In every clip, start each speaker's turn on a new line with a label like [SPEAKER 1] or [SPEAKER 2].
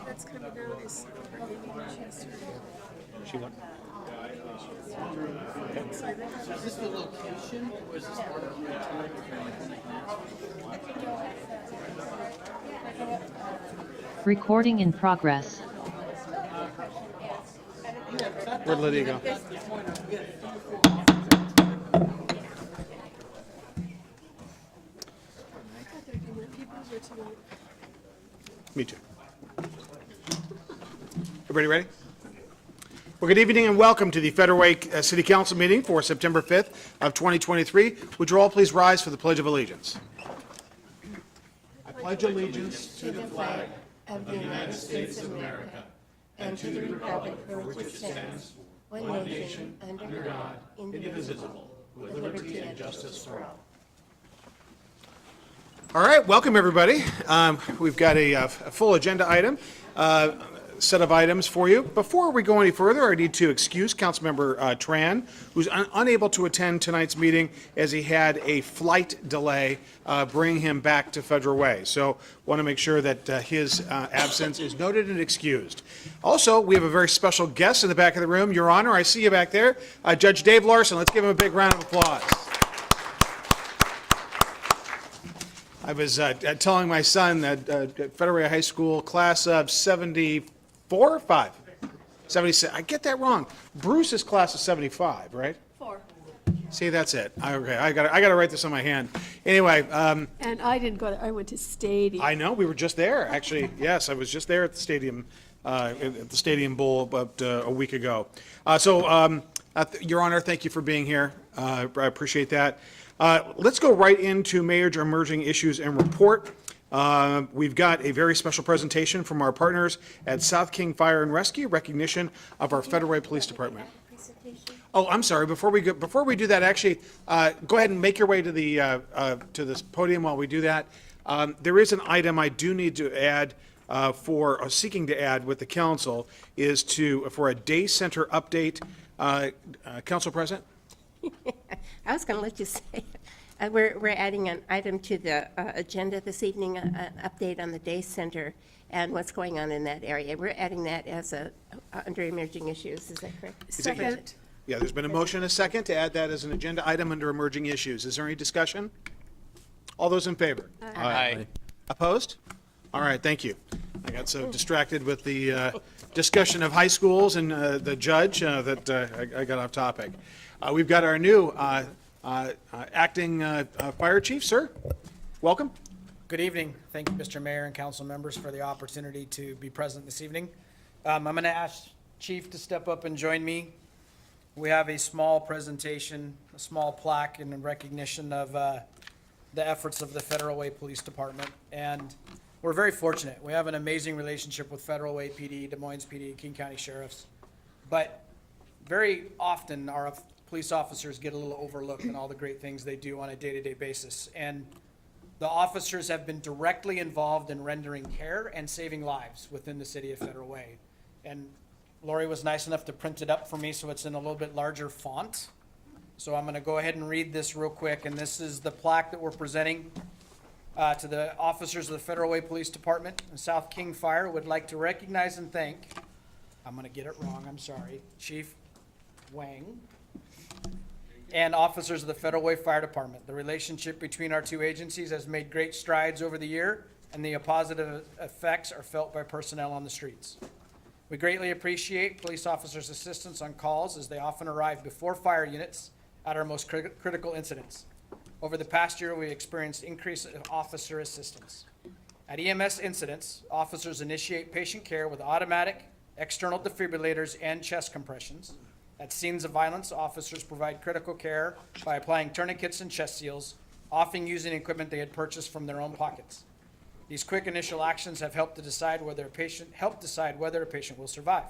[SPEAKER 1] that's coming out is
[SPEAKER 2] She what?
[SPEAKER 3] Is this the location, or is this part of the time?
[SPEAKER 4] Recording in progress.
[SPEAKER 2] Where'd Lydia go? Me too. Everybody ready? Well, good evening and welcome to the Federal Way City Council meeting for September 5th of 2023. Would you all please rise for the Pledge of Allegiance? I pledge allegiance
[SPEAKER 1] to the flag of the United States of America and to the republic for which it stands, one nation, under God, indivisible, with liberty and justice for all.
[SPEAKER 2] All right, welcome everybody. We've got a full agenda item, set of items for you. Before we go any further, I need to excuse Councilmember Tran, who's unable to attend tonight's meeting as he had a flight delay bringing him back to Federal Way. So want to make sure that his absence is noted and excused. Also, we have a very special guest in the back of the room. Your Honor, I see you back there. Judge Dave Larson. Let's give him a big round of applause. I was telling my son that Federal Way High School class of 74 or 5? 76. I get that wrong. Bruce's class is 75, right?
[SPEAKER 1] 4.
[SPEAKER 2] See, that's it. Okay, I got to write this on my hand. Anyway,
[SPEAKER 1] And I didn't go, I went to Stadium.
[SPEAKER 2] I know we were just there. Actually, yes, I was just there at the stadium, at the Stadium Bowl about a week ago. Your Honor, thank you for being here. I appreciate that. Let's go right into major emerging issues and report. We've got a very special presentation from our partners at South King Fire and Rescue, recognition of our Federal Way Police Department. Oh, I'm sorry. Before we do that, actually, go ahead and make your way to this podium while we do that. There is an item I do need to add seeking to add with the council is for a day center update. Council President.
[SPEAKER 5] I was going to let you say it. We're adding an item to the agenda this evening, an update on the day center and what's going on in that area. We're adding that as under emerging issues. Is that correct?
[SPEAKER 1] Second.
[SPEAKER 2] Yeah, there's been a motion and a second to add that as an agenda item under emerging issues. Is there any discussion? All those in favor?
[SPEAKER 3] Aye.
[SPEAKER 2] Opposed? All right, thank you. I got so distracted with the discussion of high schools and the judge that I got off topic. We've got our new acting fire chief, sir. Welcome.
[SPEAKER 6] Good evening. Thank you, Mr. Mayor and council members, for the opportunity to be present this evening. I'm going to ask Chief to step up and join me. We have a small presentation, a small plaque in recognition of the efforts of the Federal Way Police Department. And we're very fortunate. We have an amazing relationship with Federal Way PD, Des Moines PD, King County Sheriffs. But very often our police officers get a little overlooked in all the great things they do on a day-to-day basis. And the officers have been directly involved in rendering care and saving lives within the city of Federal Way. And Lori was nice enough to print it up for me so it's in a little bit larger font. So I'm going to go ahead and read this real quick. And this is the plaque that we're presenting to the officers of the Federal Way Police Department. And South King Fire would like to recognize and thank, I'm going to get it wrong, I'm sorry, Chief Wang, and officers of the Federal Way Fire Department. The relationship between our two agencies has made great strides over the year, and the positive effects are felt by personnel on the streets. We greatly appreciate police officers' assistance on calls, as they often arrive before fire units at our most critical incidents. Over the past year, we experienced increase of officer assistance. At EMS incidents, officers initiate patient care with automatic external defibrillators and chest compressions. At scenes of violence, officers provide critical care by applying tourniquets and chest seals, often using equipment they had purchased from their own pockets. These quick initial actions have helped decide whether a patient will survive.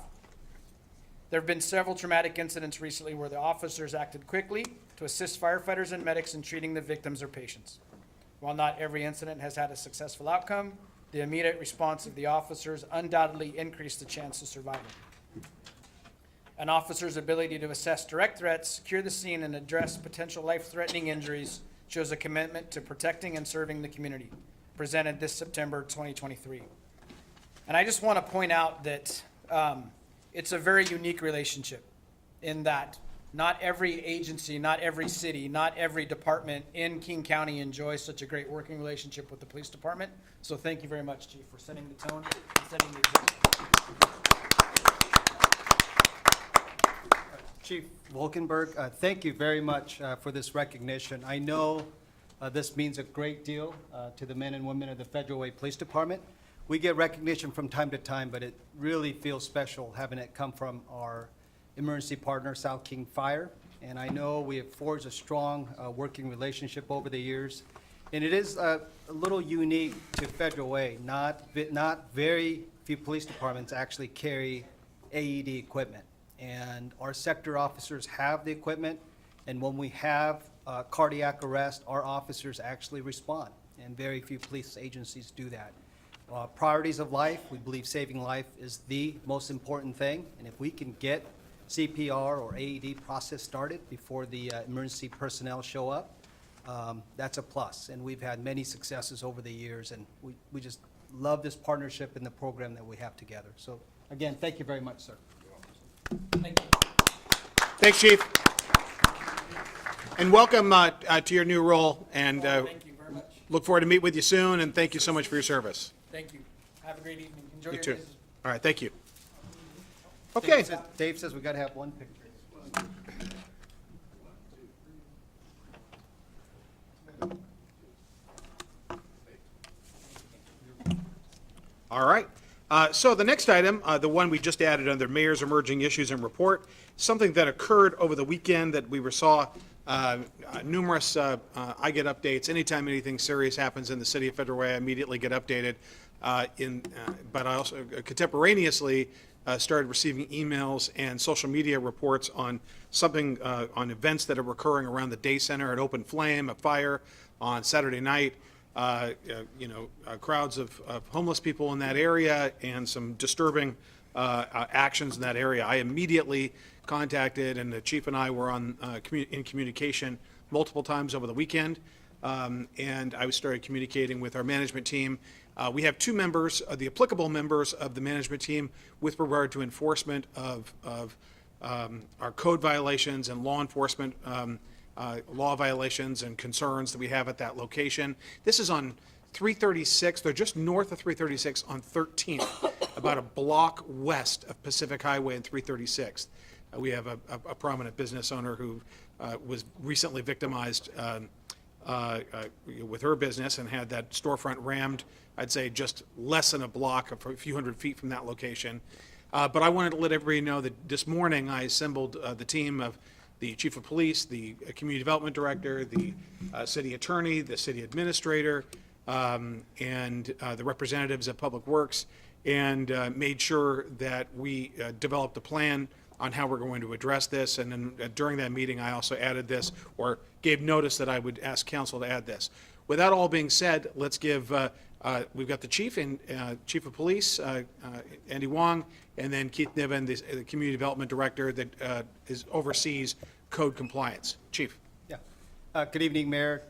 [SPEAKER 6] There have been several traumatic incidents recently where the officers acted quickly to assist firefighters and medics in treating the victims or patients. While not every incident has had a successful outcome, the immediate response of the officers undoubtedly increased the chance of survival. An officer's ability to assess direct threats, secure the scene, and address potential life-threatening injuries shows a commitment to protecting and serving the community, presented this September 2023. And I just want to point out that it's a very unique relationship in that not every agency, not every city, not every department in King County enjoys such a great working relationship with the police department. So thank you very much, Chief, for setting the tone and setting the example.
[SPEAKER 7] Chief Wolkenberg, thank you very much for this recognition. I know this means a great deal to the men and women of the Federal Way Police Department. We get recognition from time to time, but it really feels special having it come from our emergency partner, South King Fire. And I know we have forged a strong working relationship over the years. And it is a little unique to Federal Way. Not very few police departments actually carry AED equipment. And our sector officers have the equipment, and when we have cardiac arrest, our officers actually respond, and very few police agencies do that. Priorities of life, we believe saving life is the most important thing, and if we can get CPR or AED process started before the emergency personnel show up, that's a plus. And we've had many successes over the years, and we just love this partnership and the program that we have together. So again, thank you very much, sir.
[SPEAKER 6] Thank you.
[SPEAKER 2] Thanks, Chief. And welcome to your new role, and
[SPEAKER 6] Thank you very much.
[SPEAKER 2] look forward to meet with you soon, and thank you so much for your service.
[SPEAKER 6] Thank you. Have a great evening. Enjoy
[SPEAKER 2] You
[SPEAKER 6] your
[SPEAKER 2] too.
[SPEAKER 6] days.
[SPEAKER 2] All right, thank you. Okay.
[SPEAKER 7] Dave says we got to have one picture.
[SPEAKER 2] All right. So the next item, the one we just added under Mayor's Emerging Issues and Report, something that occurred over the weekend that we saw numerous, I get updates. Anytime anything serious happens in the city of Federal Way, I immediately get updated. But I also contemporaneously started receiving emails and social media reports on something, on events that are occurring around the Day Center, an open flame, a fire on Saturday night. Crowds of homeless people in that area and some disturbing actions in that area. I immediately contacted, and the chief and I were in communication multiple times over the weekend, and I started communicating with our management team. We have two members, the applicable members of the management team, with regard to enforcement of our code violations and law enforcement law violations and concerns that we have at that location. This is on 336, they're just north of 336 on 13th, about a block west of Pacific Highway and 336. We have a prominent business owner who was recently victimized with her business and had that storefront rammed, I'd say just less than a block, a few hundred feet from that location. But I wanted to let everybody know that this morning I assembled the team of the chief of police, the community development director, the city attorney, the city administrator, and the representatives of Public Works, and made sure that we developed a plan on how we're going to address this. And then during that meeting, I also added this, or gave notice that I would ask council to add this. With that all being said, let's give, we've got the chief and chief of police, Andy Wong, and then Keith Niven, the community development director that oversees code compliance. Chief.
[SPEAKER 7] Yeah. Good evening, Mayor,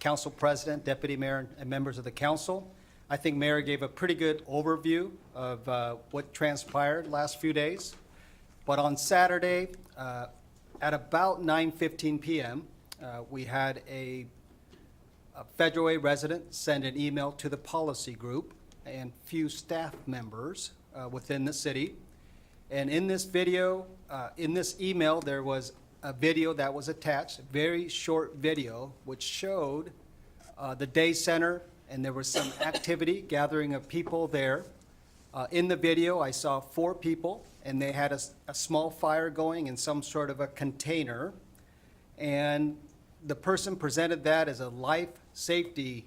[SPEAKER 7] Council President, Deputy Mayor, and members of the council. I think Mayor gave a pretty good overview of what transpired last few days. But on Saturday, at about 9:15 p.m., we had a Federal Way resident send an email to the policy group and few staff members within the city. And in this video, in this email, there was a video that was attached, a very short video, which showed the Day Center, and there was some activity, gathering of people there. In the video, I saw 4 people, and they had a small fire going in some sort of a container. And the person presented that as a life safety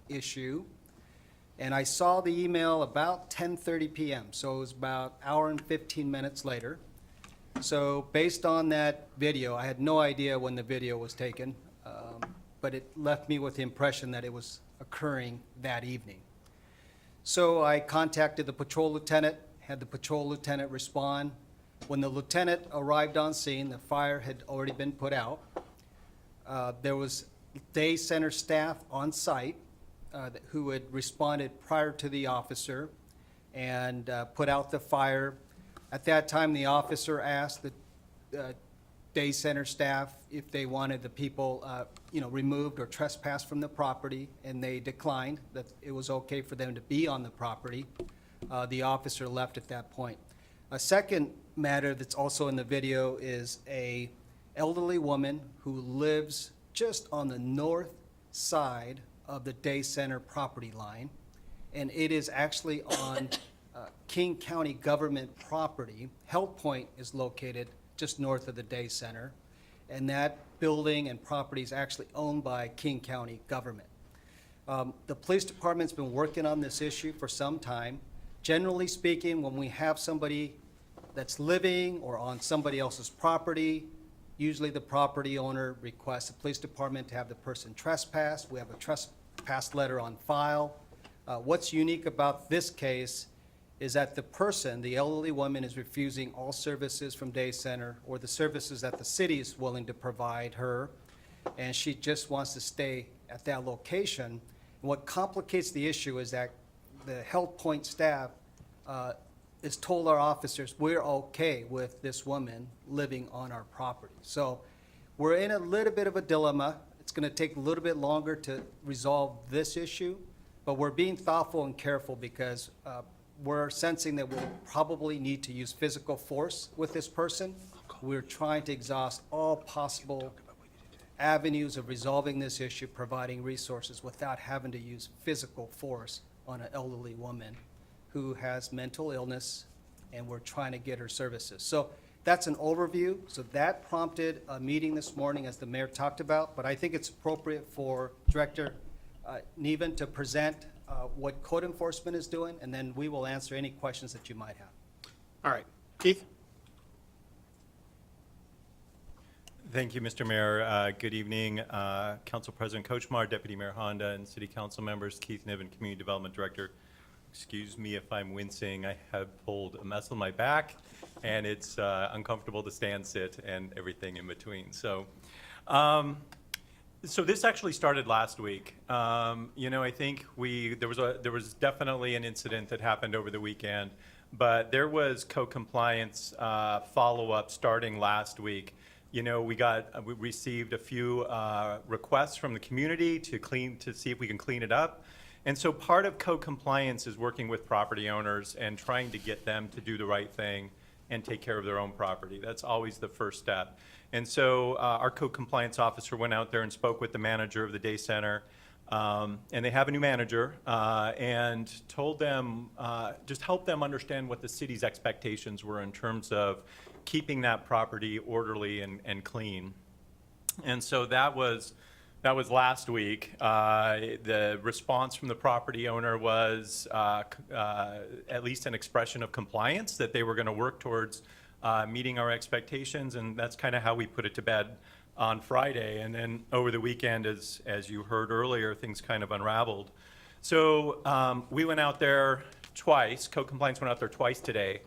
[SPEAKER 7] issue. And I saw the email about 10:30 p.m., so it was about an hour and 15 minutes later. So based on that video, I had no idea when the video was taken, but it left me with the impression that it was occurring that evening. So I contacted the patrol lieutenant, had the patrol lieutenant respond. When the lieutenant arrived on scene, the fire had already been put out. There was Day Center staff on site who had responded prior to the officer, and put out the fire. At that time, the officer asked the day center staff if they wanted the people, removed or trespassed from the property, and they declined, that it was okay for them to be on the property. The officer left at that point. A second matter that's also in the video is a elderly woman who lives just on the north side of the day center property line, and it is actually on King County government property. Health Point is located just north of the day center, and that building and property is actually owned by King County government. The police department's been working on this issue for some time. Generally speaking, when we have somebody that's living or on somebody else's property, usually the property owner requests the police department to have the person trespass. We have a trespass letter on file. What's unique about this case is that the person, the elderly woman, is refusing all services from day center or the services that the city is willing to provide her, and she just wants to stay at that location. And what complicates the issue is that the Health Point staff has told our officers, we're okay with this woman living on our property. So we're in a little bit of a dilemma. It's going to take a little bit longer to resolve this issue, but we're being thoughtful and careful because we're sensing that we'll probably need to use physical force with this person. We're trying to exhaust all possible avenues of resolving this issue, providing resources without having to use physical force on an elderly woman who has mental illness, and we're trying to get her services. So that's an overview. So that prompted a meeting this morning, as the mayor talked about, but I think it's appropriate for Director Neven to present what code enforcement is doing, and then we will answer any questions that you might have.
[SPEAKER 2] All right. Keith?
[SPEAKER 8] Thank you, Mr. Mayor. Good evening, Council President Kochmar, Deputy Mayor Honda, and City Council members. Keith Niven, Community Development Director. Excuse me if I'm wincing. I have pulled a muscle in my back, and it's uncomfortable to stand, sit, and everything in between. So this actually started last week. I think there was definitely an incident that happened over the weekend, but there was co-compliance follow-up starting last week. We received a few requests from the community to see if we can clean it up. And so part of co-compliance is working with property owners and trying to get them to do the right thing and take care of their own property. That's always the first step. And so our co-compliance officer went out there and spoke with the manager of the day center, and they have a new manager, and told them, just help them understand what the city's expectations were in terms of keeping that property orderly and clean. And so that was last week. The response from the property owner was at least an expression of compliance, that they were going to work towards meeting our expectations, and that's kind of how we put it to bed on Friday. And then over the weekend, as you heard earlier, things kind of unraveled. So we went out there twice. Co-compliance went out there twice today.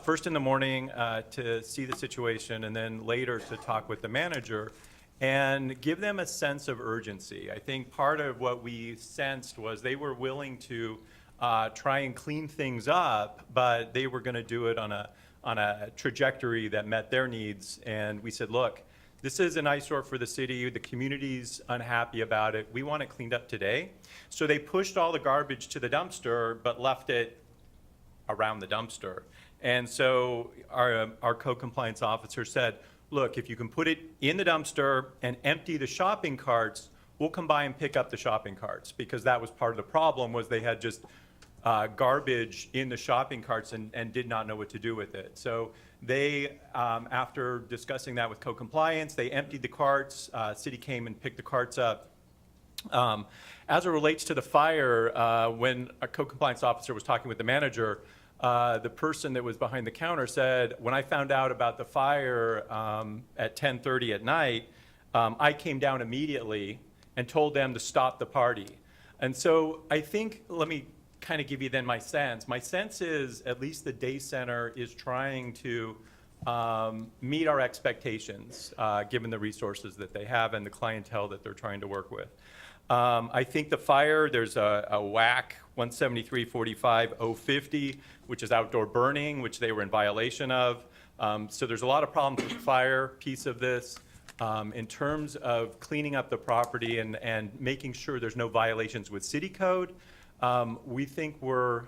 [SPEAKER 8] First in the morning to see the situation, and then later to talk with the manager and give them a sense of urgency. I think part of what we sensed was they were willing to try and clean things up, but they were going to do it on a trajectory that met their needs. And we said, look, this is an eyesore for the city. The community's unhappy about it. We want it cleaned up today. So they pushed all the garbage to the dumpster, but left it around the dumpster. And so our co-compliance officer said, look, if you can put it in the dumpster and empty the shopping carts, we'll come by and pick up the shopping carts, because that was part of the problem, was they had just garbage in the shopping carts and did not know what to do with it. So they, after discussing that with co-compliance, they emptied the carts. City came and picked the carts up. As it relates to the fire, when a co-compliance officer was talking with the manager, the person that was behind the counter said, when I found out about the fire at 10:30 at night, I came down immediately and told them to stop the party. And so I think, let me kind of give you then my sense. My sense is at least the day center is trying to meet our expectations, given the resources that they have and the clientele that they're trying to work with. I think the fire, there's a WAC 173-45-050, which is outdoor burning, which they were in violation of. So there's a lot of problems with the fire piece of this. In terms of cleaning up the property and making sure there's no violations with city code, we think we're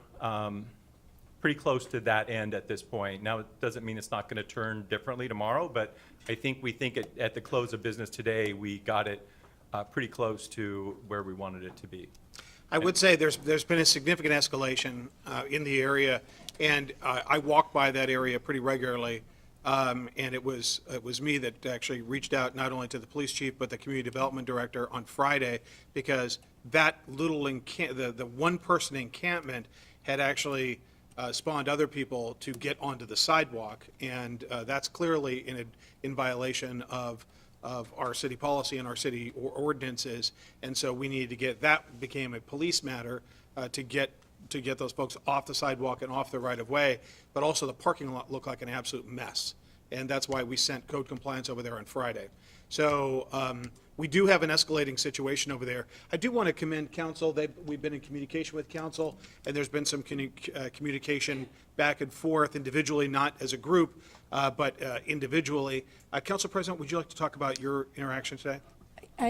[SPEAKER 8] pretty close to that end at this point. Now, it doesn't mean it's not going to turn differently tomorrow, but we think at the close of business today, we got it pretty close to where we wanted it to be.
[SPEAKER 2] I would say there's been a significant escalation in the area, and I walk by that area pretty regularly. And it was me that actually reached out not only to the police chief, but the community development director on Friday, because that little the one-person encampment had actually spawned other people to get onto the sidewalk, and that's clearly in violation of our city policy and our city ordinances, and so we needed to get, that became a police matter to get those folks off the sidewalk and off the right-of-way, but also the parking lot looked like an absolute mess, and that's why we sent code compliance over there on Friday. So we do have an escalating situation over there. I do want to commend council. We've been in communication with council, and there's been some communication back and forth individually, not as a group, but individually. Council President, would you like to talk about your interaction today?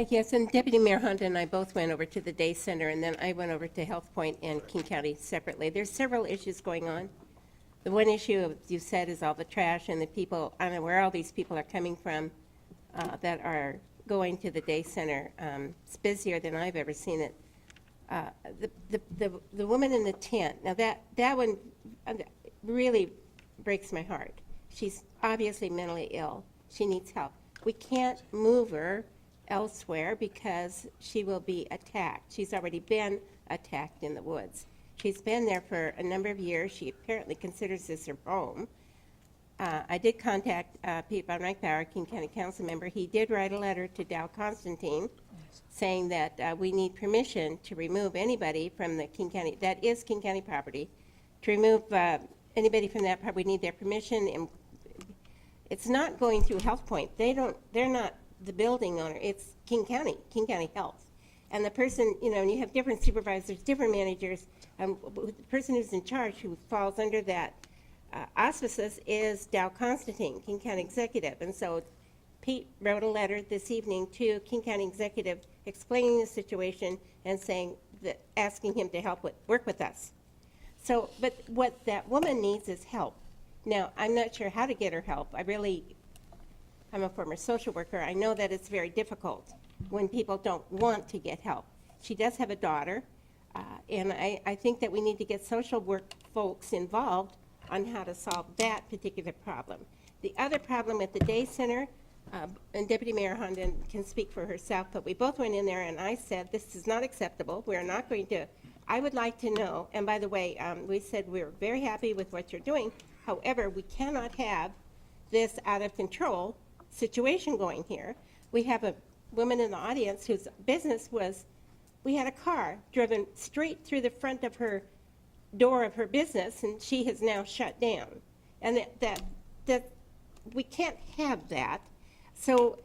[SPEAKER 5] Yes, and Deputy Mayor Honda and I both went over to the Day Center, and then I went over to Health Point and King County separately. There's several issues going on. The one issue you said is all the trash and the people, I don't know where all these people are coming from that are going to the Day Center. It's busier than I've ever seen it. The woman in the tent, now that one really breaks my heart. She's obviously mentally ill. She needs help. We can't move her elsewhere because she will be attacked. She's already been attacked in the woods. She's been there for a number of years. She apparently considers this her home. I did contact Pete Von Reichbauer, King County Council member. He did write a letter to Dow Constantine saying that we need permission to remove anybody from the King County, that is King County property, to remove anybody from that property. We need their permission. And it's not going through Health Point. They're not the building owner. It's King County Health. And the person, and you have different supervisors, different managers. The person who's in charge, who falls under that auspices, is Dow Constantine, King County Executive. And so Pete wrote a letter this evening to King County Executive explaining the situation and saying that, asking him to work with us. So, but what that woman needs is help. Now, I'm not sure how to get her help. I'm a former social worker. I know that it's very difficult when people don't want to get help. She does have a daughter, and I think that we need to get social work folks involved on how to solve that particular problem. The other problem at the Day Center, and Deputy Mayor Honda can speak for herself, but we both went in there and I said, this is not acceptable. We're not going to, I would like to know, and by the way, we said we're very happy with what you're doing. However, we cannot have this out of control situation going here. We have a woman in the audience whose business was, we had a car driven straight through the front of her door of her business, and she has now shut down. And that we can't have that. So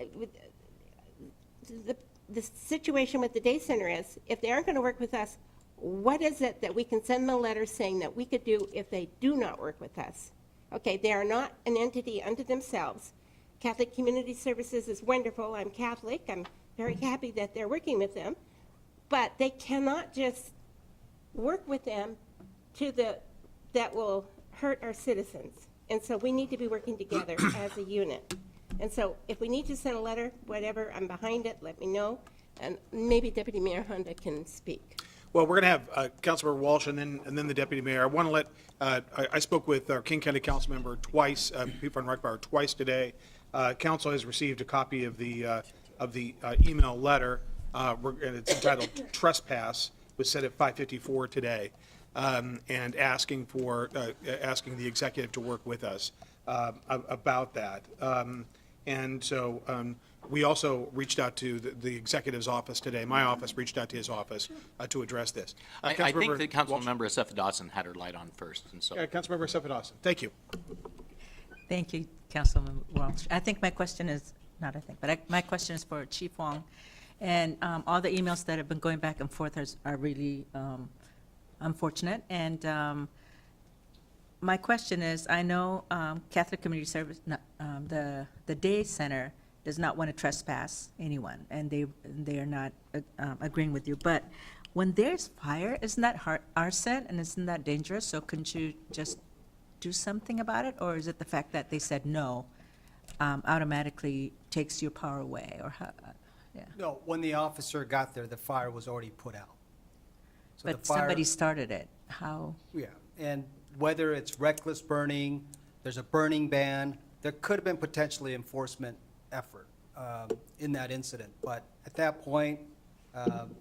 [SPEAKER 5] the situation with the Day Center is, if they aren't going to work with us, what is it that we can send them a letter saying that we could do if they do not work with us? Okay, they are not an entity unto themselves. Catholic Community Services is wonderful. I'm Catholic. I'm very happy that they're working with them. But they cannot just work with them that will hurt our citizens. And so we need to be working together as a unit. And so if we need to send a letter, whatever, I'm behind it, let me know. And maybe Deputy Mayor Honda can speak.
[SPEAKER 2] Well, we're going to have Councilmember Walsh and then the Deputy Mayor. I want to let, I spoke with our King County Council member twice, Pete Von Reichbauer, twice today. Council has received a copy of the email letter, and it's entitled Trespass, was sent at 5:54 today, and asking the executive to work with us about that. And so we also reached out to the executive's office today. My office reached out to his office to address this.
[SPEAKER 3] I think that Councilmember Assefa Dawson had her light on first, and so.
[SPEAKER 2] Councilmember Assefa Dawson, thank you.
[SPEAKER 9] Thank you, Councilman Walsh. I think my question is, my question is for Chief Wong. And all the emails that have been going back and forth are really unfortunate. And my question is, I know Catholic Community Service, the Day Center does not want to trespass anyone, and they are not agreeing with you. But when there's fire, isn't that arson, and isn't that dangerous? So couldn't you just do something about it? Or is it the fact that they said no automatically takes your power away? Or how, yeah.
[SPEAKER 7] No, when the officer got there, the fire was already put out. So the
[SPEAKER 9] But
[SPEAKER 7] fire-
[SPEAKER 9] somebody started it. How?
[SPEAKER 7] Yeah, and whether it's reckless burning, there's a burning ban, there could have been potentially enforcement effort in that incident. But at that point,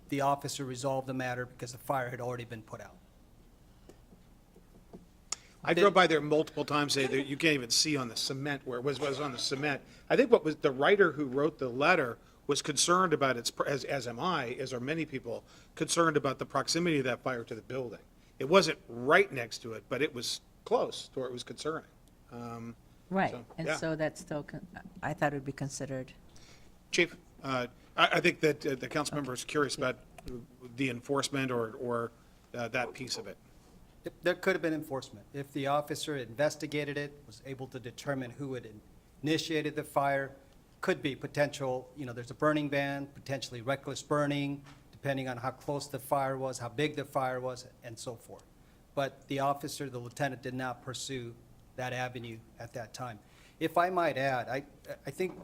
[SPEAKER 7] the officer resolved the matter because the fire had already been put out.
[SPEAKER 2] I drove by there multiple times, that you can't even see on the cement where it was on the cement. I think what was, the writer who wrote the letter was concerned about its, as am I, as are many people, concerned about the proximity of that fire to the building. It wasn't right next to it, but it was close to where it was concerning.
[SPEAKER 9] Right,
[SPEAKER 2] So,
[SPEAKER 9] and
[SPEAKER 2] yeah.
[SPEAKER 9] so that's still, I thought it would be considered.
[SPEAKER 2] Chief, I think that the council member is curious about the enforcement or that piece of it.
[SPEAKER 7] There could have been enforcement. If the officer investigated it, was able to determine who had initiated the fire, could be potential, there's a burning ban, potentially reckless burning, depending on how close the fire was, how big the fire was, and so forth. But the officer, the lieutenant, did not pursue that avenue at that time. If I might add,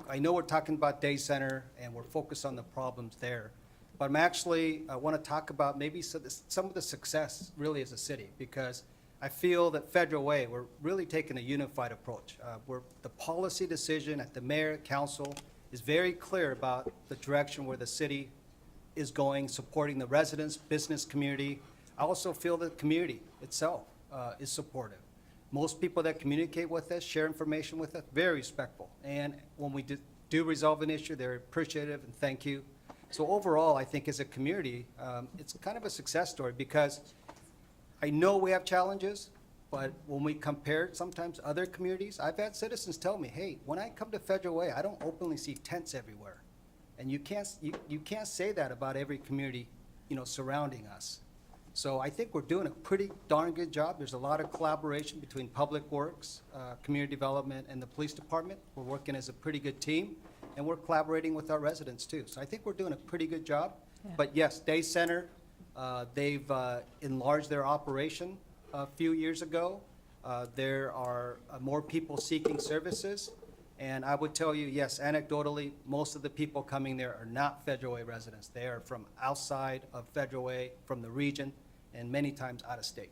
[SPEAKER 7] I know we're talking about Day Center and we're focused on the problems there, but I want to talk about maybe some of the success really as a city, because I feel that Federal Way, we're really taking a unified approach. The policy decision at the mayor, council is very clear about the direction where the city is going, supporting the residents, business community. I also feel the community itself is supportive. Most people that communicate with us, share information with us, very respectful. And when we do resolve an issue, they're appreciative and thank you. So overall, I think as a community, it's kind of a success story, because I know we have challenges, but when we compare sometimes other communities, I've had citizens tell me, hey, when I come to Federal Way, I don't openly see tents everywhere. And you can't say that about every community, surrounding us. So I think we're doing a pretty darn good job. There's a lot of collaboration between Public Works, Community Development, and the Police Department. We're working as a pretty good team, and we're collaborating with our residents too. So I think we're doing a pretty good job.
[SPEAKER 9] Yeah.
[SPEAKER 7] But yes, Day Center, they've enlarged their operation a few years ago. There are more people seeking services. And I would tell you, yes, anecdotally, most of the people coming there are not Federal Way residents. They are from outside of Federal Way, from the region, and many times out of state.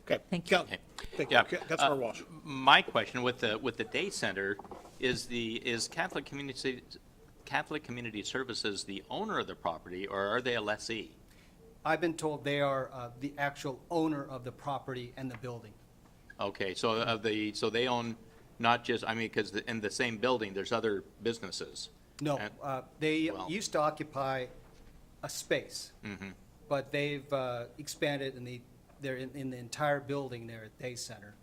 [SPEAKER 2] Okay.
[SPEAKER 9] Thank you.
[SPEAKER 2] Thank you.
[SPEAKER 10] Yeah.
[SPEAKER 2] Councilor Walsh.
[SPEAKER 10] My question with the day center is Catholic Community Services the owner of the property, or are they a lessee?
[SPEAKER 7] I've been told they are the actual owner of the property and the building.
[SPEAKER 10] Okay, so they own not just, because in the same building, there's other businesses.
[SPEAKER 7] No,
[SPEAKER 10] And-
[SPEAKER 7] they
[SPEAKER 10] well-
[SPEAKER 7] used to occupy a space, but they've expanded, and they're in the entire building there at Day Center.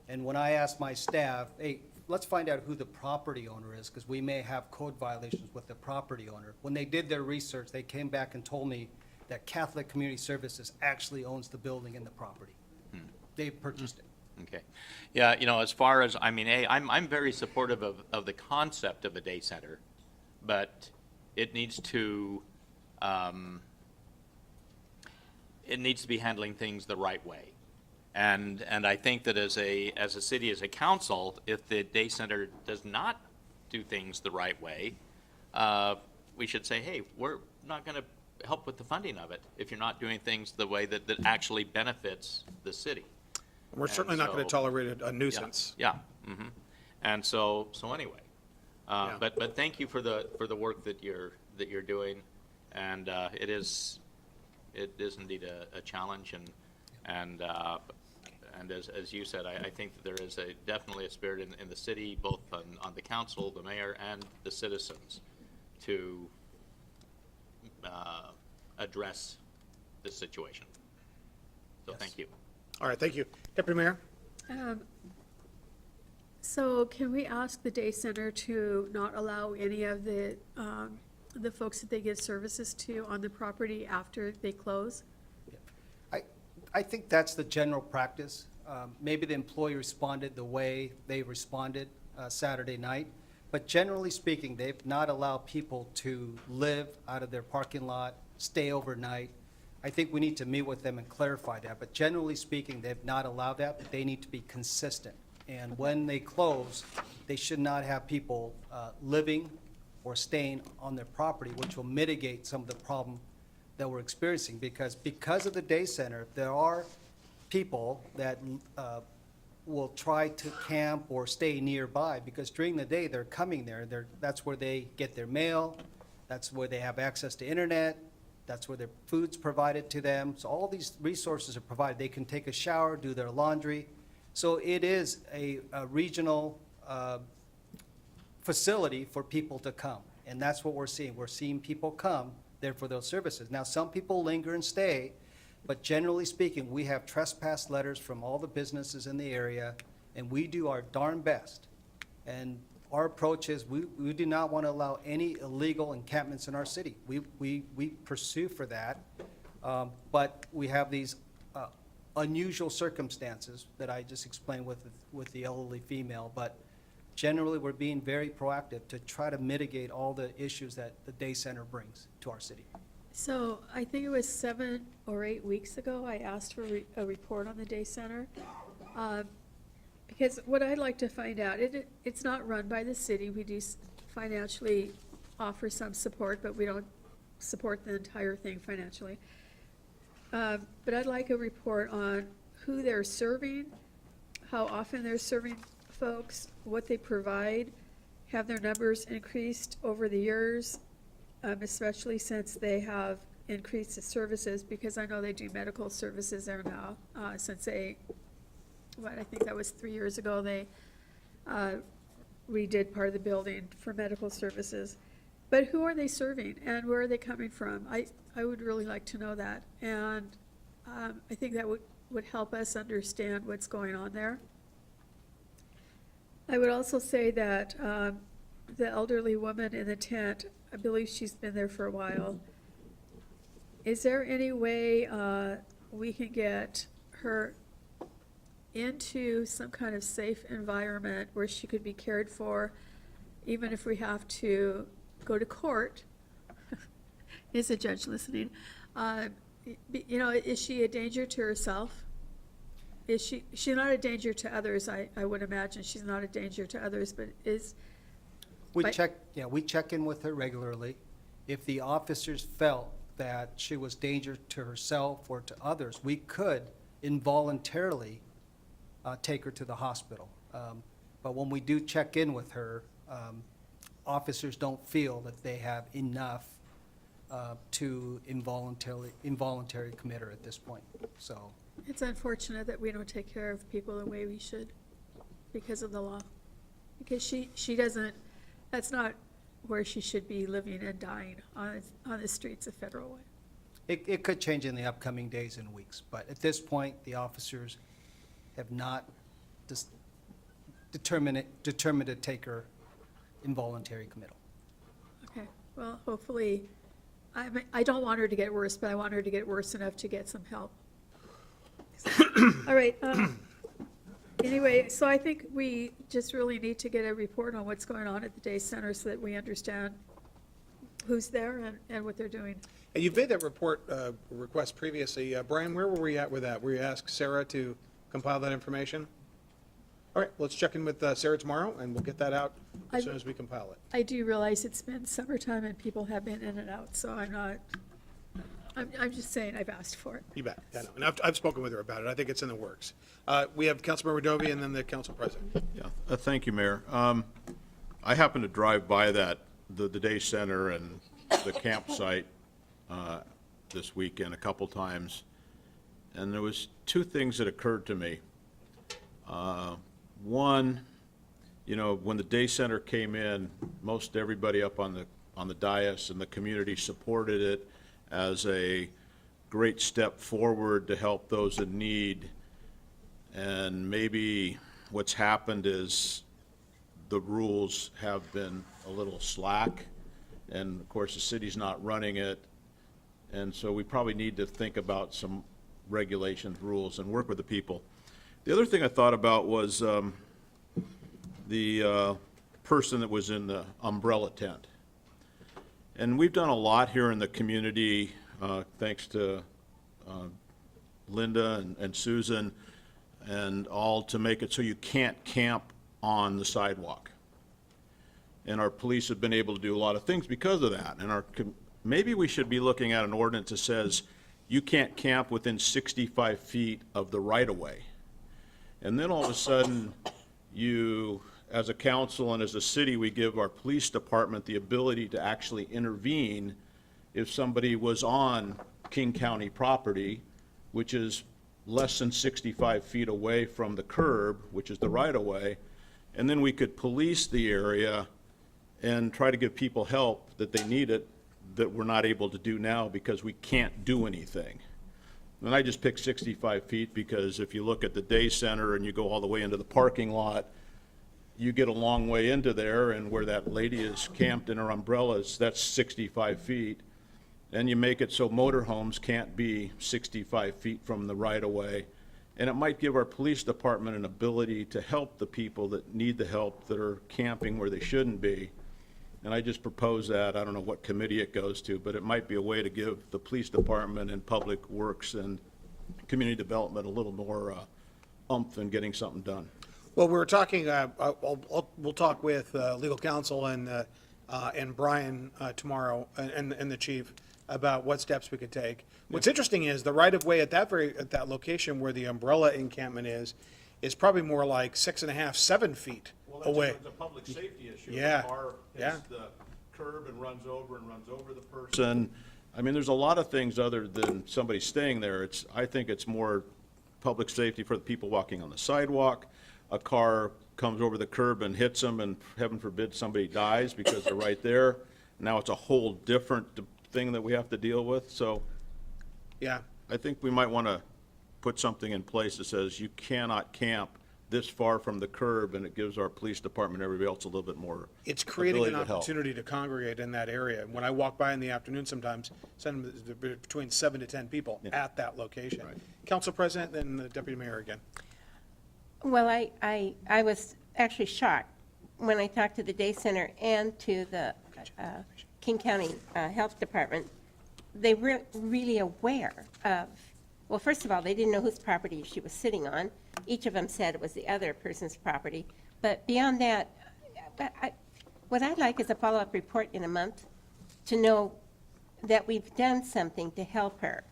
[SPEAKER 7] And when I asked my staff, hey, let's find out who the property owner is, because we may have code violations with the property owner. When they did their research, they came back and told me that Catholic Community Services actually owns the building and the property. They've purchased it.
[SPEAKER 10] Okay. Yeah, as far as, I'm very supportive of the concept of a day center, but it needs to be handling things the right way. And I think that as a city, as a council, if the day center does not do things the right way, we should say, hey, we're not going to help with the funding of it if you're not doing things the way that actually benefits the city.
[SPEAKER 2] We're certainly not going to
[SPEAKER 10] so-
[SPEAKER 2] tolerate a nuisance.
[SPEAKER 10] Yeah. And so anyway,
[SPEAKER 2] Yeah.
[SPEAKER 10] but thank you for the work that you're doing, and it is indeed a challenge, and as you said, I think that there is definitely a spirit in the city, both on the council, the mayor, and the citizens, to address this situation. So thank you.
[SPEAKER 2] All right, thank you. Deputy Mayor?
[SPEAKER 11] So can we ask the day center to not allow any of the
[SPEAKER 1] the folks that they give services to on the property after they close?
[SPEAKER 7] I think that's the general practice. Maybe the employee responded the way they responded Saturday night, but generally speaking, they've not allowed people to live out of their parking lot, stay overnight. I think we need to meet with them and clarify that, but generally speaking, they've not allowed that, but they need to be consistent. And when they close, they should not have people living or staying on their property, which will mitigate some of the problem that we're experiencing, because of the day center, there are people that will try to camp or stay nearby, because during the day, they're coming there, that's where they get their mail, that's where they have access to internet, that's where their food's provided to them, so all these resources are provided. They can take a shower, do their laundry, so it is a regional facility for people to come, and that's what we're seeing. We're seeing people come there for those services. Now, some people linger and stay, but generally speaking, we have trespass letters from all the businesses in the area, and we do our darn best. And our approach is we do not want to allow any illegal encampments in our city. We pursue for that, but we have these unusual circumstances that I just explained with the elderly female, but generally, we're being very proactive to try to mitigate all the issues that the day center brings to our city.
[SPEAKER 1] So I think it was 7 or 8 weeks ago, I asked for a report on the day center. Because what I'd like to find out, it's not run by the city. We do financially offer some support, but we don't support the entire thing financially. But I'd like a report on who they're serving, how often they're serving folks, what they provide, have their numbers increased over the years, especially since they have increased the services, because I know they do medical services there now, since I think that was 3 years ago, they redid part of the building for medical services. But who are they serving, and where are they coming from? I would really like to know that, and I think that would help us understand what's going on there. I would also say that the elderly woman in the tent, I believe she's been there for a while. Is there any way we can get her into some kind of safe environment where she could be cared for, even if we have to go to court? Is a judge listening? You know, is she a danger to herself? She's not a danger to others, I would imagine. She's not a danger to others, but
[SPEAKER 7] We check in with her regularly. If the officers felt that she was danger to herself or to others, we could involuntarily take her to the hospital. But when we do check in with her, officers don't feel that they have enough to involuntarily commit her at this point, so.
[SPEAKER 1] It's unfortunate that we don't take care of people the way we should because of the law. Because she doesn't, that's not where she should be living and dying, on the streets of Federal Way.
[SPEAKER 7] It could change in the upcoming days and weeks, but at this point, the officers have not determined to take her involuntary committal.
[SPEAKER 1] Okay, well, hopefully, I don't want her to get worse, but I want her to get worse enough to get some help. All right, anyway, so I think we just really need to get a report on what's going on at the day center so that we understand who's there and what they're doing.
[SPEAKER 2] And you've made that report request previously. Brian, where were we at with that? Were you asked Sarah to compile that information? All right, let's check in with Sarah tomorrow, and we'll get that out as soon as we compile it.
[SPEAKER 1] I do realize it's been summertime and people have been in and out, so I'm just saying I've asked for it.
[SPEAKER 2] You bet. Yeah, no, and I've spoken with her about it. I think it's in the works. We have Councilmember Dovey and then the council president.
[SPEAKER 11] Yeah, thank you, Mayor. I happened to drive by the day center and the campsite this weekend a couple times, and there was two things that occurred to me. One, you know, when the day center came in, most everybody up on the dais and the community supported it as a great step forward to help those in need. And maybe what's happened is the rules have been a little slack, And of course, the city's not running it. And so we probably need to think about some regulations, rules, and work with the people. The other thing I thought about was the person that was in the umbrella tent. And we've done a lot here in the community, thanks to Linda and Susan and all, to make it so you can't camp on the sidewalk. And our police have been able to do a lot of things because of that. And maybe we should be looking at an ordinance that says you can't camp within 65 feet of the right-of-way. And then all of a sudden, you, as a council and as a city, we give our police department the ability to actually intervene if somebody was on King County property, which is less than 65 feet away from the curb, which is the right-of-way, and then we could police the area and try to give people help that they need it, that we're not able to do now because we can't do anything. And I just picked 65 feet because if you look at the day center and you go all the way into the parking lot, you get a long way into there, and where that lady is camped in her umbrellas, that's 65 feet. And you make it so motorhomes can't be 65 feet from the right-of-way. And it might give our police department an ability to help the people that need the help, that are camping where they shouldn't be. And I just propose that. I don't know what committee it goes to, but it might be a way to give the police department and public works and community development a little more oomph in getting something done.
[SPEAKER 2] Well, we were talking, we'll talk with legal counsel and Brian tomorrow, and the chief, about what steps we could take. What's interesting is the right-of-way at that location where the umbrella encampment is probably more like 6.5, 7 feet away.
[SPEAKER 11] It's a public safety issue.
[SPEAKER 2] Yeah,
[SPEAKER 11] The car
[SPEAKER 2] yeah.
[SPEAKER 11] hits the curb and runs over the person. I mean, there's a lot of things other than somebody staying there. I think it's more public safety for the people walking on the sidewalk. A car comes over the curb and hits them, and heaven forbid somebody dies because they're right there. Now it's a whole different thing that we have to deal with. So
[SPEAKER 2] Yeah,
[SPEAKER 11] I think we might want to put something in place that says you cannot camp this far from the curb, and it gives our police department, everybody else, a little bit more
[SPEAKER 2] it's creating an
[SPEAKER 11] ability to help.
[SPEAKER 2] opportunity to congregate in that area. When I walk by in the afternoon sometimes, between 7 to 10 people at that location.
[SPEAKER 11] Right.
[SPEAKER 2] Council President, then the Deputy Mayor again.
[SPEAKER 5] Well, I was actually shocked when I talked to the day center and to the King County Health Department. They were really aware of, well, first of all, they didn't know whose property she was sitting on. Each of them said it was the other person's property. But beyond that, what I'd like is a follow-up report in a month to know that we've done something to help her.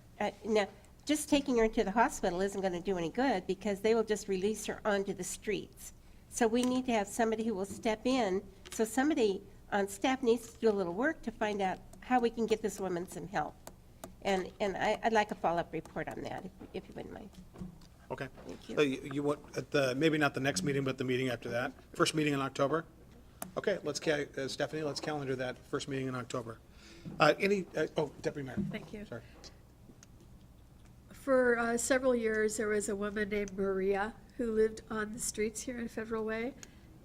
[SPEAKER 5] Now, just taking her into the hospital isn't going to do any good because they will just release her onto the streets. So we need to have somebody who will step in. So somebody on staff needs to do a little work to find out how we can get this woman some help. And I'd like a follow-up report on that, if you wouldn't mind.
[SPEAKER 2] Okay.
[SPEAKER 5] Thank you.
[SPEAKER 2] So you want, maybe not the next meeting, but the meeting after that? First meeting in October? Okay, Stephanie, let's calendar that first meeting in October. Deputy Mayor.
[SPEAKER 1] Thank you.
[SPEAKER 2] Sorry.
[SPEAKER 1] For several years, there was a woman named Maria who lived on the streets here in Federal Way.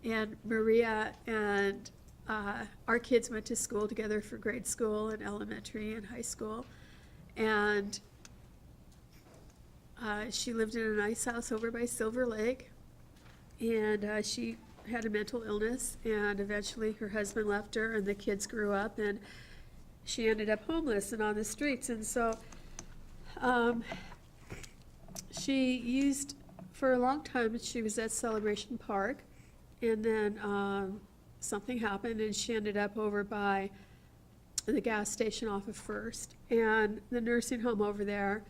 [SPEAKER 1] And Maria and our kids went to school together for grade school and elementary and high school. And she lived in a nice house over by Silver Lake. And she had a mental illness, and eventually her husband left her and the kids grew up, and she ended up homeless and on the streets. And so she used, for a long time, she was at Celebration Park, and then something happened and she ended up over by the gas station off of First. And the nursing home over there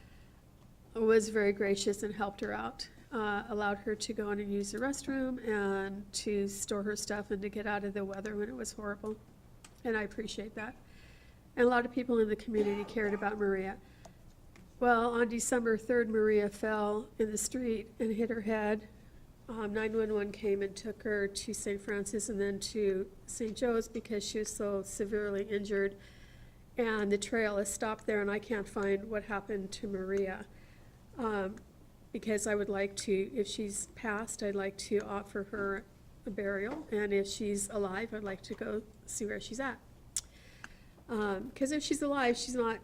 [SPEAKER 1] was very gracious and helped her out, allowed her to go in and use the restroom and to store her stuff and to get out of the weather when it was horrible. And I appreciate that. And a lot of people in the community cared about Maria. Well, on December 3rd, Maria fell in the street and hit her head. 911 came and took her to St. Francis and then to St. Joe's because she was so severely injured. And the trail is stopped there, and I can't find what happened to Maria. Because I would like to, if she's passed, I'd like to offer her a burial. And if she's alive, I'd like to go see where she's at. Because if she's alive, she's not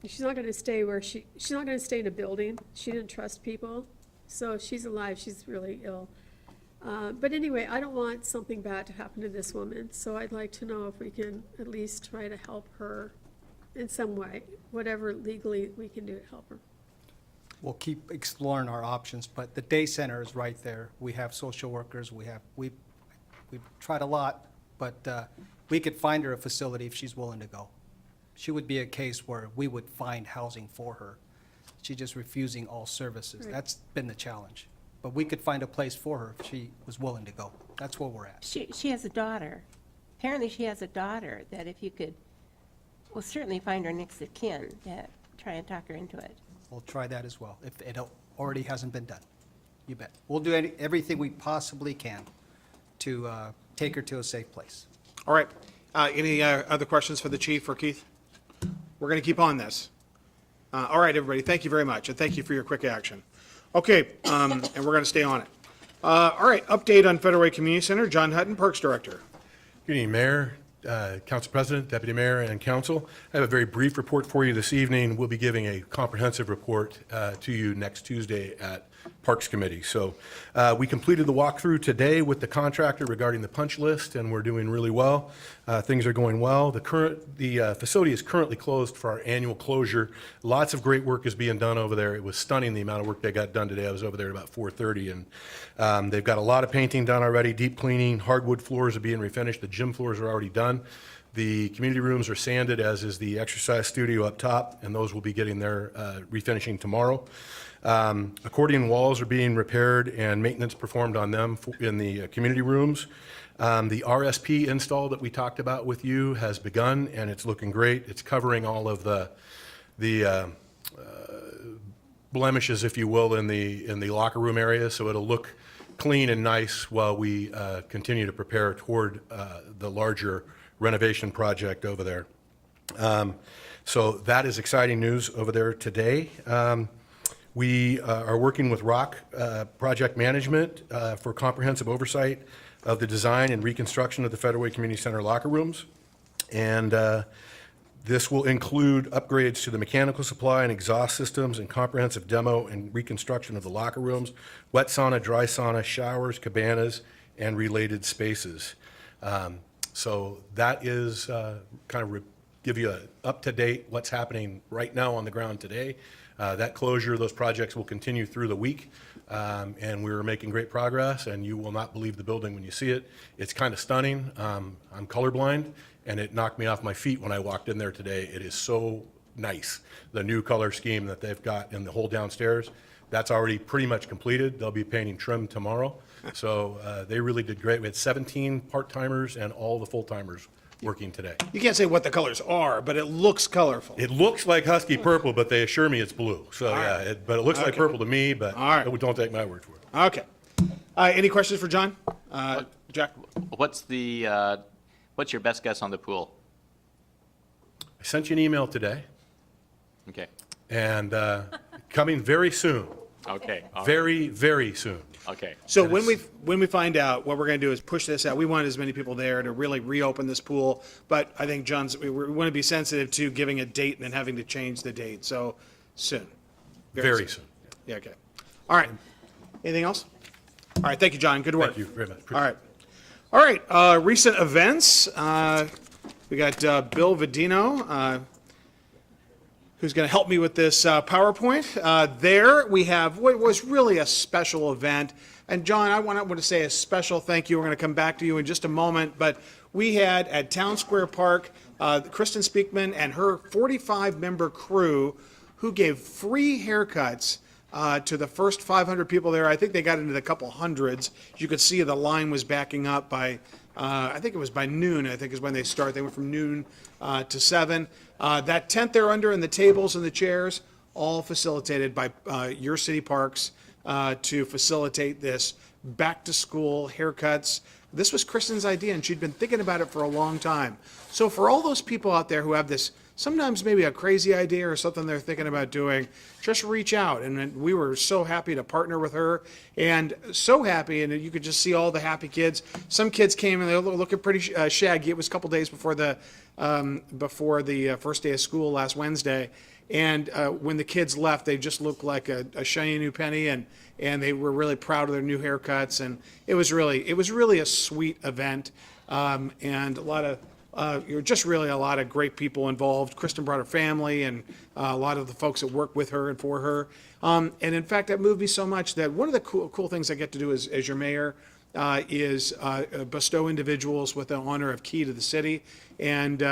[SPEAKER 1] gonna stay she's not gonna stay in a building. She didn't trust people. So if she's alive, she's really ill. But anyway, I don't want something bad to happen to this woman, so I'd like to know if we can at least try to help her in some way, whatever legally we can do to help her.
[SPEAKER 7] We'll keep exploring our options, but the day center is right there. We have social workers, we've tried a lot, but we could find her a facility if she's willing to go. She would be a case where we would find housing for her. She's just refusing all services.
[SPEAKER 1] Right.
[SPEAKER 7] That's been the challenge. But we could find a place for her if she was willing to go. That's where we're at.
[SPEAKER 5] She has a daughter. Apparently, she has a daughter that if you could, well, certainly find her next of kin, that try and talk her into it.
[SPEAKER 7] We'll try that as well, if it already hasn't been done. You bet. We'll do everything we possibly can to take her to a safe place.
[SPEAKER 2] All right. Any other questions for the chief or Keith? We're going to keep on this. All right, everybody, thank you very much, and thank you for your quick action. Okay, and we're going to stay on it. All right, update on Federal Way Community Center, John Hutton, Parks Director.
[SPEAKER 12] Good evening, Mayor, Council President, Deputy Mayor, and Council. I have a very brief report for you this evening. We'll be giving a comprehensive report to you next Tuesday at Parks Committee. So we completed the walkthrough today with the contractor regarding the punch list, and we're doing really well. Things are going well. The facility is currently closed for our annual closure. Lots of great work is being done over there. It was stunning the amount of work they got done today. I was over there at about 4:30, and they've got a lot of painting done already, deep cleaning, hardwood floors are being refinished, the gym floors are already done. The community rooms are sanded, as is the exercise studio up top, and those will be getting their refinishing tomorrow. Accordion walls are being repaired and maintenance performed on them in the community rooms. The RSP install that we talked about with you has begun, and it's looking great. It's covering all of the blemishes, if you will, in the locker room area, so it'll look clean and nice while we continue to prepare toward the larger renovation project over there. So that is exciting news over there today. We are working with ROC Project Management for comprehensive oversight of the design and reconstruction of the Federal Way Community Center locker rooms. And this will include upgrades to the mechanical supply and exhaust systems and comprehensive demo and reconstruction of the locker rooms, wet sauna, dry sauna, showers, cabanas, and related spaces. So that is kind of give you an up-to-date what's happening right now on the ground today. That closure, those projects will continue through the week, and we're making great progress, and you will not believe the building when you see it. It's kind of stunning. I'm colorblind, and it knocked me off my feet when I walked in there today. It is so nice, the new color scheme that they've got in the whole downstairs. That's already pretty much completed. They'll be painting trim tomorrow. So they really did great. We had 17 part-timers and all the full-timers working today.
[SPEAKER 2] You can't say what the colors are, but it looks colorful.
[SPEAKER 12] It looks like husky purple, but they assure me it's blue. So,
[SPEAKER 2] right.
[SPEAKER 12] yeah, but it looks like
[SPEAKER 2] Okay.
[SPEAKER 12] purple to me, but
[SPEAKER 2] All right.
[SPEAKER 12] don't take my word for it.
[SPEAKER 2] Okay. Any questions for John? Jack?
[SPEAKER 10] What's your best guess on the pool?
[SPEAKER 12] I sent you an email today,
[SPEAKER 10] Okay,
[SPEAKER 12] and coming very soon,
[SPEAKER 10] okay, all right,
[SPEAKER 12] very, very soon.
[SPEAKER 10] okay.
[SPEAKER 2] So
[SPEAKER 12] And
[SPEAKER 2] when we find out, what we're going to do is push this out. We want as many people there to really reopen this pool, but I think we want to be sensitive to giving a date and then having to change the date. So soon.
[SPEAKER 12] Very soon.
[SPEAKER 2] Yeah, okay. All right. Anything else? All right, thank you, John. Good work.
[SPEAKER 12] Thank you very much.
[SPEAKER 2] All right. All right, recent events. We got Bill Vidino, who's going to help me with this PowerPoint. There we have what was really a special event. And John, I want to say a special thank you. We're going to come back to you in just a moment. But we had at Town Square Park, Kristen Speakman and her 45-member crew who gave free haircuts to the first 500 people there. I think they got into the couple hundreds. You could see the line was backing up by, I think it was by noon, I think is when they start. They went from noon to 7. That tent they're under and the tables and the chairs, all facilitated by your city parks to facilitate this back-to-school haircuts. This was Kristen's idea, and she'd been thinking about it for a long time. So for all those people out there who have this sometimes maybe a crazy idea or something they're thinking about doing, just reach out. And then we were so happy to partner with her, and so happy, and you could just see all the happy kids. Some kids came and they were looking pretty shaggy. It was a couple days before the first day of school last Wednesday. And when the kids left, they just looked like a shiny new penny, and they were really proud of their new haircuts. And it was really a sweet event, and a lot of just really a lot of great people involved. Kristen brought her family and a lot of the folks that work with her and for her. And in fact, that moved me so much that one of the cool things I get to do as your mayor is bestow individuals with the honor of key to the city. And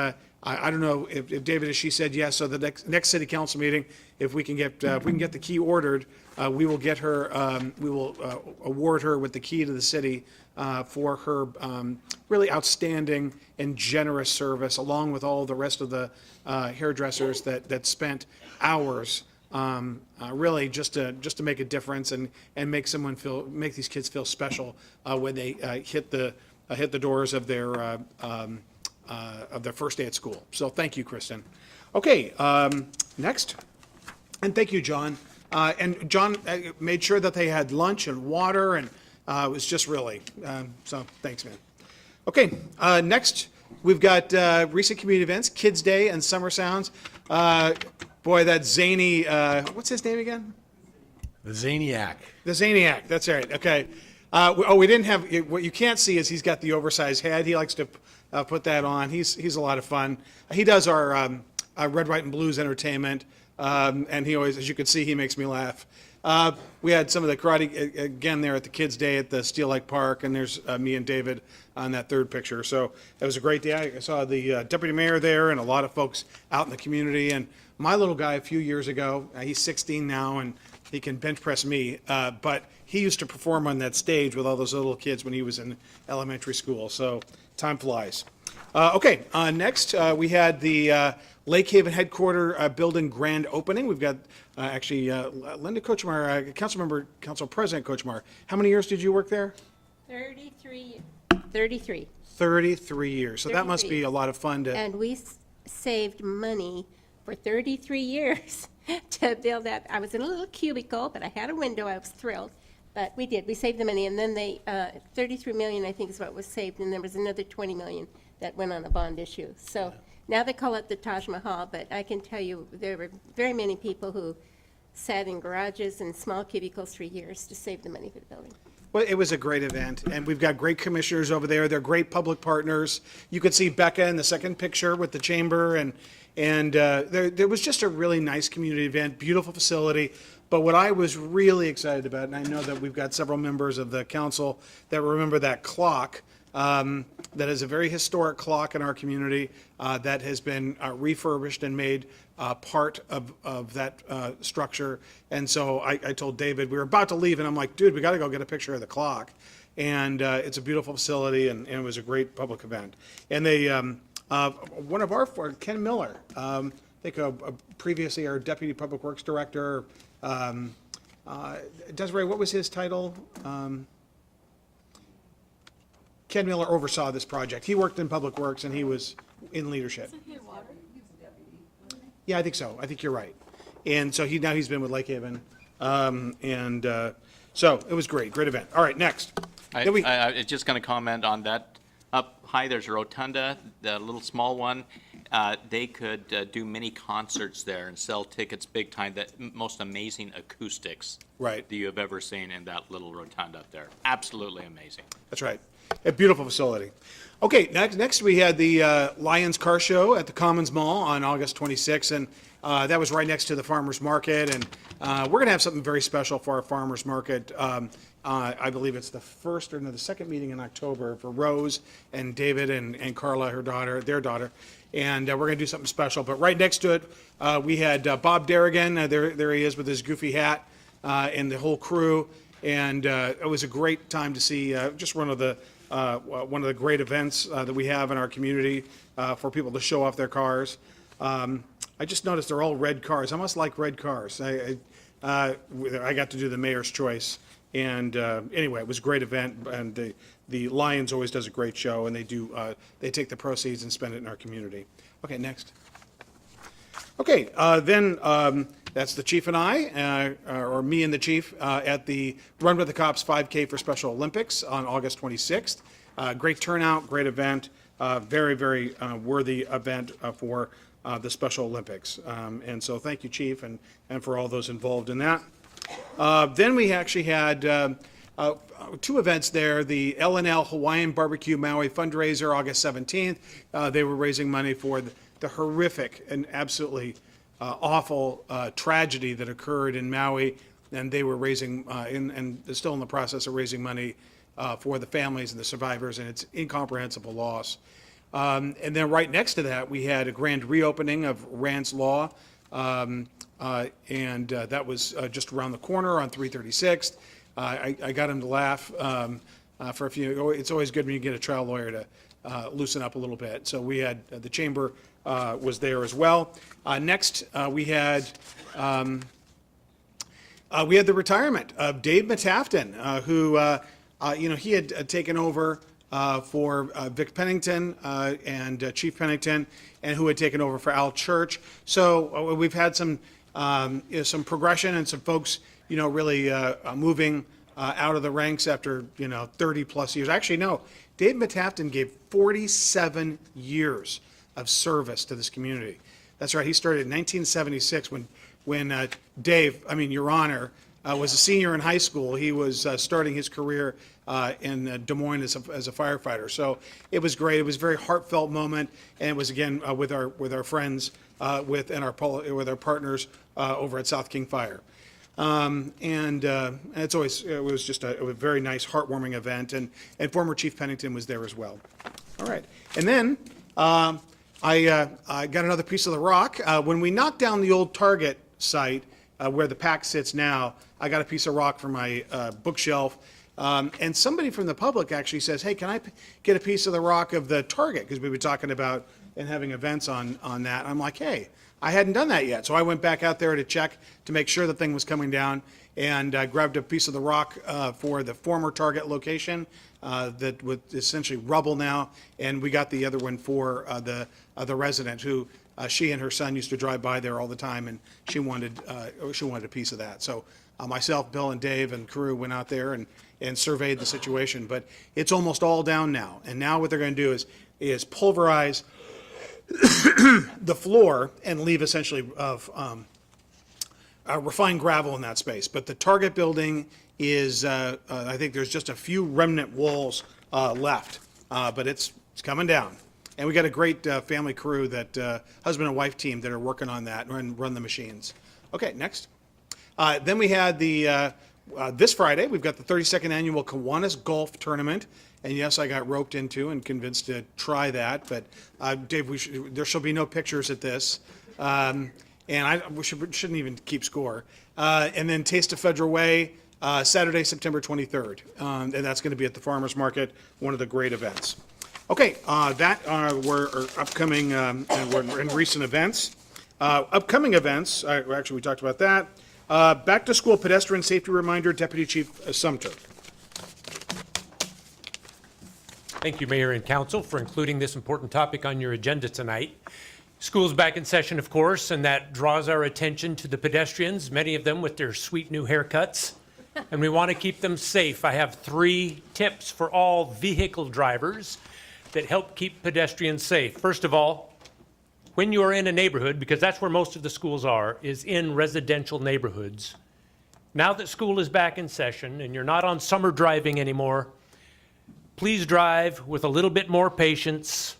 [SPEAKER 2] I don't know if David, as she said yes, so the next city council meeting, if we can get the key ordered, we will get her, we will award her with the key to the city for her really outstanding and generous service, along with all the rest of the hairdressers that spent hours really just to make a difference and make these kids feel special when they hit the doors of their first day at school. So thank you, Kristen. Okay, next. And thank you, John. And John made sure that they had lunch and water, and it was just really, so thanks, man. Okay, next, we've got recent community events, Kids Day and Summer Sounds. Boy, that zany, what's his name again?
[SPEAKER 12] The Zaniac.
[SPEAKER 2] The Zaniac, that's right, okay. We didn't have, what you can't see is he's got the oversized head. He likes to put that on. He's a lot of fun. He does our Red, White, and Blues entertainment, and he always, as you can see, he makes me laugh. We had some of the karate, again, there at the Kids Day at the Steel Lake Park, and there's me and David on that third picture. So it was a great day. I saw the deputy mayor there and a lot of folks out in the community. And my little guy a few years ago, he's 16 now, and he can bench press me, but he used to perform on that stage with all those little kids when he was in elementary school. So time flies. Okay, next we had the Lake Haven headquarter building grand opening. We've got actually Linda Kochmar, Council President Kochmar. How many years did you work there?
[SPEAKER 5] 33.
[SPEAKER 2] 33 years. So that must
[SPEAKER 5] 33.
[SPEAKER 2] be a lot of fun to.
[SPEAKER 5] And we saved money for 33 years to build that. I was in a little cubicle, but I had a window. I was thrilled. But we did. We saved the money, and then they 33 million, I think, is what was saved, and there was another 20 million that went on a bond issue. So now they call it the Taj Mahal, but I can tell you there were very many people who sat in garages and small cubicles for years to save the money for the building.
[SPEAKER 2] Well, it was a great event, and we've got great commissioners over there. They're great public partners. You could see Becca in the second picture with the chamber, and there was just a really nice community event, beautiful facility. But what I was really excited about, and I know that we've got several members of the council that remember that clock, that is a very historic clock in our community that has been refurbished and made part of that structure. And so I told David, we were about to leave, and I'm like, dude, we got to go get a picture of the clock. And it's a beautiful facility, and it was a great public event. And they, one of our, Ken Miller, I think previously our Deputy Public Works Director, Desiree, what was his title? Ken Miller oversaw this project. He worked in Public Works, and he was in leadership. Yeah, I think so. I think you're right. And so now he's been with Lake Haven. So it was great event. All right, next.
[SPEAKER 10] I was just going to comment on that. Up high, there's a rotunda, the little small one. They could do mini concerts there and sell tickets big time. The most amazing acoustics
[SPEAKER 2] Right.
[SPEAKER 10] that you have ever seen in that little rotunda up there. Absolutely amazing.
[SPEAKER 2] That's right. A beautiful facility. Okay, next we had the Lions Car Show at the Commons Mall on August 26th, and that was right next to the Farmers Market. And we're going to have something very special for our Farmers Market. I believe it's the second meeting in October for Rose and David and Carla, their daughter. And we're going to do something special. But right next to it, we had Bob Derrigan. There he is with his goofy hat and the whole crew. And it was a great time to see just one of the great events that we have in our community for people to show off their cars. I just noticed they're all red cars. I must like red cars. I got to do the mayor's choice. And anyway, it was a great event. And the Lions always does a great show, and they take the proceeds and spend it in our community. Okay, next. Okay, then that's the chief and I, or me and the chief, at the Run with the Cops 5K for Special Olympics on August 26th. Great turnout, great event, very, very worthy event for the Special Olympics. And so thank you, chief, and for all those involved in that. Then we actually had two events there, the L&L Hawaiian Barbecue Maui fundraiser, August 17th. They were raising money for the horrific and absolutely awful tragedy that occurred in Maui, and they were raising, and they're still in the process of raising money for the families and the survivors, and it's incomprehensible loss. And then right next to that, we had a grand reopening of Rand's Law, and that was just around the corner on 336th. I got him to laugh for a few. It's always good when you get a trial lawyer to loosen up a little bit. So we had the chamber was there as well. Next, we had the retirement of Dave Matafton, who he had taken over for Vic Pennington and Chief Pennington, and who had taken over for Al Church. So we've had some progression and some folks, really moving out of the ranks after 30 plus years. Actually, no, Dave Matafton gave 47 years of service to this community. That's right. He started in 1976 when Dave, Your Honor, was a senior in high school. He was starting his career in Des Moines as a firefighter. So it was great. It was a very heartfelt moment, and it was again with our friends with our partners over at South King Fire. And it was just a very nice, heartwarming event, and former Chief Pennington was there as well. All right, and then I got another piece of the rock. When we knocked down the old Target site where the PAC sits now, I got a piece of rock for my bookshelf, and somebody from the public actually says, "Hey, can I get a piece of the rock of the Target?" Because we were talking about and having events on that. I'm like, hey, I hadn't done that yet. So I went back out there to check to make sure the thing was coming down, and I grabbed a piece of the rock for the former Target location that was essentially rubble now, and we got the other one for the resident who she and her son used to drive by there all the time, and she wanted a piece of that. So myself, Bill, and Dave and crew went out there and surveyed the situation, but it's almost all down now. And now what they're going to do is pulverize the floor and leave essentially refined gravel in that space. But the Target building is, I think there's just a few remnant walls left, but it's coming down. And we got a great family crew, that husband and wife team that are working on that and run the machines. Okay, next. Then we had this Friday, we've got the 32nd annual Kiwanis Golf Tournament. And yes, I got roped into and convinced to try that, but Dave, there shall be no pictures at this. And we shouldn't even keep score. And then Taste of Federal Way, Saturday, September 23rd. And that's going to be at the Farmers Market, one of the great events. Okay, that were upcoming and we're in recent events. Upcoming events, actually we talked about that. Back to school pedestrian safety reminder, Deputy Chief Sumter.
[SPEAKER 13] Thank you, Mayor and Council, for including this important topic on your agenda tonight. School's back in session, of course, and that draws our attention to the pedestrians, many of them with their sweet new haircuts, and we want to keep them safe. I have 3 tips for all vehicle drivers that help keep pedestrians safe. First of all, when you are in a neighborhood, because that's where most of the schools are, is in residential neighborhoods. Now that school is back in session and you're not on summer driving anymore, please drive with a little bit more patience,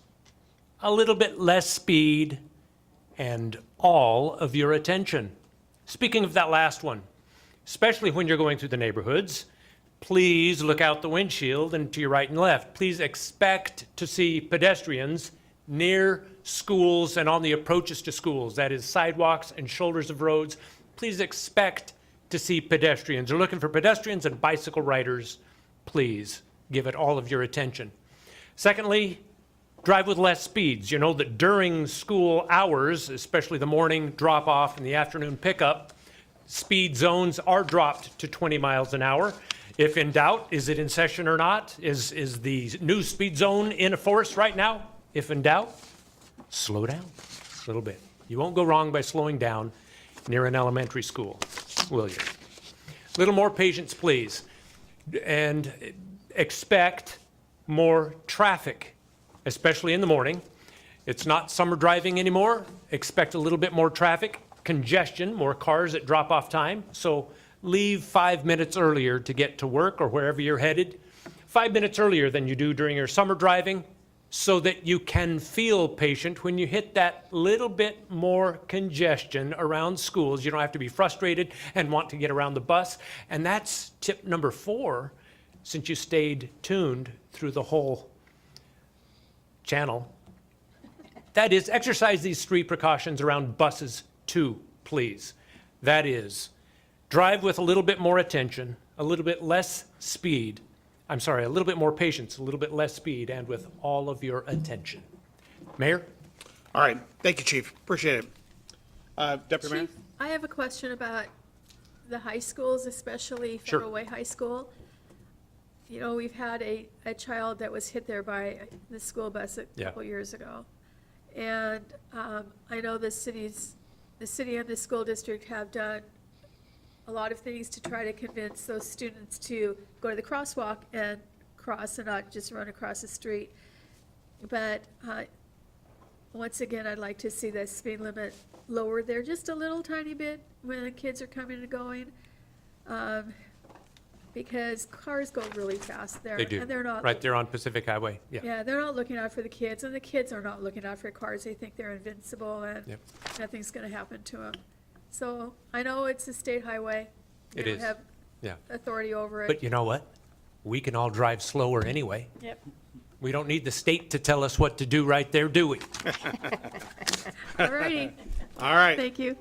[SPEAKER 13] a little bit less speed, and all of your attention. Speaking of that last one, especially when you're going through the neighborhoods, please look out the windshield and to your right and left. Please expect to see pedestrians near schools and on the approaches to schools. That is sidewalks and shoulders of roads. Please expect to see pedestrians. We're looking for pedestrians and bicycle riders. Please give it all of your attention. Secondly, drive with less speeds. You know that during school hours, especially the morning drop-off and the afternoon pickup, speed zones are dropped to 20 miles an hour. If in doubt, is it in session or not? Is the new speed zone in force right now? If in doubt, slow down a little bit. You won't go wrong by slowing down near an elementary school, will you? Little more patience, please, and expect more traffic, especially in the morning. It's not summer driving anymore. Expect a little bit more traffic, congestion, more cars at drop-off time. So leave 5 minutes earlier to get to work or wherever you're headed. 5 minutes earlier than you do during your summer driving, so that you can feel patient when you hit that little bit more congestion around schools. You don't have to be frustrated and want to get around the bus. And that's tip number 4, since you stayed tuned through the whole channel. That is, exercise these 3 precautions around buses too, please. That is, drive with a little bit more attention, a little bit less speed. I'm sorry, a little bit more patience, a little bit less speed, and with all of your attention. Mayor?
[SPEAKER 2] All right, thank you, Chief, appreciate it. Deputy Mayor?
[SPEAKER 1] Chief, I have a question about the high schools, especially
[SPEAKER 13] Sure.
[SPEAKER 1] Federal Way High School. You know, we've had a child that was hit there by the school bus a
[SPEAKER 13] Yeah.
[SPEAKER 1] couple years ago. And I know the city and the school district have done a lot of things to try to convince those students to go to the crosswalk and cross and not just run across the street. But once again, I'd like to see the speed limit lowered there just a little tiny bit when the kids are coming and going. Because cars go really fast there.
[SPEAKER 13] They do.
[SPEAKER 1] And they're not.
[SPEAKER 13] Right there on Pacific Highway, yeah.
[SPEAKER 1] Yeah, they're not looking out for the kids, and the kids are not looking out for cars. They think they're invincible and
[SPEAKER 13] Yep.
[SPEAKER 1] nothing's gonna happen to them. So I know it's a state highway.
[SPEAKER 13] It
[SPEAKER 1] They
[SPEAKER 13] is.
[SPEAKER 1] don't have
[SPEAKER 13] Yeah.
[SPEAKER 1] authority over it.
[SPEAKER 13] But you know what? We can all drive slower anyway.
[SPEAKER 1] Yep.
[SPEAKER 13] We don't need the state to tell us what to do right there, do we?
[SPEAKER 1] All righty.
[SPEAKER 2] All right.
[SPEAKER 1] Thank you.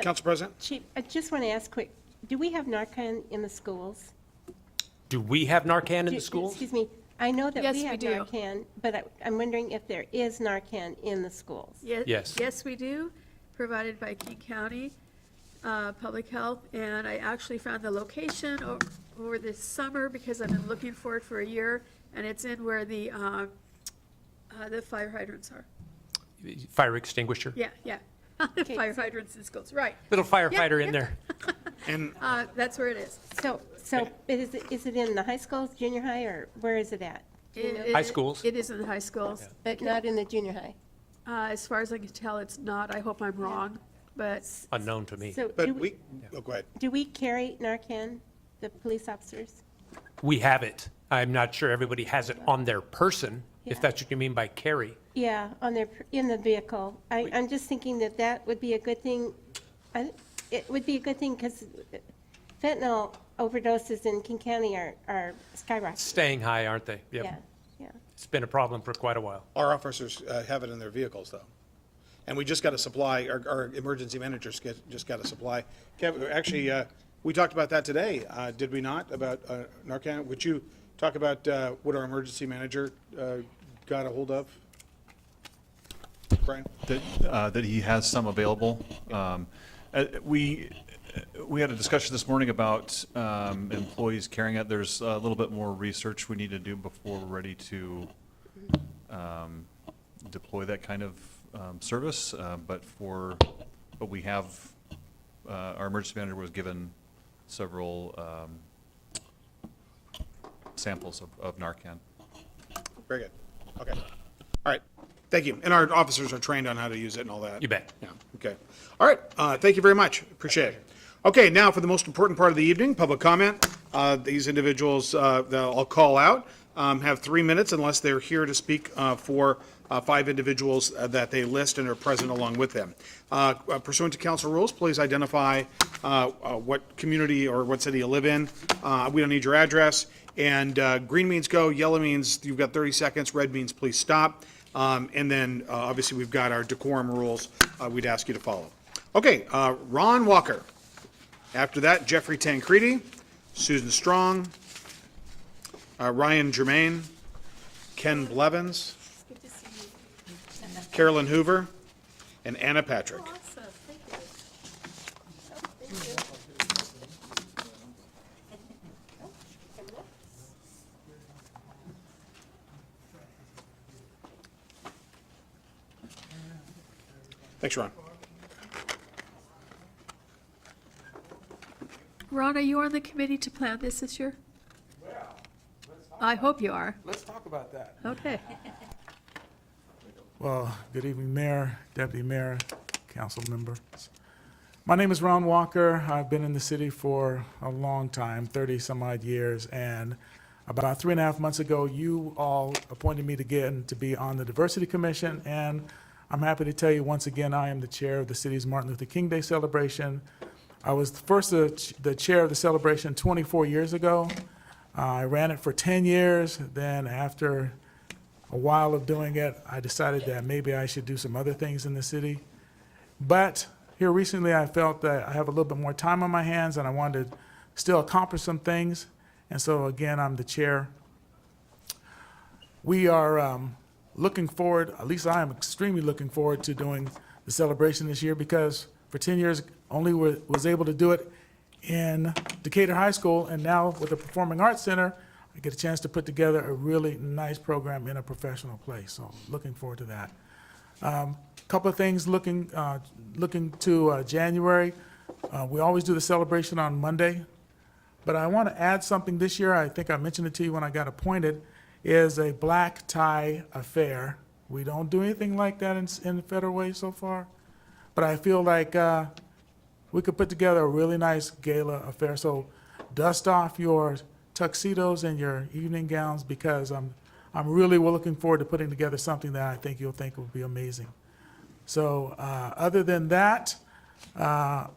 [SPEAKER 2] Council President?
[SPEAKER 5] Chief, I just want to ask quick, do we have Narcan in the schools?
[SPEAKER 13] Do we have Narcan in
[SPEAKER 5] Do-
[SPEAKER 13] the schools?
[SPEAKER 5] Excuse me, I know that
[SPEAKER 1] Yes,
[SPEAKER 5] we
[SPEAKER 1] we
[SPEAKER 5] have
[SPEAKER 1] do.
[SPEAKER 5] Narcan, but I'm wondering if there is Narcan in the schools.
[SPEAKER 13] Yes.
[SPEAKER 1] Yes, we do, provided by King County Public Health, and I actually found the location over this summer because I've been looking for it for a year, and it's in where the fire hydrants are.
[SPEAKER 13] Fire extinguisher?
[SPEAKER 1] Yeah, yeah. The fire hydrants in schools, right.
[SPEAKER 13] Little firefighter
[SPEAKER 1] Yeah,
[SPEAKER 13] in there.
[SPEAKER 2] And
[SPEAKER 1] That's where it is.
[SPEAKER 5] So is it in the high schools, junior high, or where is it at? Do you know?
[SPEAKER 1] It-
[SPEAKER 13] High schools.
[SPEAKER 1] It is in the high schools.
[SPEAKER 5] But not in the junior high?
[SPEAKER 1] As far as I can tell, it's not. I hope I'm wrong, but
[SPEAKER 13] Unknown to me.
[SPEAKER 5] So
[SPEAKER 2] But go ahead.
[SPEAKER 5] do we carry Narcan, the police officers?
[SPEAKER 13] We have it. I'm not sure everybody has it on their person, if
[SPEAKER 5] Yeah.
[SPEAKER 13] that's what you mean by carry.
[SPEAKER 5] Yeah, in the vehicle. I'm just thinking that would be a good thing. It would be a good thing because fentanyl overdoses in King County are skyrocketing.
[SPEAKER 13] Staying high, aren't they? Yep.
[SPEAKER 5] Yeah, yeah.
[SPEAKER 13] It's been a problem for quite a while.
[SPEAKER 2] Our officers have it in their vehicles, though. And we just got a supply, our emergency managers just got a supply. Kevin, actually, we talked about that today, did we not, about Narcan? Would you talk about what our emergency manager got a hold of? Brian?
[SPEAKER 14] That he has some available. We had a discussion this morning about employees carrying it. There's a little bit more research we need to do before we're ready to deploy that kind of service. But we have, our emergency manager was given several samples of Narcan.
[SPEAKER 2] Very good. Okay. All right. Thank you. And our officers are trained on how to use it and all that.
[SPEAKER 13] You bet.
[SPEAKER 2] Yeah, okay. All right, thank you very much, appreciate it. Okay, now for the most important part of the evening, public comment. These individuals that I'll call out have 3 minutes unless they're here to speak for 5 individuals that they list and are present along with them. Pursuant to council rules, please identify what community or what city you live in. We don't need your address. And green means go, yellow means you've got 30 seconds, red means please stop. And then, obviously, we've got our decorum rules we'd ask you to follow. Okay, Ron Walker. After that, Jeffrey Tancredi, Susan Strong, Ryan Germain, Ken Blevins, Carolyn Hoover, and Anna Patrick.
[SPEAKER 1] awesome, thank you.
[SPEAKER 2] Thanks, Ron.
[SPEAKER 1] Ron, are you on the committee to plan this year? I hope you are.
[SPEAKER 6] Let's talk about that.
[SPEAKER 1] Okay.
[SPEAKER 15] Well, good evening, Mayor, Deputy Mayor, council members. My name is Ron Walker. I've been in the city for a long time, 30-some-odd years, and about 3.5 months ago, you all appointed me to be on the Diversity Commission, and I'm happy to tell you once again, I am the chair of the city's Martin Luther King Day celebration. I was first the chair of the celebration 24 years ago. I ran it for 10 years. Then after a while of doing it, I decided that maybe I should do some other things in the city. But here recently, I felt that I have a little bit more time on my hands and I wanted to still accomplish some things. And so again, I'm the chair. We are looking forward, at least I am extremely looking forward to doing the celebration this year because for 10 years, only was able to do it in Decatur High School, and now with the Performing Arts Center, I get a chance to put together a really nice program in a professional place. So looking forward to that. Couple of things looking to January. We always do the celebration on Monday, but I want to add something this year. I think I mentioned it to you when I got appointed. Is a black tie affair. We don't do anything like that in the Federal Way so far, but I feel like we could put together a really nice gala affair. So dust off your tuxedos and your evening gowns because I'm really looking forward to putting together something that I think you'll think will be amazing. So other than that, I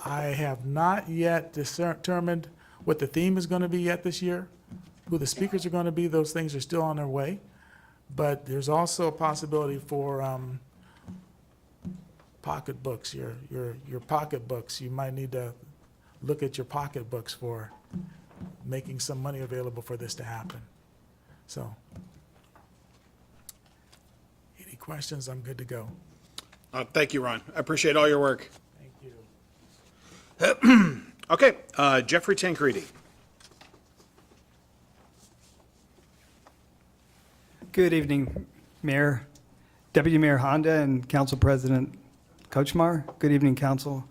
[SPEAKER 15] have not yet determined what the theme is going to be yet this year. Who the speakers are going to be, those things are still on their way. But there's also a possibility for pocketbooks, your pocketbooks. You might need to look at your pocketbooks for making some money available for this to happen. So, any questions? I'm good to go.
[SPEAKER 2] Thank you, Ron. I appreciate all your work.
[SPEAKER 15] Thank you.
[SPEAKER 2] Okay, Jeffrey Tancredi.
[SPEAKER 16] Good evening, Mayor, Deputy Mayor Honda, and Council President Kochmar. Good evening, Council.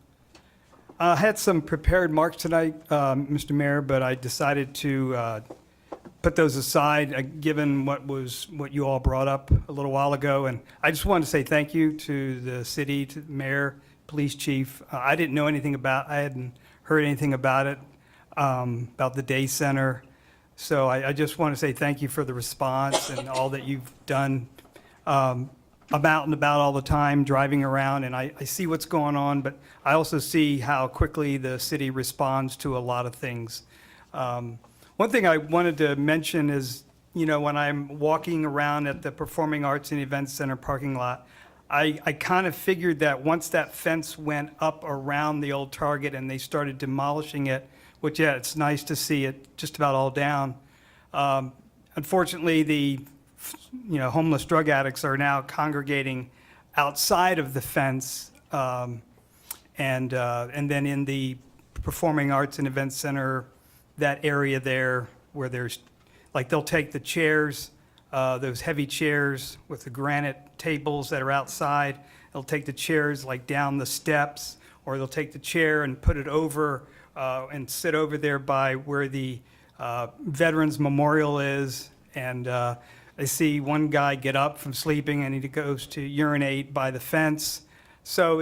[SPEAKER 16] I had some prepared remarks tonight, Mr. Mayor, but I decided to put those aside, given what you all brought up a little while ago. And I just wanted to say thank you to the city, to the mayor, police chief. I hadn't heard anything about it, about the day center. So I just want to say thank you for the response and all that you've done about and about all the time, driving around. And I see what's going on, but I also see how quickly the city responds to a lot of things. One thing I wanted to mention is, when I'm walking around at the Performing Arts and Events Center parking lot, I kind of figured that once that fence went up around the old Target and they started demolishing it, which, yeah, it's nice to see it just about all down. Unfortunately, the homeless drug addicts are now congregating outside of the fence, and then in the Performing Arts and Events Center, that area there where there's, they'll take the chairs, those heavy chairs with the granite tables that are outside, they'll take the chairs down the steps, or they'll take the chair and put it over and sit over there by where the Veterans Memorial is. And I see one guy get up from sleeping and he goes to urinate by the fence. So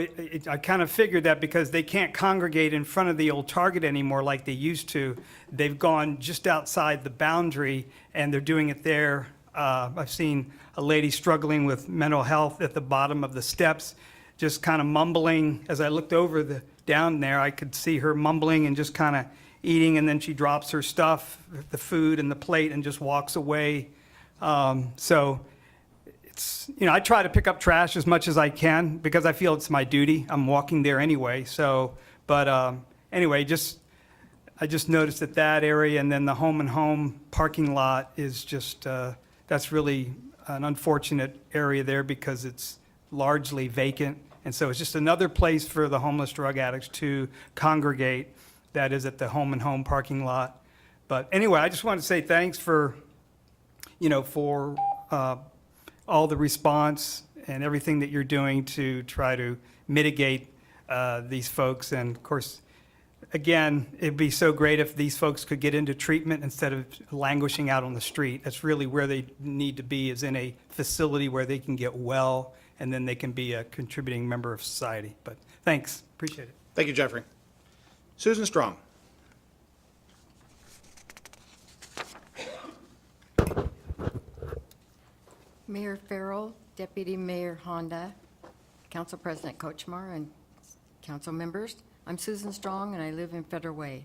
[SPEAKER 16] I kind of figured that because they can't congregate in front of the old Target anymore like they used to, they've gone just outside the boundary and they're doing it there. I've seen a lady struggling with mental health at the bottom of the steps, just kind of mumbling. As I looked over down there, I could see her mumbling and just kind of eating, and then she drops her stuff, the food and the plate, and just walks away. So it's, I try to pick up trash as much as I can because I feel it's my duty. I'm walking there anyway. So, but anyway, I just noticed that area, and then the Home and Home parking lot is just, that's really an unfortunate area there because it's largely vacant. And so it's just another place for the homeless drug addicts to congregate. That is at the Home and Home parking lot. But anyway, I just want to say thanks for all the response and everything that you're doing to try to mitigate these folks. And of course, again, it'd be so great if these folks could get into treatment instead of languishing out on the street. That's really where they need to be, is in a facility where they can get well, and then they can be a contributing member of society. But thanks, appreciate it.
[SPEAKER 2] Thank you, Jeffrey. Susan Strong.
[SPEAKER 17] Mayor Farrell, Deputy Mayor Honda, Council President Kochmar, and council members. I'm Susan Strong, and I live in Federal Way.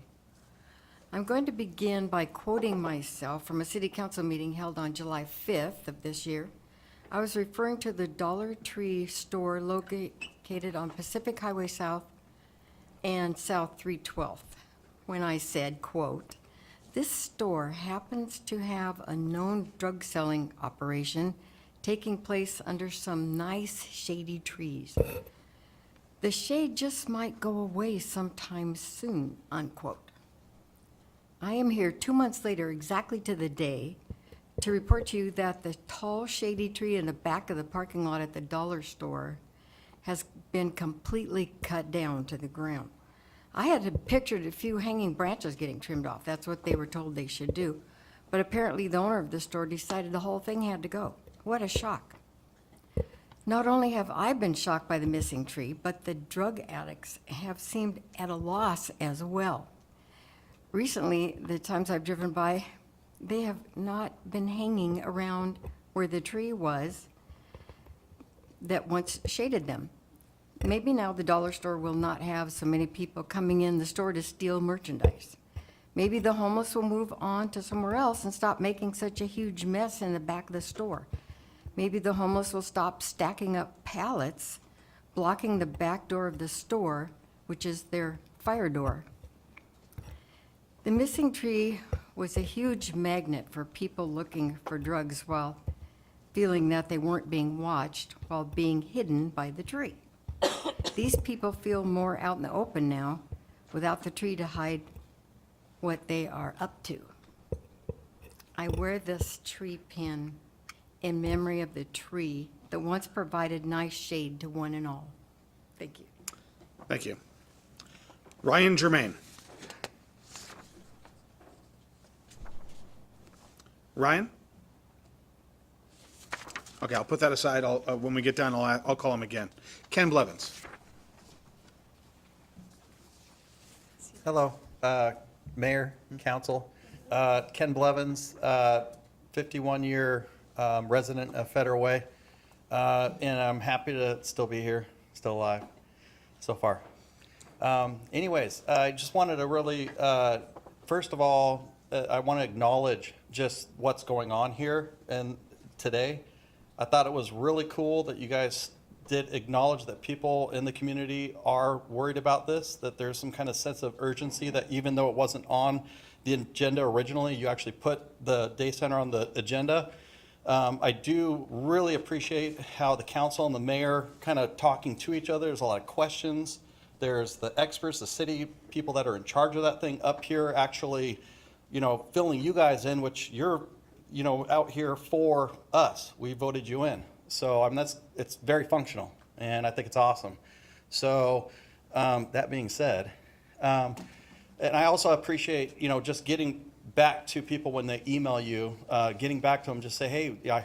[SPEAKER 17] I'm going to begin by quoting myself from a city council meeting held on July 5th of this year. I was referring to the Dollar Tree store located on Pacific Highway South and South 312th when I said, quote, "This store happens to have a known drug selling operation taking place under some nice shady trees. The shade just might go away sometime soon," unquote. I am here 2 months later, exactly to the day, to report to you that the tall shady tree in the back of the parking lot at the dollar store has been completely cut down to the ground. I had pictured a few hanging branches getting trimmed off. That's what they were told they should do. But apparently the owner of the store decided the whole thing had to go. What a shock. Not only have I been shocked by the missing tree, but the drug addicts have seemed at a loss as well. Recently, the times I've driven by, they have not been hanging around where the tree was that once shaded them. Maybe now the dollar store will not have so many people coming in the store to steal merchandise. Maybe the homeless will move on to somewhere else and stop making such a huge mess in the back of the store. Maybe the homeless will stop stacking up pallets, blocking the back door of the store, which is their fire door. The missing tree was a huge magnet for people looking for drugs while feeling that they weren't being watched while being hidden by the tree. These people feel more out in the open now without the tree to hide what they are up to. I wear this tree pin in memory of the tree that once provided nice shade to one and all. Thank you.
[SPEAKER 2] Thank you. Ryan Germain. Ryan? Okay, I'll put that aside. When we get done, I'll call him again. Ken Blevins.
[SPEAKER 18] Hello, Mayor, Council. Ken Blevins, 51-year resident of Federal Way, and I'm happy to still be here, still alive so far. Anyways, I just wanted to really, first of all, I want to acknowledge just what's going on here and today. I thought it was really cool that you guys did acknowledge that people in the community are worried about this, that there's some kind of sense of urgency, that even though it wasn't on the agenda originally, you actually put the day center on the agenda. I do really appreciate how the council and the mayor kind of talking to each other. There's a lot of questions. There's the experts, the city people that are in charge of that thing up here actually, you know, filling you guys in, which you're, you know, out here for us. We voted you in. So I mean, it's very functional, and I think it's awesome. So that being said, and I also appreciate, you know, just getting back to people when they email you, getting back to them, just say, hey, I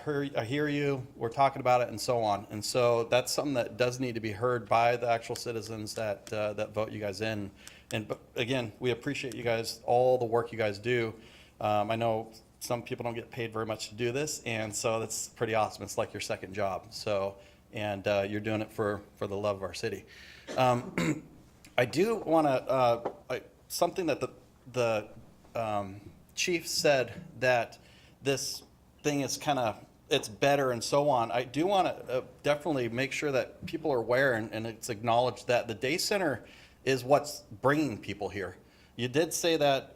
[SPEAKER 18] hear you, we're talking about it, and so on. And so that's something that does need to be heard by the actual citizens that that vote you guys in. And but again, we appreciate you guys, all the work you guys do. I know some people don't get paid very much to do this, and so that's pretty awesome. It's like your second job. So, and you're doing it for the love of our city. I do want to, something that the chief said, that this thing is kind of, it's better and so on. I do want to definitely make sure that people are aware, and it's acknowledged that the day center is what's bringing people here. You did say that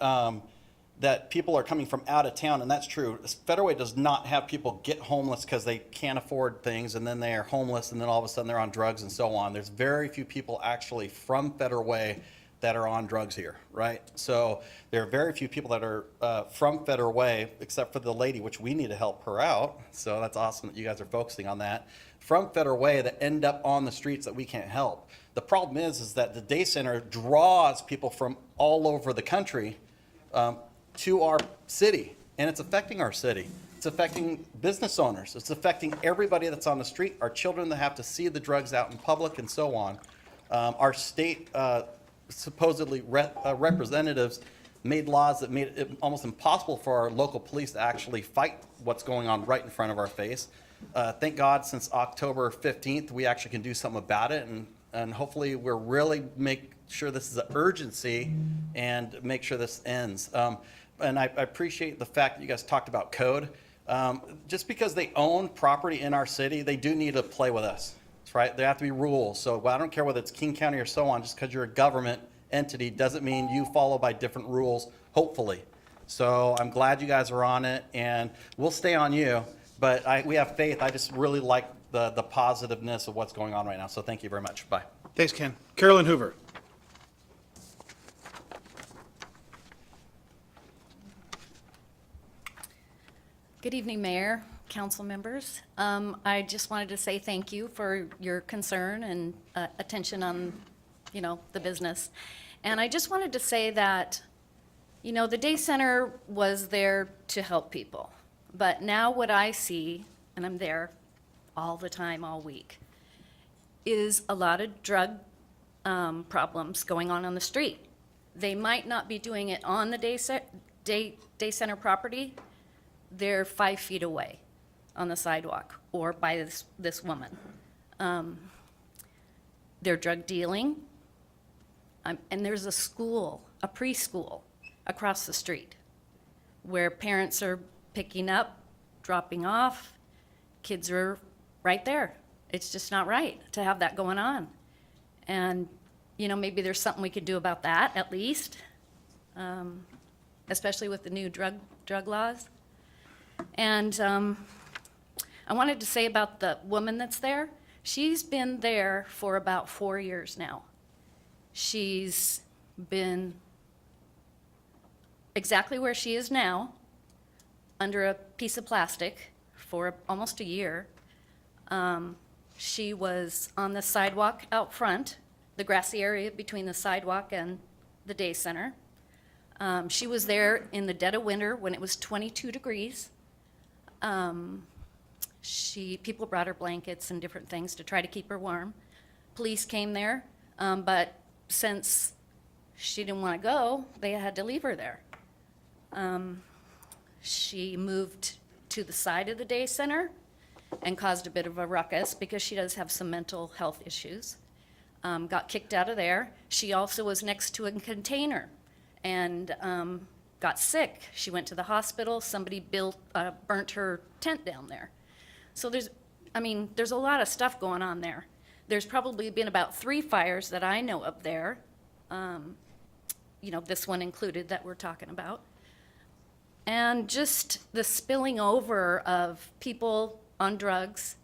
[SPEAKER 18] that people are coming from out of town, and that's true. Federal Way does not have people get homeless because they can't afford things, and then they are homeless, and then all of a sudden they're on drugs and so on. There's very few people actually from Federal Way that are on drugs here, right? So there are very few people that are from Federal Way, except for the lady, which we need to help her out. So that's awesome that you guys are focusing on that. From Federal Way that end up on the streets that we can't help. The problem is that the day center draws people from all over the country to our city, and it's affecting our city. It's affecting business owners. It's affecting everybody that's on the street, our children that have to see the drugs out in public and so on. Our state supposedly representatives made laws that made it almost impossible for our local police to actually fight what's going on right in front of our face. Thank God since October 15th, we actually can do something about it, and hopefully we're really make sure this is an urgency and make sure this ends. And I appreciate the fact that you guys talked about code. Just because they own property in our city, they do need to play with us. That's right. There have to be rules. So I don't care whether it's King County or so on, just because you're a government entity doesn't mean you follow by different rules, hopefully. So I'm glad you guys are on it, and we'll stay on you. But we have faith. I just really like the positiveness of what's going on right now. So thank you very much. Bye.
[SPEAKER 2] Thanks, Ken. Carolyn Hoover.
[SPEAKER 19] Good evening, Mayor, council members. I just wanted to say thank you for your concern and attention on, the business. And I just wanted to say that, the day center was there to help people. But now what I see, and I'm there all the time, all week, is a lot of drug problems going on the street. They might not be doing it on the day center property. They're 5 feet away on the sidewalk or by this woman. They're drug dealing. And there's a school, a preschool across the street where parents are picking up, dropping off. Kids are right there. It's just not right to have that going on. And, maybe there's something we could do about that at least, especially with the new drug laws. And I wanted to say about the woman that's there. She's been there for about 4 years now. She's been exactly where she is now, under a piece of plastic for almost a year. She was on the sidewalk out front, the grassy area between the sidewalk and the day center. She was there in the dead of winter when it was 22 degrees. People brought her blankets and different things to try to keep her warm. Police came there, but since she didn't want to go, they had to leave her there. She moved to the side of the day center and caused a bit of a ruckus because she does have some mental health issues. Got kicked out of there. She also was next to a container and got sick. She went to the hospital. Somebody burnt her tent down there. So there's a lot of stuff going on there. There's probably been about 3 fires that I know of there. This one included that we're talking about. And just the spilling over of people on drugs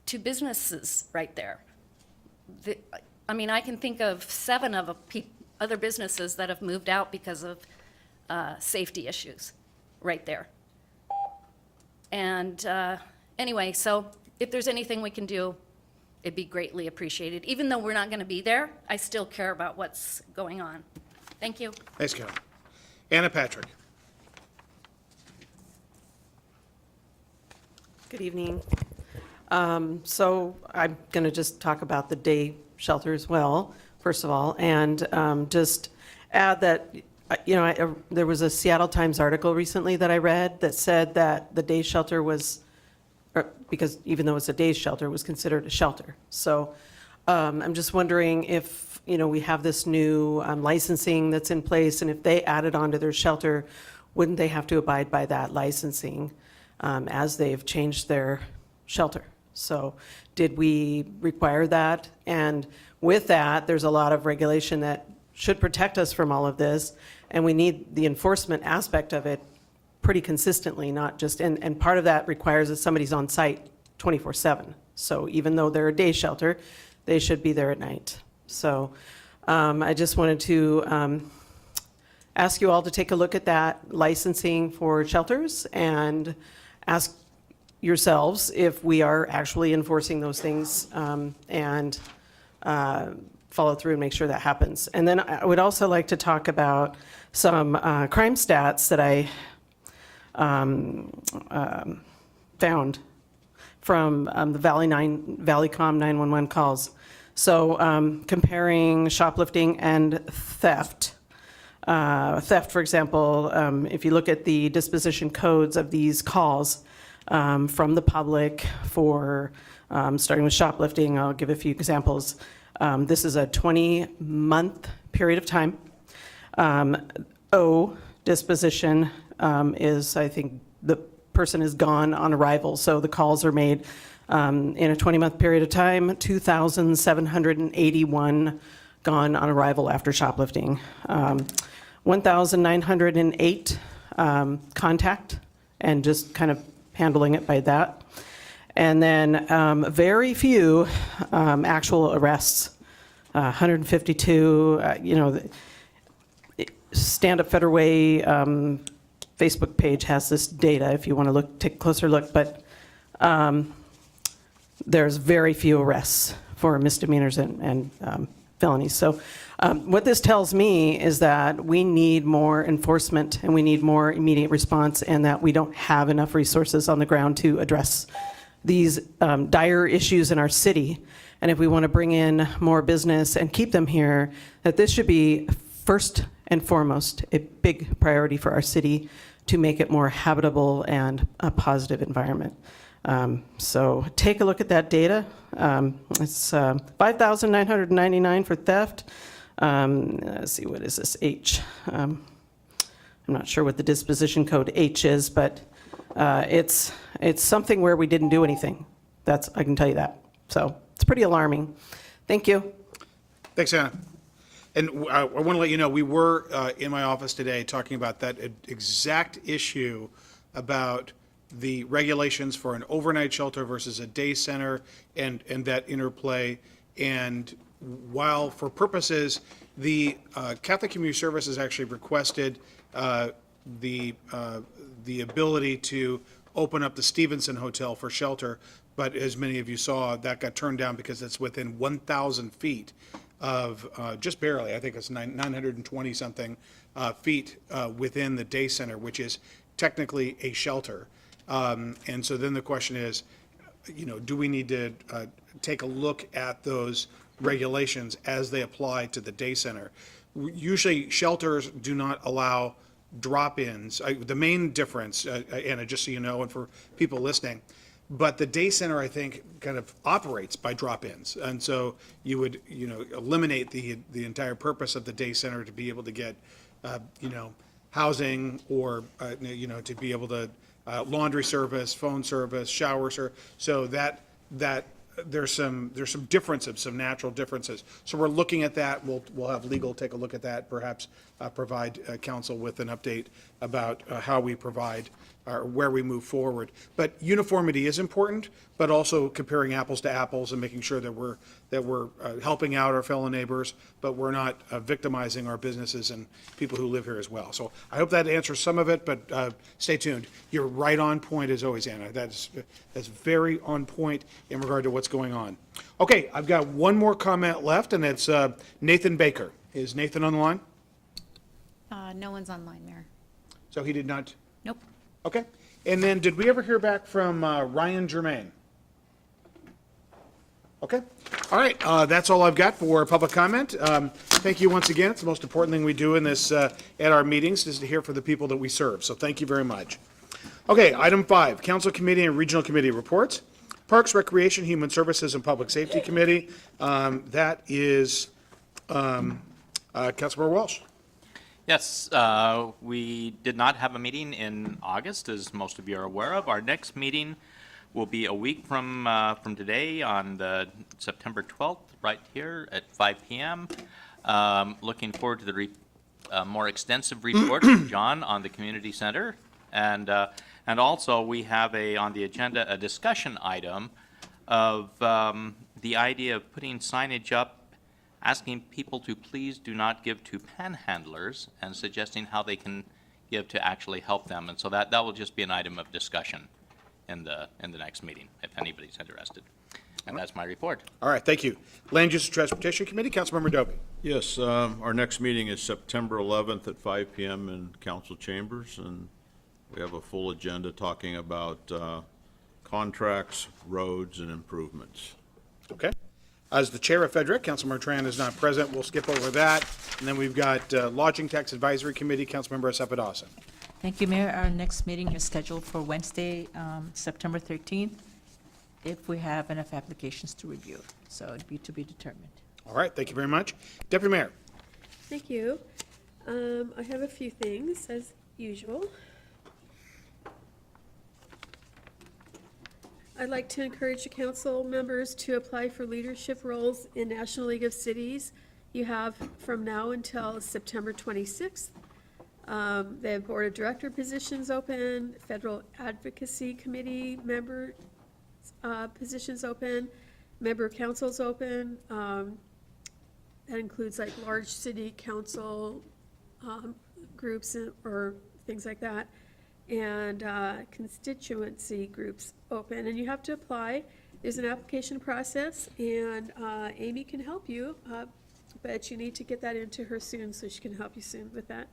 [SPEAKER 19] to businesses right there. I can think of 7 of other businesses that have moved out because of safety issues right there. And anyway, so if there's anything we can do, it'd be greatly appreciated. Even though we're not going to be there, I still care about what's going on. Thank you.
[SPEAKER 2] Thanks, Carolyn. Anna Patrick.
[SPEAKER 20] Good evening. So I'm going to just talk about the day shelter as well, first of all, and just add that, there was a Seattle Times article recently that I read that said that the day shelter was, because even though it's a day shelter, was considered a shelter. So I'm just wondering if, we have this new licensing that's in place, and if they added on to their shelter, wouldn't they have to abide by that licensing as they've changed their shelter? So did we require that? And with that, there's a lot of regulation that should protect us from all of this, and we need the enforcement aspect of it pretty consistently, not just, and part of that requires that somebody's on site 24/7. So even though they're a day shelter, they should be there at night. So I just wanted to ask you all to take a look at that licensing for shelters and ask yourselves if we are actually enforcing those things, and follow through and make sure that happens. And then I would also like to talk about some crime stats that I found from the Valleycom 911 calls. So comparing shoplifting and theft. Theft, for example, if you look at the disposition codes of these calls from the public for, starting with shoplifting, I'll give a few examples. This is a 20-month period of time. O, disposition, is, I think, the person is gone on arrival, so the calls are made in a 20-month period of time, 2,781 gone on arrival after shoplifting. 1,908 contact, and just kind of handling it by that. And then very few actual arrests, 152, Stand Up Federal Way Facebook page has this data if you want to take a closer look, but there's very few arrests for misdemeanors and felonies. So what this tells me is that we need more enforcement and we need more immediate response, and that we don't have enough resources on the ground to address these dire issues in our city. And if we want to bring in more business and keep them here, that this should be first and foremost a big priority for our city to make it more habitable and a positive environment. So take a look at that data. It's 5,999 for theft. Let's see, what is this, H? I'm not sure what the disposition code H is, but it's something where we didn't do anything. I can tell you that. So it's pretty alarming. Thank you.
[SPEAKER 2] Thanks, Anna. And I want to let you know, we were in my office today talking about that exact issue about the regulations for an overnight shelter versus a day center and that interplay. And while for purposes, the Catholic Community Services actually requested the ability to open up the Stevenson Hotel for shelter, but as many of you saw, that got turned down because it's within 1,000 feet of, just barely, I think it's 920 something feet within the day center, which is technically a shelter. And so then the question is, do we need to take a look at those regulations as they apply to the day center? Usually shelters do not allow drop-ins. The main difference, Anna, just so you know, and for people listening, but the day center, I think, kind of operates by drop-ins. And so you would, eliminate the entire purpose of the day center to be able to get, housing or, to be able to, laundry service, phone service, shower service. So that there's some differences, some natural differences. So we're looking at that. We'll have legal take a look at that, perhaps provide council with an update about how we provide or where we move forward. But uniformity is important, but also comparing apples to apples and making sure that we're helping out our fellow neighbors, but we're not victimizing our businesses and people who live here as well. So I hope that answers some of it, but stay tuned. You're right on point as always, Anna. That's very on point in regard to what's going on. Okay, I've got one more comment left, and it's Nathan Baker. Is Nathan on the line?
[SPEAKER 21] No one's online, Mayor.
[SPEAKER 2] So he did not?
[SPEAKER 21] Nope.
[SPEAKER 2] Okay. And then did we ever hear back from Ryan Germain? Okay. All right. That's all I've got for public comment. Thank you once again. It's the most important thing we do in this at our meetings is to hear from the people that we serve. So thank you very much. Okay. Item 5, Council Committee and Regional Committee reports. Parks, Recreation, Human Services, and Public Safety Committee. That is Councilmember Walsh.
[SPEAKER 10] Yes, we did not have a meeting in August, as most of you are aware of. Our next meeting will be a week from today on the September 12th, right here at 5 p.m. Looking forward to the more extensive report from John on the community center. And also we have on the agenda a discussion item of the idea of putting signage up asking people to please do not give to panhandlers and suggesting how they can give to actually help them. And so that will just be an item of discussion in the next meeting, if anybody's interested. And that's my report.
[SPEAKER 2] All right, thank you. Land Use and Transportation Committee, Councilmember Dopey.
[SPEAKER 11] Yes, our next meeting is September 11th at 5 PM in council chambers, and we have a full agenda talking about contracts, roads, and improvements.
[SPEAKER 2] Okay. As the chair of FEDRIC, Councilmember Tran is not present. We'll skip over that. And then we've got Lodging Tax Advisory Committee, Councilmember Assefa Dawson.
[SPEAKER 9] Thank you, Mayor. Our next meeting is scheduled for Wednesday, September 13th, if we have enough applications to review. So it'd be to be determined.
[SPEAKER 2] All right, thank you very much. Deputy Mayor.
[SPEAKER 1] Thank you. I have a few things, as usual. I'd like to encourage the council members to apply for leadership roles in National League of Cities. You have from now until September 26th. They have board of director positions open, federal advocacy committee member positions open, member councils open. That includes like large city council groups or things like that, and constituency groups open, and you have to apply. There's an application process, and Amy can help you, but you need to get that into her soon so she can help you soon with that.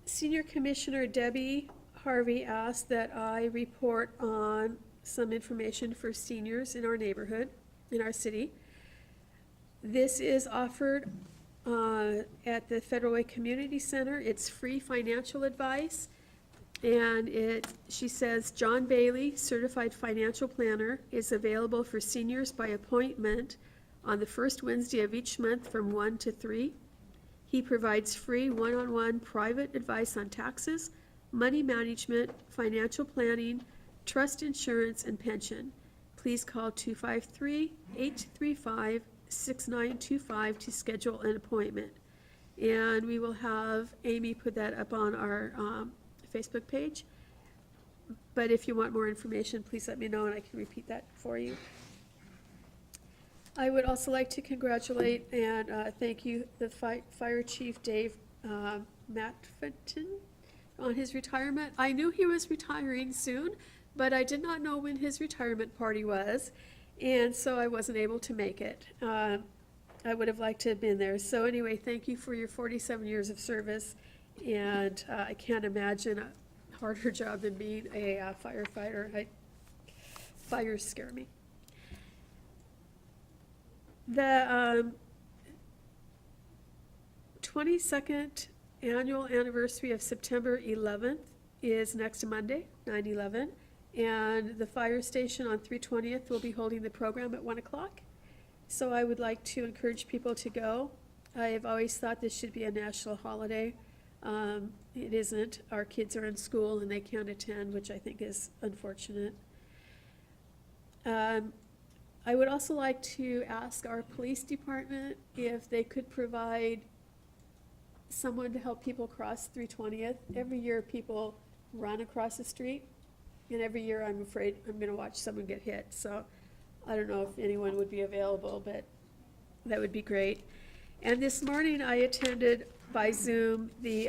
[SPEAKER 1] Senior Commissioner Debbie Harvey asked that I report on some information for seniors in our neighborhood, in our city. This is offered at the Federal Way Community Center. It's free financial advice. And she says, John Bailey, certified financial planner, is available for seniors by appointment on the first Wednesday of each month from 1 to 3. He provides free one-on-one private advice on taxes, money management, financial planning, trust insurance, and pension. Please call 253-835-6925 to schedule an appointment. And we will have Amy put that up on our Facebook page. But if you want more information, please let me know and I can repeat that for you. I would also like to congratulate and thank you, the Fire Chief Dave Matfenton, on his retirement. I knew he was retiring soon, but I did not know when his retirement party was, and so I wasn't able to make it. I would have liked to have been there. So anyway, thank you for your 47 years of service, and I can't imagine a harder job than being a firefighter. Fires scare me. The 22nd annual anniversary of September 11th is next Monday, 9/11, and the fire station on 320th will be holding the program at 1 o'clock. So I would like to encourage people to go. I have always thought this should be a national holiday. It isn't. Our kids are in school and they can't attend, which I think is unfortunate. I would also like to ask our police department if they could provide someone to help people cross 320th. Every year people run across the street, and every year I'm afraid I'm gonna watch someone get hit. So I don't know if anyone would be available, but that would be great. And this morning I attended by Zoom the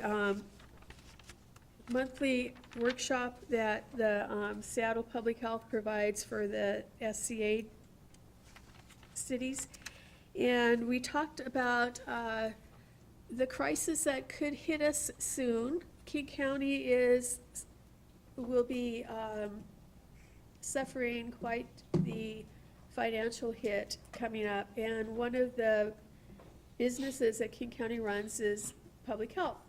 [SPEAKER 1] monthly workshop that the Seattle Public Health provides for the SCA cities. And we talked about the crisis that could hit us soon. King County will be suffering quite the financial hit coming up. And one of the businesses that King County runs is public health.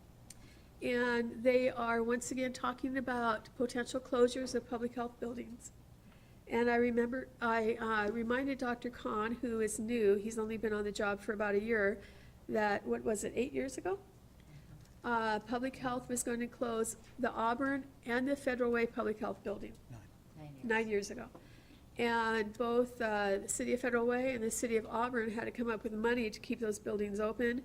[SPEAKER 1] And they are once again talking about potential closures of public health buildings. And I reminded Dr. Kahn, who is new, he's only been on the job for about a year, that, 8 years ago? Public health was going to close the Auburn and the Federal Way Public Health Building. 9 years ago. And both the City of Federal Way and the City of Auburn had to come up with money to keep those buildings open.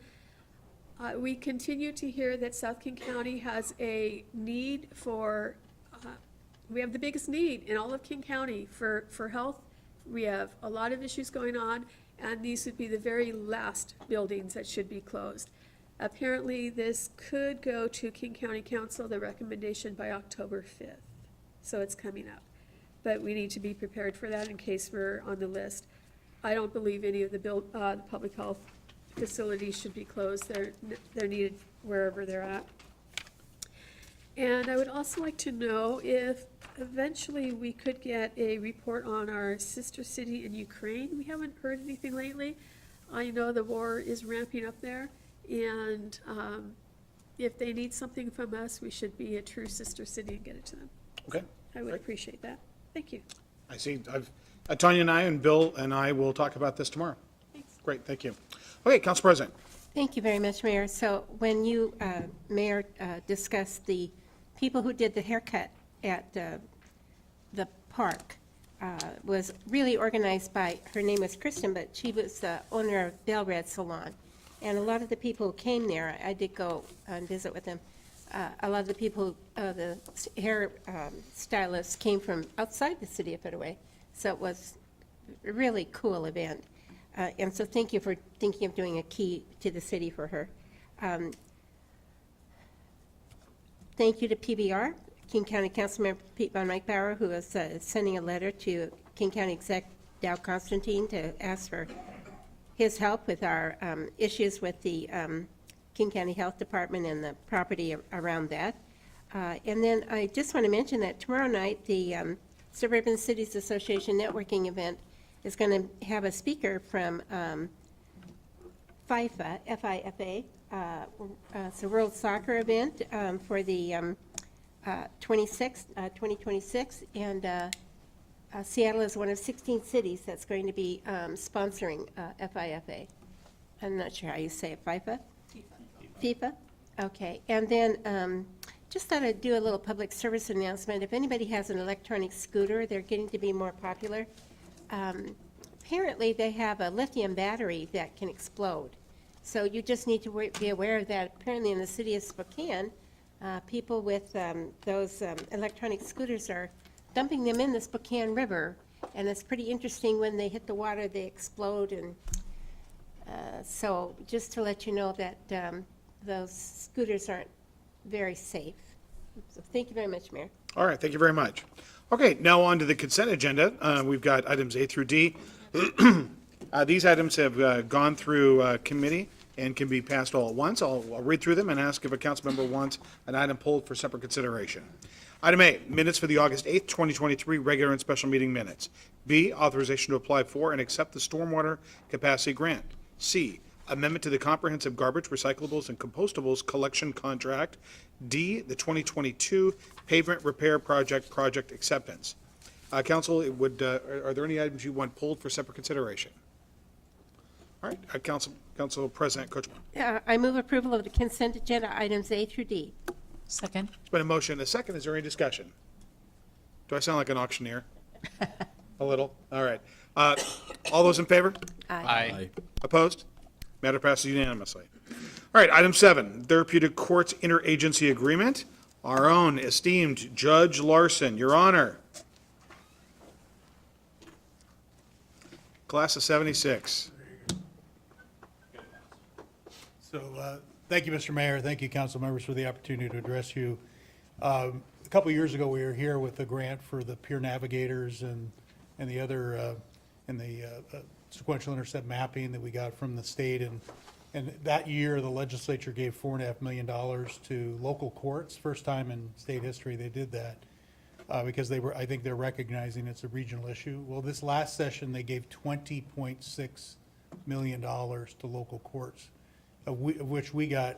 [SPEAKER 1] We continue to hear that South King County has a need for, we have the biggest need in all of King County for health. We have a lot of issues going on, and these would be the very last buildings that should be closed. Apparently, this could go to King County Council, the recommendation by October 5th. So it's coming up. but we need to be prepared for that in case we're on the list. I don't believe any of the the public health facilities should be closed. They're needed wherever they're at. And I would also like to know if eventually we could get a report on our sister city in Ukraine. We haven't heard anything lately. I know the war is ramping up there, and if they need something from us, we should be a true sister city and get it to them.
[SPEAKER 2] Okay.
[SPEAKER 1] I would appreciate that. Thank you.
[SPEAKER 2] I see, Tanya and I and Bill and I will talk about this tomorrow.
[SPEAKER 1] Thanks.
[SPEAKER 2] Great, thank you. Okay, Council President.
[SPEAKER 5] Thank you very much, Mayor. So when you, Mayor, discussed the people who did the haircut at the park, was really organized by, her name was Kristen, but she was the owner of Bell Red Salon. And a lot of the people who came there, I did go and visit with them, a lot of the people, the hair stylists came from outside the city of Federal Way. So it was a really cool event. And so thank you for thinking of doing a key to the city for her. Thank you to PBR, King County Councilmember Pete Von Reichbauer, who is sending a letter to King County Exec Dow Constantine to ask for his help with our issues with the King County Health Department and the property around that. And then I just want to mention that tomorrow night, the Suburban Cities Association networking event is going to have a speaker from FIFA, FIFA. It's a World Soccer event for the 2026, and Seattle is one of 16 cities that's going to be sponsoring FIFA. I'm not sure how you say it, FIFA? FIFA? Okay, and then just thought I'd do a little public service announcement. If anybody has an electronic scooter, they're getting to be more popular. Apparently, they have a lithium battery that can explode. So you just need to be aware of that. Apparently, in the city of Spokane, people with those electronic scooters are dumping them in the Spokane River. And it's pretty interesting, when they hit the water, they explode. And so just to let you know that those scooters aren't very safe. So thank you very much, Mayor.
[SPEAKER 2] All right, thank you very much. Okay, now on to the consent agenda. We've got items A through D. These items have gone through committee and can be passed all at once. I'll read through them and ask if a council member wants an item pulled for separate consideration. Item A, minutes for the August 8th, 2023 regular and special meeting minutes. B, authorization to apply for and accept the stormwater capacity grant. C, amendment to the comprehensive garbage, recyclables, and compostables collection contract. D, the 2022 pavement repair project acceptance. Council, are there any items you want pulled for separate consideration? All right, Council President Kuchma.
[SPEAKER 5] I move approval of the consent agenda items A through D.
[SPEAKER 9] Second.
[SPEAKER 2] It's been a motion and a second. Is there any discussion? Do I sound like an auctioneer? A little? All right. All those in favor?
[SPEAKER 10] Aye.
[SPEAKER 2] Opposed? Matter passes unanimously. All right, item 7, Therapeutic Courts Interagency Agreement. Our own esteemed Judge Larson, Your Honor. Class of 76.
[SPEAKER 4] So, thank you, Mr. Mayor. Thank you, council members, for the opportunity to address you. A couple of years ago, we were here with a grant for the peer navigators and the other, and the sequential intercept mapping that we got from the state. And that year, the legislature gave $4.5 million to local courts. First time in state history they did that, because I think they're recognizing it's a regional issue. Well, this last session, they gave $20.6 million to local courts, of which we got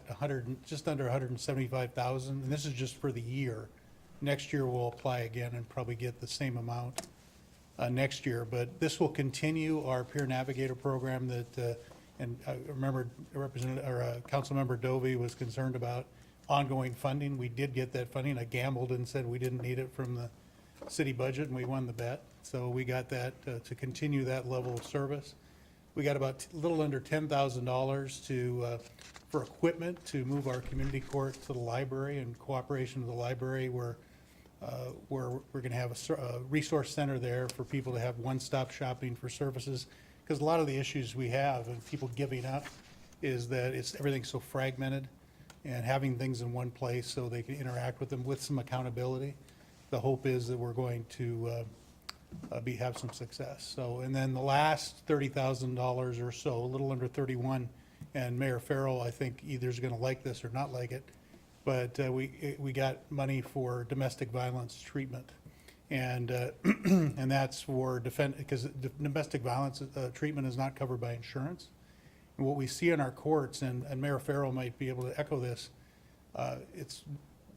[SPEAKER 4] just under 175,000, and this is just for the year. Next year, we'll apply again and probably get the same amount next year. But this will continue our peer navigator program that, and I remember Councilmember Dovey was concerned about ongoing funding. We did get that funding. I gambled and said we didn't need it from the city budget, and we won the bet. So we got that to continue that level of service. We got about a little under $10,000 for equipment to move our community court to the library, in cooperation with the library, where we're going to have a resource center there for people to have one-stop shopping for services. Because a lot of the issues we have and people giving up is that everything's so fragmented, and having things in one place so they can interact with them with some accountability. The hope is that we're going to have some success. So, and then the last $30,000 or so, a little under 31, and Mayor Farrell, I think either is going to like this or not like it, but we got money for domestic violence treatment. And, and that's for because domestic violence treatment is not covered by insurance. And what we see in our courts, and Mayor Farrell might be able to echo this, it's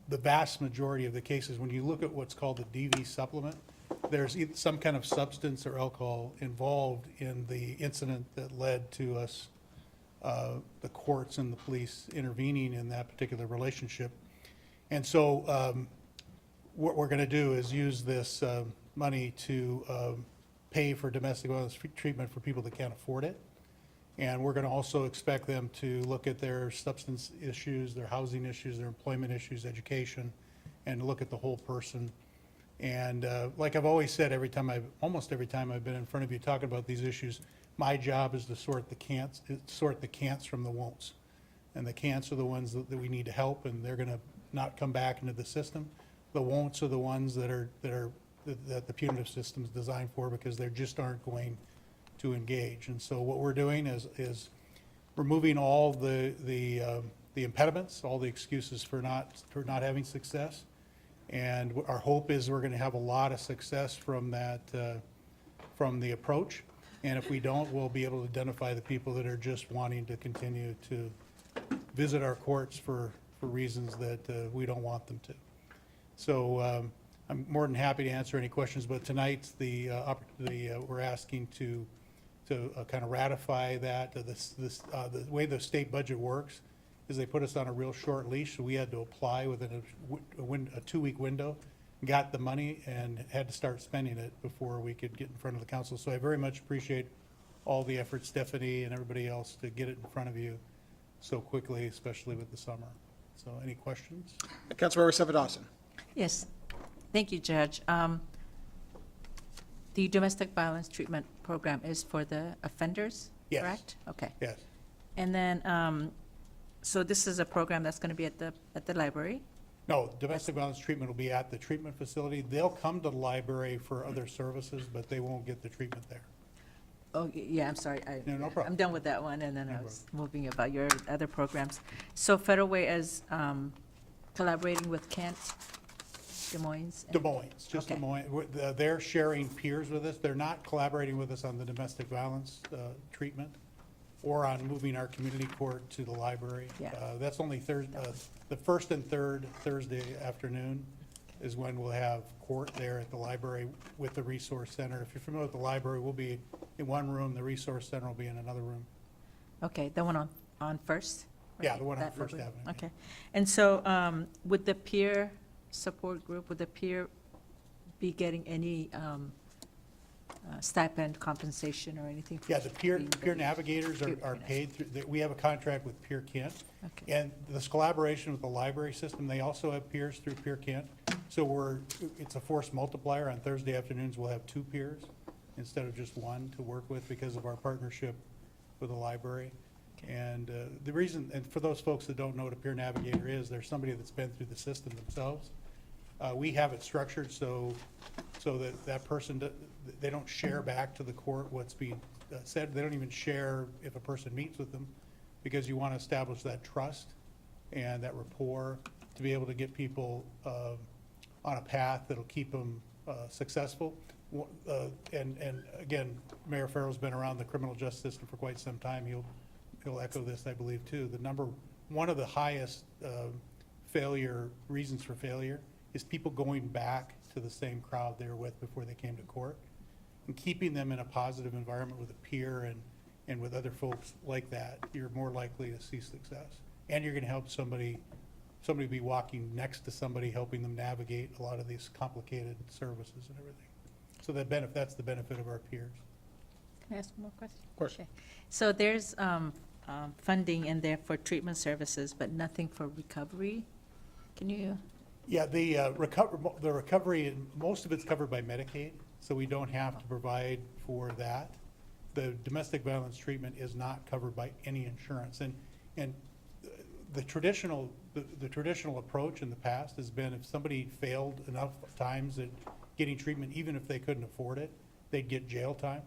[SPEAKER 4] the vast majority of the cases, when you look at what's called the DV supplement, there's either some kind of substance or alcohol involved in the incident that led to us, the courts and the police intervening in that particular relationship. And so what we're going to do is use this money to pay for domestic violence treatment for people that can't afford it. And we're going to also expect them to look at their substance issues, their housing issues, their employment issues, education, and look at the whole person. And like I've always said, almost every time I've been in front of you talking about these issues, my job is to sort the can'ts from the won'ts. And the can'ts are the ones that we need to help, and they're going to not come back into the system. The won'ts are the ones that the punitive system is designed for, because they just aren't going to engage. And so what we're doing is removing all the impediments, all the excuses for not having success. And our hope is we're going to have a lot of success from that, from the approach. And if we don't, we'll be able to identify the people that are just wanting to continue to visit our courts for reasons that we don't want them to. So I'm more than happy to answer any questions, but tonight we're asking to kind of ratify that. The way the state budget works is they put us on a real short leash, so we had to apply within a 2-week window, got the money, and had to start spending it before we could get in front of the council. So I very much appreciate all the efforts, Stephanie and everybody else, to get it in front of you so quickly, especially with the summer. So any questions?
[SPEAKER 2] Councilmember Stefanostin.
[SPEAKER 9] Yes, thank you, Judge. The domestic violence treatment program is for the offenders,
[SPEAKER 4] Yes.
[SPEAKER 9] correct? Okay.
[SPEAKER 4] Yes.
[SPEAKER 9] And then, so this is a program that's going to be at the library?
[SPEAKER 4] No, domestic violence treatment will be at the treatment facility. They'll come to the library for other services, but they won't get the treatment there.
[SPEAKER 9] Oh, yeah, I'm sorry.
[SPEAKER 4] No problem.
[SPEAKER 9] I'm done with that one, and then
[SPEAKER 4] No
[SPEAKER 9] I was moving about your other programs. So Federal Way is collaborating with Kent, Des Moines?
[SPEAKER 4] Des Moines, just Des
[SPEAKER 9] Okay.
[SPEAKER 4] Moines. They're sharing peers with us. They're not collaborating with us on the domestic violence treatment or on moving our community court to the library.
[SPEAKER 9] Yeah.
[SPEAKER 4] That's only the first and third Thursday afternoon is when we'll have court there at the library with the resource center. If you're familiar with the library, we'll be in one room, the resource center will be in another room.
[SPEAKER 9] Okay, the one on First?
[SPEAKER 4] Yeah,
[SPEAKER 9] right?
[SPEAKER 4] the one on
[SPEAKER 9] That
[SPEAKER 4] First
[SPEAKER 9] library.
[SPEAKER 4] Avenue, yeah.
[SPEAKER 9] Okay. And so would the peer support group, would the peer be getting any stipend compensation or anything? for
[SPEAKER 4] Yeah, the peer
[SPEAKER 9] being
[SPEAKER 4] navigators are paid through, we have a contract with Peer Kent.
[SPEAKER 9] Okay.
[SPEAKER 4] And this collaboration with the library system, they also have peers through Peer Kent. So it's a force multiplier. On Thursday afternoons, we'll have 2 peers instead of just 1 to work with because of our partnership with the library. And the reason, and for those folks that don't know what a peer navigator is, they're somebody that's been through the system themselves. We have it structured so that person, they don't share back to the court what's being said. They don't even share if a person meets with them, because you want to establish that trust and that rapport to be able to get people on a path that'll keep them successful. And again, Mayor Farrell's been around the criminal justice system for quite some time. He'll echo this, I believe, too. One of the highest reasons for failure is people going back to the same crowd they were with before they came to court. And keeping them in a positive environment with a peer and with other folks like that, you're more likely to see success. And you're gonna help somebody be walking next to somebody, helping them navigate a lot of these complicated services and everything. So that's the benefit of our peers.
[SPEAKER 9] Can I ask one more question?
[SPEAKER 2] Of course.
[SPEAKER 9] Okay. So there's funding in there for treatment services, but nothing for recovery? Can you?
[SPEAKER 4] Yeah, the recovery, most of it's covered by Medicaid, so we don't have to provide for that. The domestic violence treatment is not covered by any insurance. And the traditional approach in the past has been if somebody failed enough times getting treatment, even if they couldn't afford it, they'd get jail time.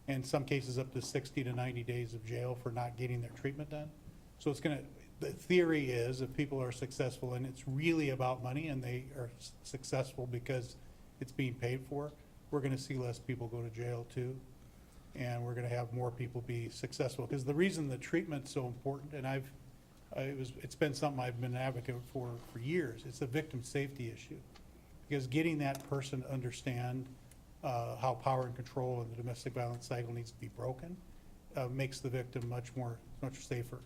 [SPEAKER 4] In some cases, up to 60 to 90 days of jail for not getting their treatment done. So it's gonna, the theory is if people are successful and it's really about money and they are successful because it's being paid for, we're gonna see less people go to jail too. And we're gonna have more people be successful. Because the reason the treatment's so important, and it's been something I've been an advocate for years, it's a victim safety issue. Because getting that person to understand how power and control in the domestic violence cycle needs to be broken makes the victim much safer.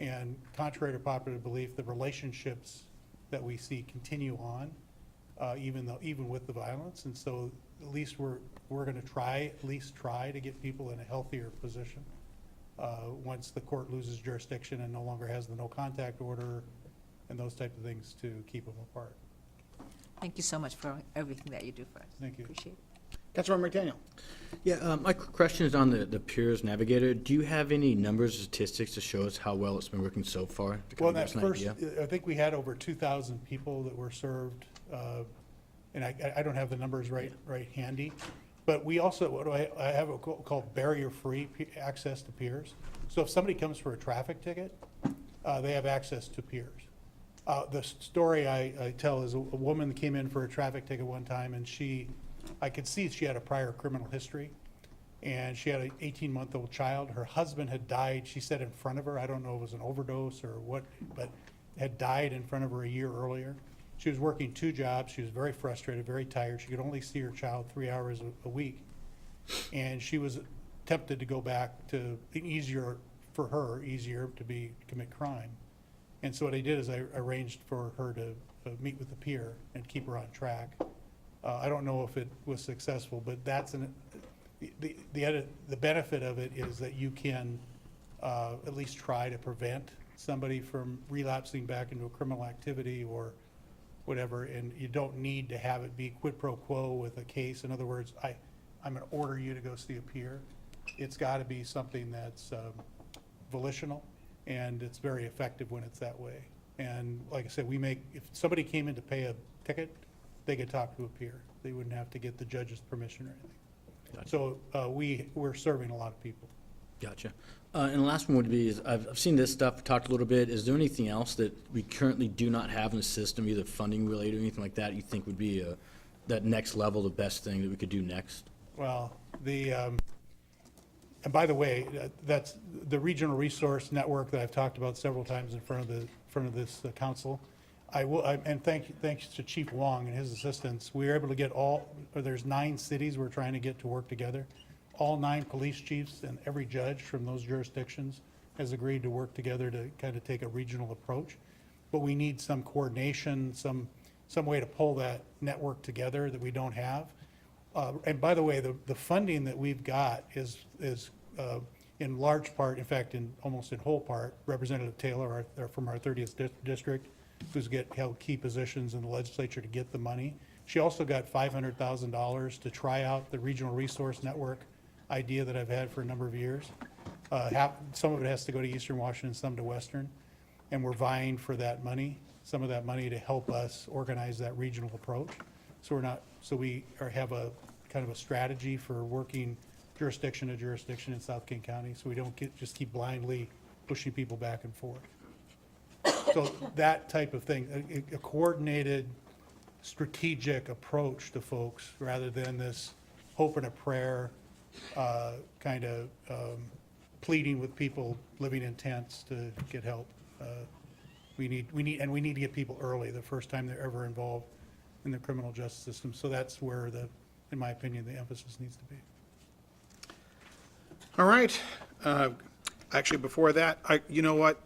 [SPEAKER 4] And contrary to popular belief, the relationships that we see continue on, even with the violence. And so at least we're going to try to get people in a healthier position once the court loses jurisdiction and no longer has the no contact order and those type of things to keep them apart.
[SPEAKER 9] Thank you so much for everything that you do for us.
[SPEAKER 4] Thank you.
[SPEAKER 9] Appreciate it.
[SPEAKER 2] Councilmember McDaniel.
[SPEAKER 3] Yeah, my question is on the Peers Navigator. Do you have any numbers or statistics to show us how well it's been working so far? to
[SPEAKER 4] Well,
[SPEAKER 3] kind of
[SPEAKER 4] that
[SPEAKER 3] give us
[SPEAKER 4] first,
[SPEAKER 3] an idea?
[SPEAKER 4] I think we had over 2,000 people that were served, and I don't have the numbers right handy. But we also, I have a called barrier-free access to peers. So if somebody comes for a traffic ticket, they have access to peers. The story I tell is a woman came in for a traffic ticket one time, and I could see she had a prior criminal history, and she had an 18-month-old child. Her husband had died, she said, in front of her. I don't know if it was an overdose or what, but had died in front of her a year earlier. She was working 2 jobs. She was very frustrated, very tired. She could only see her child 3 hours a week. And she was tempted to go back to, easier to commit crime. And so what I did is I arranged for her to meet with the peer and keep her on track. I don't know if it was successful, but that's the benefit of it is that you can at least try to prevent somebody from relapsing back into a criminal activity or whatever, and you don't need to have it be quid pro quo with a case. In other words, I'm going to order you to go see a peer. It's got to be something that's volitional, and it's very effective when it's that way. And like I said, if somebody came in to pay a ticket, they could talk to a peer. They wouldn't have to get the judge's permission or anything.
[SPEAKER 3] Gotcha.
[SPEAKER 4] So we're serving a lot of people.
[SPEAKER 3] Gotcha. And the last one would be, is I've seen this stuff, talked a little bit. Is there anything else that we currently do not have in the system, either funding related or anything like that, you think would be that next level, the best thing that we could do next?
[SPEAKER 4] Well, and by the way, that's the regional resource network that I've talked about several times in front of this council. And thanks to Chief Wong and his assistants, we were able to get there's 9 cities we're trying to get to work together. All 9 police chiefs and every judge from those jurisdictions has agreed to work together to kind of take a regional approach. But we need some coordination, some way to pull that network together that we don't have. And by the way, the funding that we've got is in large part, in fact, almost in whole part, Representative Taylor from our 30th district, who's held key positions in the legislature to get the money. She also got $500,000 to try out the regional resource network idea that I've had for a number of years. Some of it has to go to Eastern Washington, some to Western, and we're vying for that money, some of that money to help us organize that regional approach. So we have a kind of a strategy for working jurisdiction to jurisdiction in South King County, so we don't just keep blindly pushing people back and forth. So that type of thing, a coordinated, strategic approach to folks rather than this hope and a prayer kind of pleading with people living in tents to get help. We need to get people early, the first time they're ever involved in the criminal justice system. So that's where in my opinion, the emphasis needs to be.
[SPEAKER 2] All right. Actually, before that, you know what,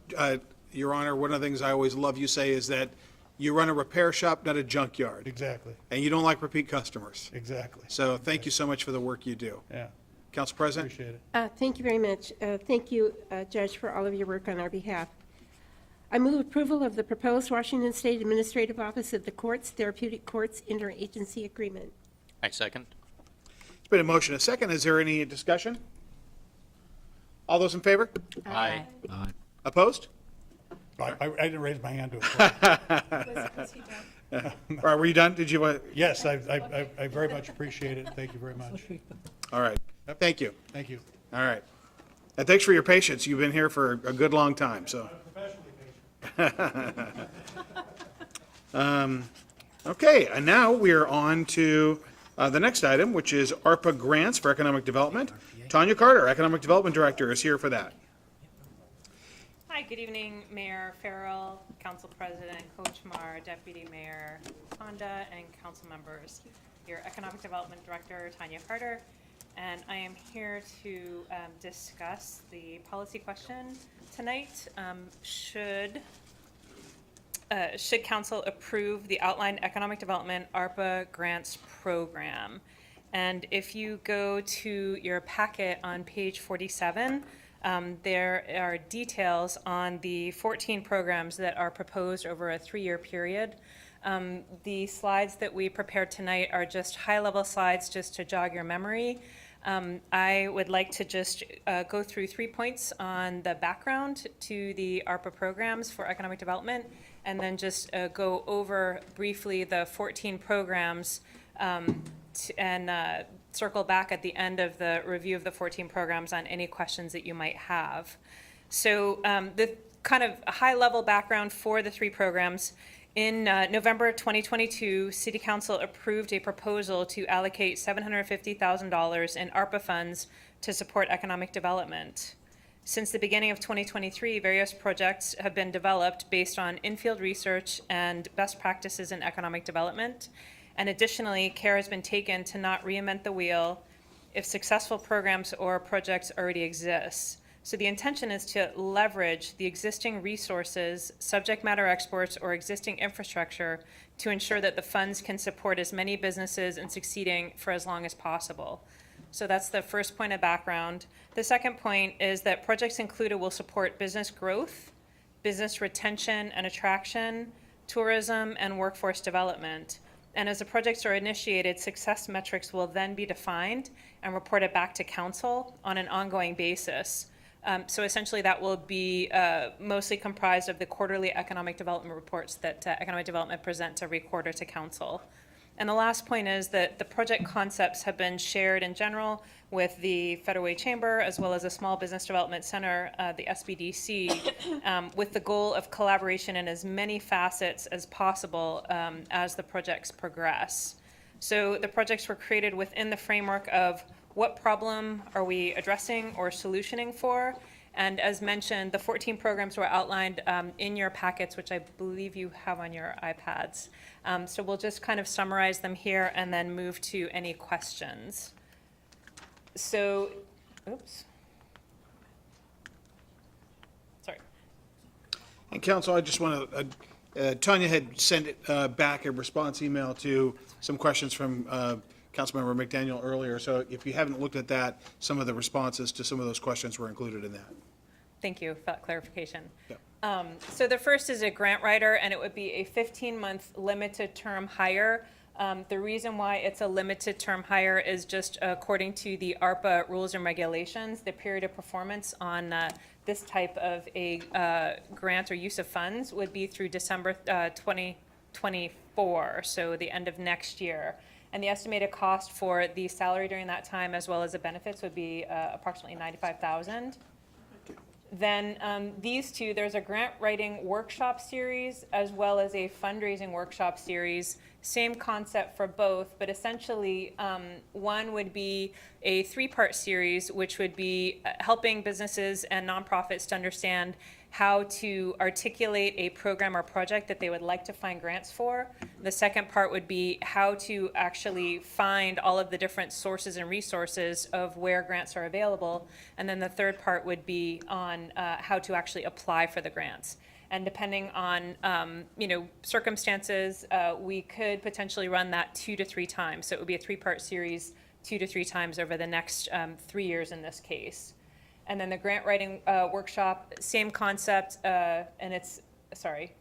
[SPEAKER 2] Your Honor, one of the things I always love you say is that you run a repair shop, not a junkyard.
[SPEAKER 4] Exactly.
[SPEAKER 2] And you don't like repeat customers.
[SPEAKER 4] Exactly.
[SPEAKER 2] So thank you so much for the work you do.
[SPEAKER 4] Yeah.
[SPEAKER 2] Council President?
[SPEAKER 4] Appreciate it.
[SPEAKER 5] Thank you very much. Thank you, Judge, for all of your work on our behalf. I move approval of the proposed Washington State Administrative Office of the Courts Therapeutic Courts Interagency Agreement.
[SPEAKER 10] I second.
[SPEAKER 2] It's been a motion, a second. Is there any discussion? All those in favor?
[SPEAKER 10] Aye.
[SPEAKER 2] Opposed?
[SPEAKER 4] I didn't raise my hand to it.
[SPEAKER 1] Was he done?
[SPEAKER 2] All right, were you done? Did you want?
[SPEAKER 4] Yes, I very much appreciate it. Thank you very much.
[SPEAKER 2] All right, thank you.
[SPEAKER 4] Thank you.
[SPEAKER 2] All right. And thanks for your patience. You've been here for a good long time, so. Okay, and now we are on to the next item, which is ARPA grants for economic development. Tanya Carter, Economic Development Director, is here for that.
[SPEAKER 8] Hi, good evening, Mayor Farrell, Council President Kochmar, Deputy Mayor Honda, and council members. Your Economic Development Director, Tanya Carter, and I am here to discuss the policy question tonight. Should council approve the outlined economic development ARPA grants program? And if you go to your packet on page 47, there are details on the 14 programs that are proposed over a 3-year period. The slides that we prepared tonight are just high-level slides just to jog your memory. I would like to just go through 3 points on the background to the ARPA programs for economic development, and then just go over briefly the 14 programs and circle back at the end of the review of the 14 programs on any questions that you might have. So the kind of high-level background for the 3 programs. In November 2022, City Council approved a proposal to allocate $750,000 in ARPA funds to support economic development. Since the beginning of 2023, various projects have been developed based on in-field research and best practices in economic development. And additionally, care has been taken to not reinvent the wheel if successful programs or projects already exist. So the intention is to leverage the existing resources, subject matter experts, or existing infrastructure to ensure that the funds can support as many businesses in succeeding for as long as possible. So that's the first point of background. The second point is that projects included will support business growth, business retention and attraction, tourism, and workforce development. And as the projects are initiated, success metrics will then be defined and reported back to council on an ongoing basis. So essentially that will be mostly comprised of the quarterly economic development reports that economic development presents every quarter to council. And the last point is that the project concepts have been shared in general with the Federal Way Chamber as well as the Small Business Development Center, the SBDC, with the goal of collaboration in as many facets as possible as the projects progress. So the projects were created within the framework of what problem are we addressing or solutioning for? And as mentioned, the 14 programs were outlined in your packets, which I believe you have on your iPads. So we'll just kind of summarize them here and then move to any questions. So, oops. Sorry.
[SPEAKER 2] And council, I just want to, Tanya had sent back a response email to some questions from Councilmember McDaniel earlier. So if you haven't looked at that, some of the responses to some of those questions were included in that.
[SPEAKER 8] Thank you for that clarification.
[SPEAKER 2] Yep.
[SPEAKER 8] So the first is a grant writer, and it would be a 15-month limited term hire. The reason why it's a limited term hire is just according to the ARPA rules and regulations, the period of performance on this type of a grant or use of funds would be through December 2024, so the end of next year. And the estimated cost for the salary during that time as well as the benefits would be approximately $95,000. Then these two, there's a grant writing workshop series as well as a fundraising workshop series. Same concept for both, but essentially one would be a 3-part series, which would be helping businesses and nonprofits to understand how to articulate a program or project that they would like to find grants for. The second part would be how to actually find all of the different sources and resources of where grants are available. And then the third part would be on how to actually apply for the grants. And depending on circumstances, we could potentially run that 2 to 3 times. So it would be a 3-part series 2 to 3 times over the next 3 years in this case. And then the grant writing workshop, same concept, and it's, sorry,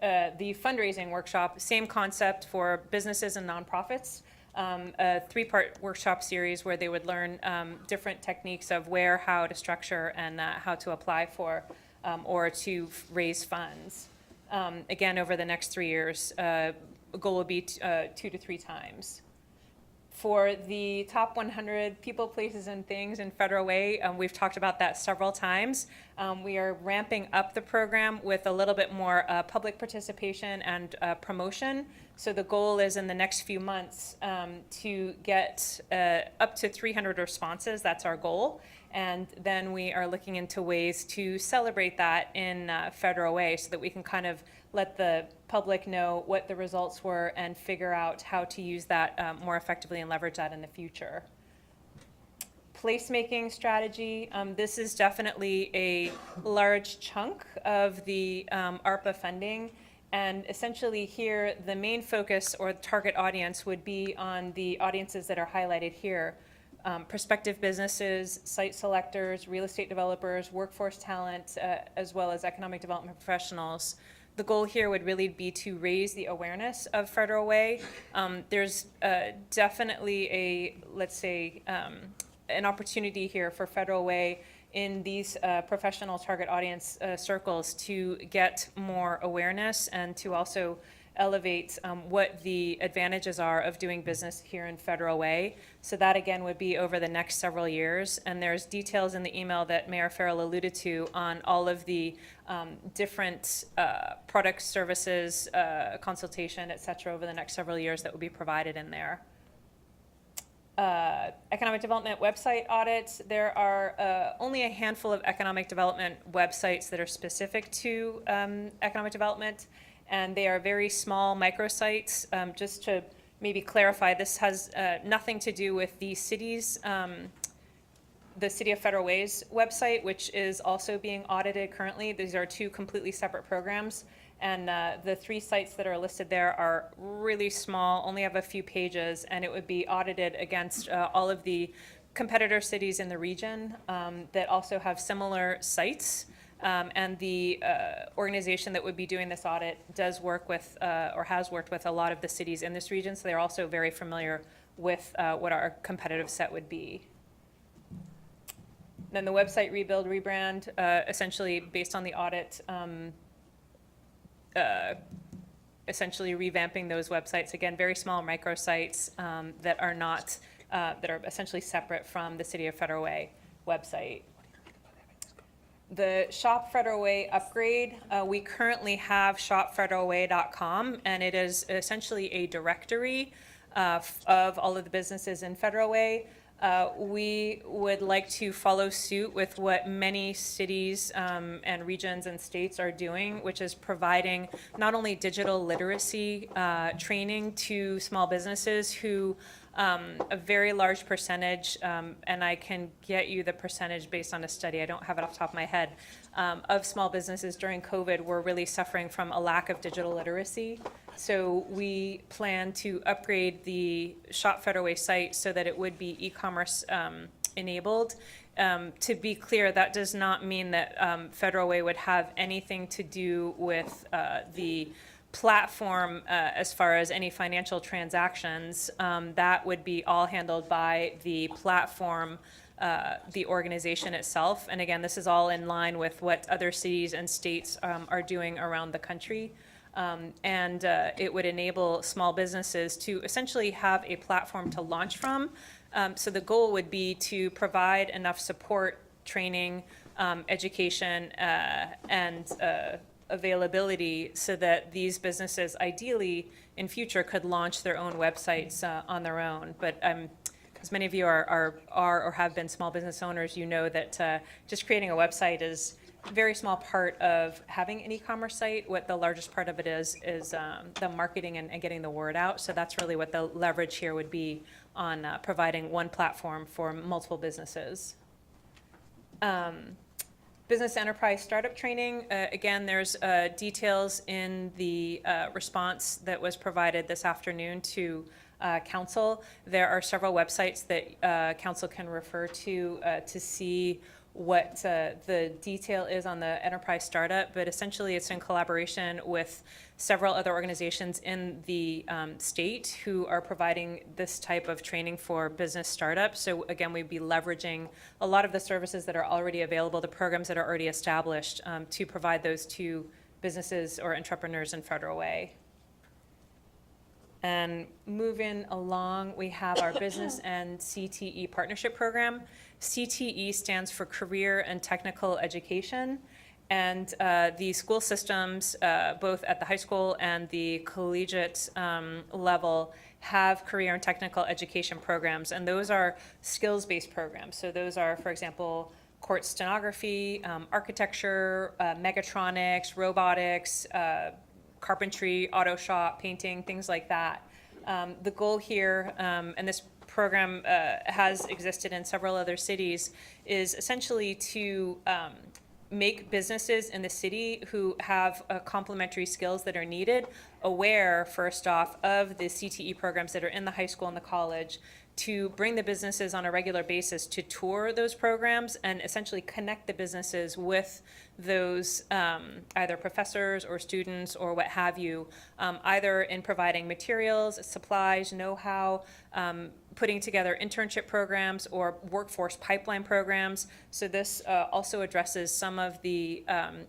[SPEAKER 8] the fundraising workshop, same concept for businesses and nonprofits. A 3-part workshop series where they would learn different techniques of where, how to structure, and how to apply for or to raise funds. Again, over the next 3 years, a goal will be 2 to 3 times. For the top 100 people, places, and things in Federal Way, we've talked about that several times. We are ramping up the program with a little bit more public participation and promotion. So the goal is in the next few months to get up to 300 responses. That's our goal. And then we are looking into ways to celebrate that in Federal Way so that we can kind of let the public know what the results were and figure out how to use that more effectively and leverage that in the future. Placemaking strategy, this is definitely a large chunk of the ARPA funding. And essentially here, the main focus or target audience would be on the audiences that are highlighted here. Prospective businesses, site selectors, real estate developers, workforce talent, as well as economic development professionals. The goal here would really be to raise the awareness of Federal Way. There's definitely a, let's say, an opportunity here for Federal Way in these professional target audience circles to get more awareness and to also elevate what the advantages are of doing business here in Federal Way. So that again would be over the next several years. And there's details in the email that Mayor Farrell alluded to on all of the different products, services, consultation, et cetera, over the next several years that will be provided in there. Economic development website audits. There are only a handful of economic development websites that are specific to economic development, and they are very small microsites. Just to maybe clarify, this has nothing to do with the city's, the City of Federal Way's website, which is also being audited currently. These are 2 completely separate programs. And the 3 sites that are listed there are really small, only have a few pages, and it would be audited against all of the competitor cities in the region that also have similar sites. And the organization that would be doing this audit does work with, or has worked with a lot of the cities in this region, so they're also very familiar with what our competitive set would be. Then the website rebuild, rebrand, essentially based on the audit, essentially revamping those websites. Again, very small microsites that are not, that are essentially separate from the City of Federal Way website. The Shop Federal Way upgrade, we currently have shopfederalway.com, and it is essentially a directory of all of the businesses in Federal Way. We would like to follow suit with what many cities and regions and states are doing, which is providing not only digital literacy training to small businesses who a very large percentage, and I can get you the percentage based on a study, I don't have it off the top of my head, of small businesses during COVID were really suffering from a lack of digital literacy. So we plan to upgrade the Shop Federal Way site so that it would be e-commerce enabled. To be clear, that does not mean that Federal Way would have anything to do with the platform as far as any financial transactions. That would be all handled by the platform, the organization itself. And again, this is all in line with what other cities and states are doing around the country. And it would enable small businesses to essentially have a platform to launch from. So the goal would be to provide enough support, training, education, and availability so that these businesses ideally in future could launch their own websites on their own. But as many of you are or have been small business owners, you know that just creating a website is a very small part of having an e-commerce site. What the largest part of it is the marketing and getting the word out. So that's really what the leverage here would be on providing one platform for multiple businesses. Business enterprise startup training. Again, there's details in the response that was provided this afternoon to council. There are several websites that council can refer to see what the detail is on the enterprise startup, but essentially it's in collaboration with several other organizations in the state who are providing this type of training for business startups. So again, we'd be leveraging a lot of the services that are already available, the programs that are already established, to provide those to businesses or entrepreneurs in Federal Way. And moving along, we have our business and CTE partnership program. CTE stands for Career and Technical Education. And the school systems, both at the high school and the collegiate level, have career and technical education programs. And those are skills-based programs. So those are, for example, court stenography, architecture, mechatronics, robotics, carpentry, auto shop, painting, things like that. The goal here, and this program has existed in several other cities, is essentially to make businesses in the city who have complementary skills that are needed aware, first off, of the CTE programs that are in the high school and the college, to bring the businesses on a regular basis to tour those programs and essentially connect the businesses with those either professors or students or what have you, either in providing materials, supplies, know-how, putting together internship programs or workforce pipeline programs. So this also addresses some of the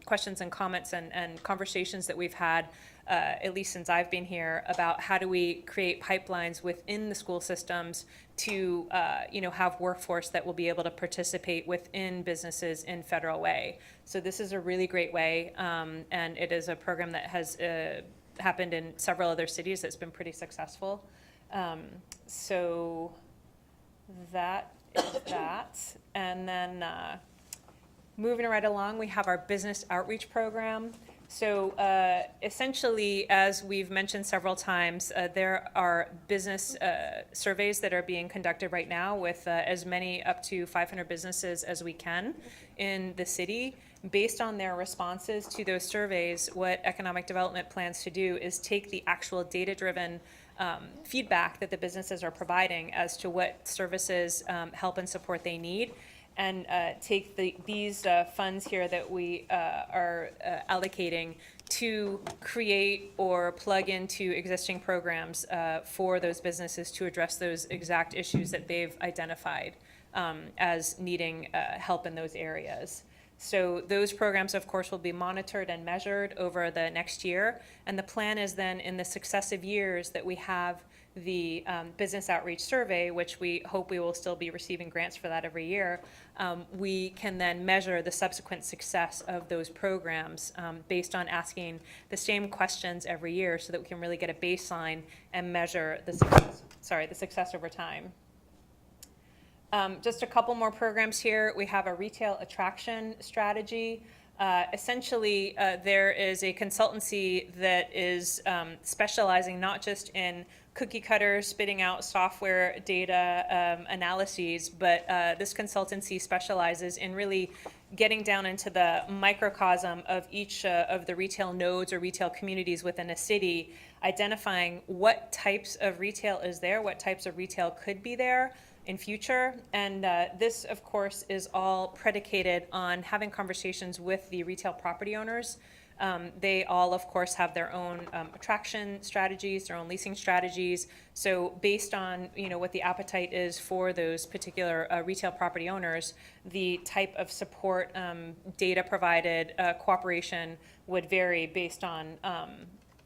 [SPEAKER 8] questions and comments and conversations that we've had, at least since I've been here, about how do we create pipelines within the school systems to have workforce that will be able to participate within businesses in Federal Way. So this is a really great way, and it is a program that has happened in several other cities that's been pretty successful. So that is that. And then moving right along, we have our business outreach program. So essentially, as we've mentioned several times, there are business surveys that are being conducted right now with as many up to 500 businesses as we can in the city. Based on their responses to those surveys, what Economic Development plans to do is take the actual data-driven feedback that the businesses are providing as to what services, help and support they need, and take these funds here that we are allocating to create or plug into existing programs for those businesses to address those exact issues that they've identified as needing help in those areas. So those programs, of course, will be monitored and measured over the next year. And the plan is then in the successive years that we have the business outreach survey, which we hope we will still be receiving grants for that every year, we can then measure the subsequent success of those programs based on asking the same questions every year so that we can really get a baseline and measure the success over time. Just a couple more programs here. We have a retail attraction strategy. Essentially, there is a consultancy that is specializing not just in cookie cutters spitting out software data analyses, but this consultancy specializes in really getting down into the microcosm of each of the retail nodes or retail communities within a city, identifying what types of retail is there, what types of retail could be there in future. And this, of course, is all predicated on having conversations with the retail property owners. They all, of course, have their own attraction strategies, their own leasing strategies. So based on what the appetite is for those particular retail property owners, the type of support, data provided, cooperation would vary based on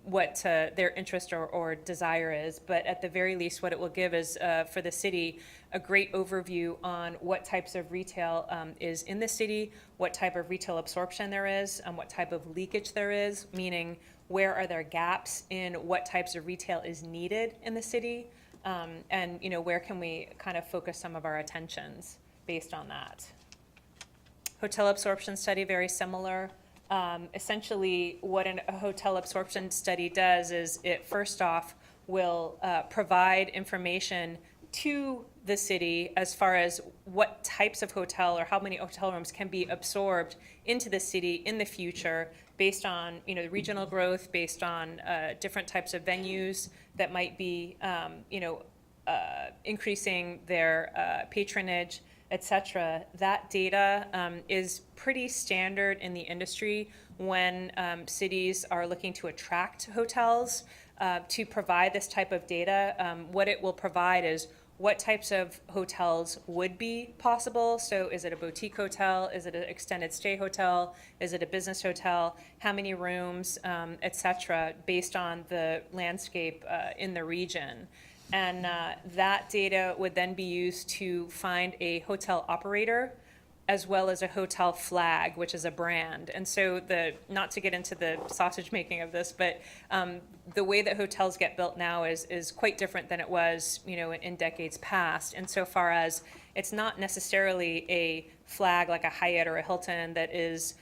[SPEAKER 8] what their interest or desire is. But at the very least, what it will give is, for the city, a great overview on what types of retail is in the city, what type of retail absorption there is, what type of leakage there is, meaning where are there gaps in what types of retail is needed in the city, and where can we kind of focus some of our attentions based on that. Hotel absorption study, very similar. Essentially, what a hotel absorption study does is it first off will provide information to the city as far as what types of hotel or how many hotel rooms can be absorbed into the city in the future based on the regional growth, based on different types of venues that might be increasing their patronage et cetera, that data is pretty standard in the industry when cities are looking to attract hotels to provide this type of data. What it will provide is what types of hotels would be possible. So is it a boutique hotel? Is it an extended stay hotel? Is it a business hotel? How many rooms, et cetera, based on the landscape in the region. And that data would then be used to find a hotel operator as well as a hotel flag, which is a brand. And so not to get into the sausage making of this, but the way that hotels get built now is quite different than it was, in decades past. Insofar as it's not necessarily a flag like a Hyatt or a Hilton that is,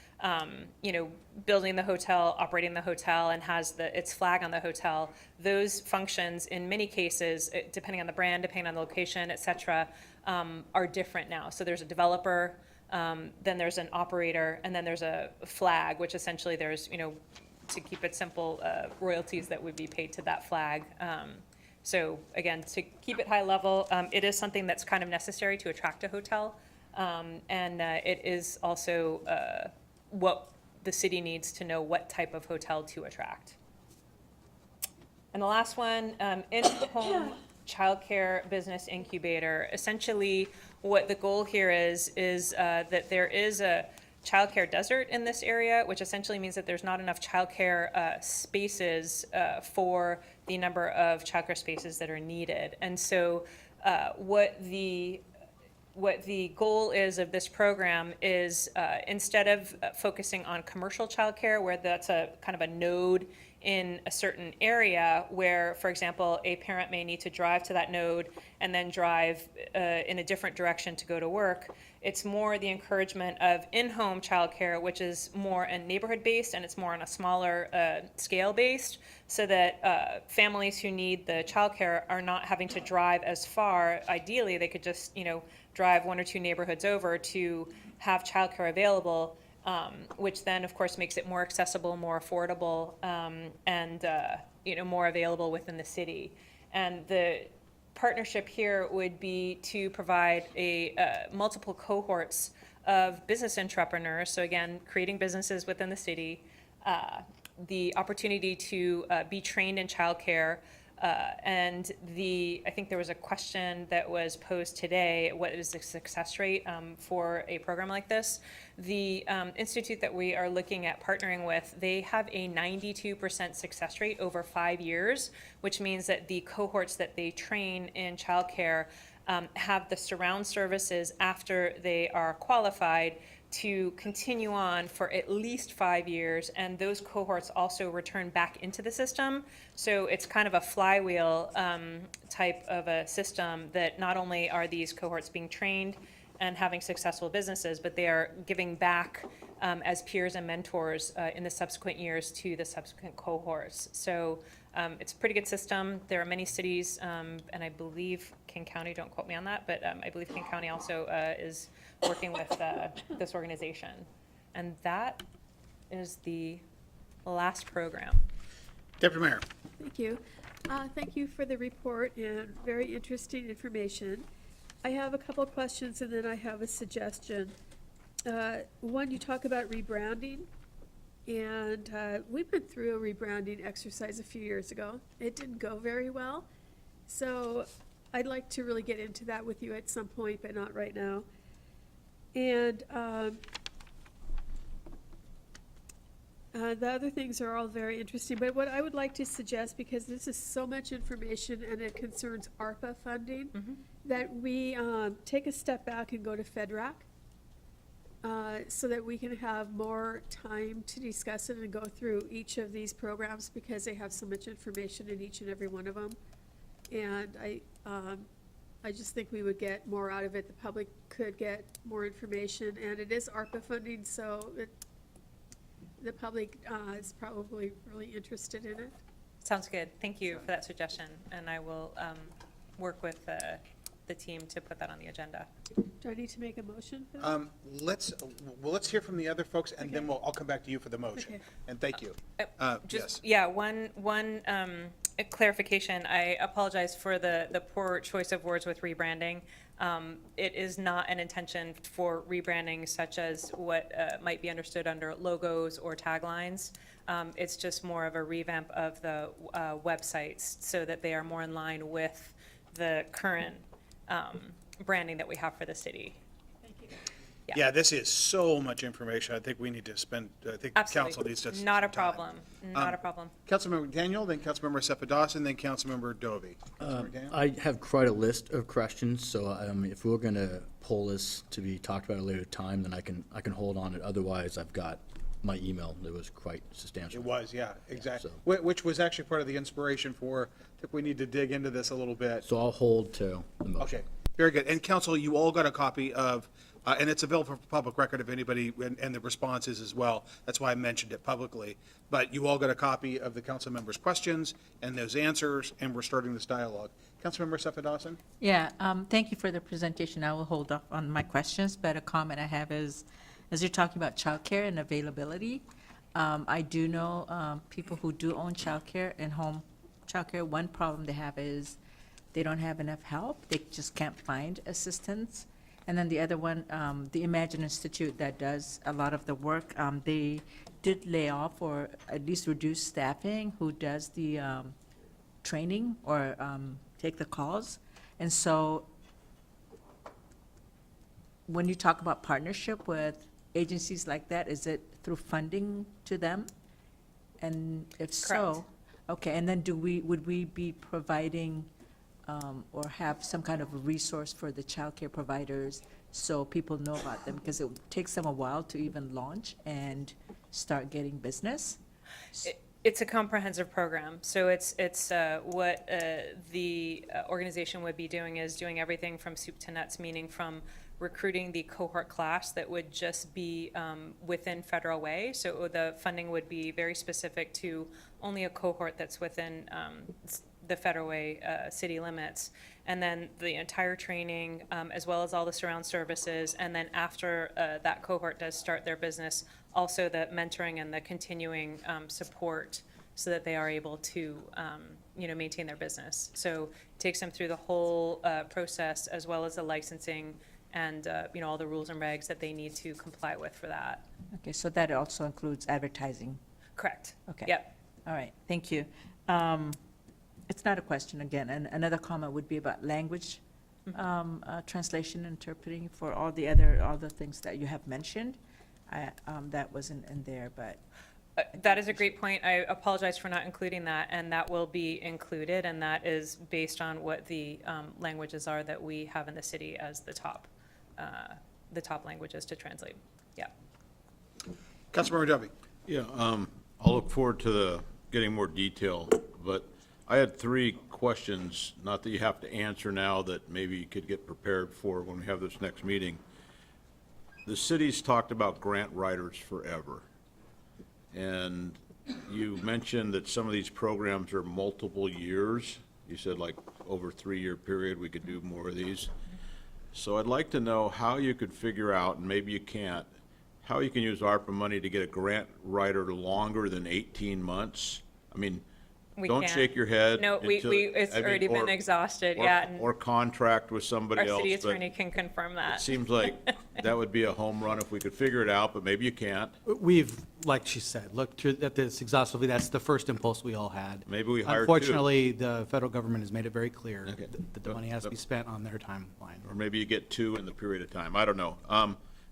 [SPEAKER 8] building the hotel, operating the hotel, and has its flag on the hotel. Those functions, in many cases, depending on the brand, depending on the location, et cetera, are different now. So there's a developer, then there's an operator, and then there's a flag, which essentially there's, to keep it simple, royalties that would be paid to that flag. So again, to keep it high level, it is something that's kind of necessary to attract a hotel. And it is also what the city needs to know what type of hotel to attract. And the last one, in-home childcare business incubator. Essentially, what the goal here is that there is a childcare desert in this area, which essentially means that there's not enough childcare spaces for the number of childcare spaces that are needed. And so what the goal is of this program is instead of focusing on commercial childcare, where that's a kind of a node in a certain area where, for example, a parent may need to drive to that node and then drive in a different direction to go to work. It's more the encouragement of in-home childcare, which is more neighborhood-based and it's more on a smaller scale-based, so that families who need the childcare are not having to drive as far. Ideally, they could just, drive one or two neighborhoods over to have childcare available, which then, of course, makes it more accessible, more affordable, and more available within the city. And the partnership here would be to provide multiple cohorts of business entrepreneurs. So again, creating businesses within the city, the opportunity to be trained in childcare. And I think there was a question that was posed today, what is the success rate for a program like this? The institute that we are looking at partnering with, they have a 92% success rate over 5 years, which means that the cohorts that they train in childcare have the surround services after they are qualified to continue on for at least 5 years, and those cohorts also return back into the system. So it's kind of a flywheel type of a system that not only are these cohorts being trained and having successful businesses, but they are giving back as peers and mentors in the subsequent years to the subsequent cohorts. So it's a pretty good system. There are many cities, and I believe King County, don't quote me on that, but I believe King County also is working with this organization. And that is the last program.
[SPEAKER 2] Deputy Mayor.
[SPEAKER 1] Thank you. Thank you for the report and very interesting information. I have a couple of questions and then I have a suggestion. One, you talk about rebranding, and we went through a rebranding exercise a few years ago. It didn't go very well, so I'd like to really get into that with you at some point, but not right now. And the other things are all very interesting, but what I would like to suggest, because this is so much information and it concerns ARPA funding, that we take a step back and go to FEDRAC so that we can have more time to discuss it and go through each of these programs, because they have so much information in each and every one of them. And I just think we would get more out of it. The public could get more information, and it is ARPA funding, so the public is probably really interested in it.
[SPEAKER 8] Sounds good. Thank you for that suggestion, and I will work with the team to put that on the agenda.
[SPEAKER 1] Do I need to make a motion for that?
[SPEAKER 2] Let's hear from the other folks, and then I'll come back to you for the motion.
[SPEAKER 1] Okay.
[SPEAKER 2] And thank you. Yes.
[SPEAKER 8] Yeah, one clarification. I apologize for the poor choice of words with rebranding. It is not an intention for rebranding such as what might be understood under logos or taglines. It's just more of a revamp of the websites so that they are more in line with the current branding that we have for the city.
[SPEAKER 2] Yeah, this is so much information. I think we need to spend, I think council needs to.
[SPEAKER 8] Not a problem, not a problem.
[SPEAKER 2] Councilmember Daniel, then Councilmember Sepa Dawson, then Councilmember Dovey. Councilmember Daniel?
[SPEAKER 3] I have quite a list of questions, so if we're going to pull this to be talked about at a later time, then I can hold on it. Otherwise, I've got my email that was quite substantial.
[SPEAKER 2] It was, yeah, exactly.
[SPEAKER 3] So-
[SPEAKER 2] Which was actually part of the inspiration for, I think we need to dig into this a little bit.
[SPEAKER 3] So I'll hold to the motion.
[SPEAKER 2] Okay, very good. And council, you all got a copy of, and it's available for public record if anybody, and the responses as well. That's why I mentioned it publicly. But you all got a copy of the council members' questions and those answers, and we're starting this dialogue. Councilmember Sepa Dawson?
[SPEAKER 9] Yeah, thank you for the presentation. I will hold off on my questions, but a comment I have is, as you're talking about childcare and availability, I do know people who do own childcare and home childcare. One problem they have is they don't have enough help. They just can't find assistance. And then the other one, the Imagine Institute that does a lot of the work, they did lay off or at least reduce staffing who does the training or take the calls. And so when you talk about partnership with agencies like that, is it through funding to them? And if so,
[SPEAKER 8] Correct.
[SPEAKER 9] okay, and then would we be providing or have some kind of a resource for the childcare providers so people know about them? Because it takes them a while to even launch and start getting business.
[SPEAKER 8] It's a comprehensive program, so it's what the organization would be doing is doing everything from soup to nuts, meaning from recruiting the cohort class that would just be within Federal Way. So the funding would be very specific to only a cohort that's within the Federal Way city limits. And then the entire training, as well as all the surround services. And then after that cohort does start their business, also the mentoring and the continuing support so that they are able to, maintain their business. So it takes them through the whole process as well as the licensing and, all the rules and regs that they need to comply with for that.
[SPEAKER 9] Okay, so that also includes advertising.
[SPEAKER 8] Correct.
[SPEAKER 9] Okay.
[SPEAKER 8] Yep.
[SPEAKER 9] All right, thank you. It's not a question again, and another comment would be about language translation, interpreting for all the things that you have mentioned. That wasn't in there, but.
[SPEAKER 8] That is a great point. I apologize for not including that, and that will be included, and that is based on what the languages are that we have in the city as the top languages to translate. Yeah.
[SPEAKER 2] Councilmember Dovey?
[SPEAKER 11] Yeah, I'll look forward to getting more detail, but I had 3 questions, not that you have to answer now, that maybe you could get prepared for when we have this next meeting. The city's talked about grant writers forever. And you mentioned that some of these programs are multiple years. You said like over a 3-year period, we could do more of these. So I'd like to know how you could figure out, and maybe you can't, how you can use ARPA money to get a grant writer longer than 18 months. I mean,
[SPEAKER 8] We
[SPEAKER 11] don't
[SPEAKER 8] can't.
[SPEAKER 11] shake your head.
[SPEAKER 8] No, it's already been exhausted, yeah. and
[SPEAKER 11] Or contract with somebody
[SPEAKER 8] Our
[SPEAKER 11] else.
[SPEAKER 8] city
[SPEAKER 11] but
[SPEAKER 8] attorney can confirm that.
[SPEAKER 11] It seems like that would be a home run if we could figure it out, but maybe you can't.
[SPEAKER 7] We've, like she said, looked at this exhaustively. That's the first impulse we all had.
[SPEAKER 11] Maybe we hired 2.
[SPEAKER 7] Unfortunately, the federal government has made it very clear
[SPEAKER 11] Okay.
[SPEAKER 7] that the money has to be spent on their timeline.
[SPEAKER 11] Or maybe you get 2 in the period of time, I don't know.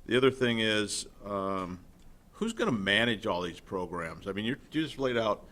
[SPEAKER 11] The other thing is, who's gonna manage all these programs? I mean, you just laid out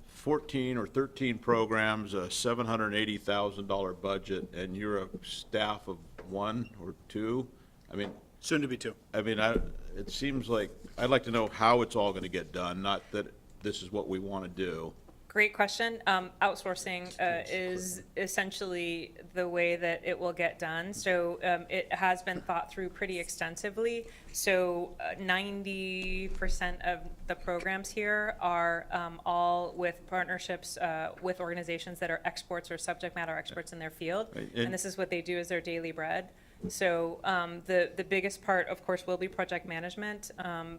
[SPEAKER 11] 14 or 13 programs, a $780,000 budget, and you're a staff of 1 or 2? I mean.
[SPEAKER 2] Soon to be 2.
[SPEAKER 11] I mean, it seems like, I'd like to know how it's all gonna get done, not that this is what we wanna do.
[SPEAKER 8] Great question. Outsourcing is essentially the way that it will get done. So it has been thought through pretty extensively. So 90% of the programs here are all with partnerships with organizations that are experts or subject matter experts in their field.
[SPEAKER 11] Right,
[SPEAKER 8] And this is what they do as their daily bread. So the biggest part, of course, will be project management.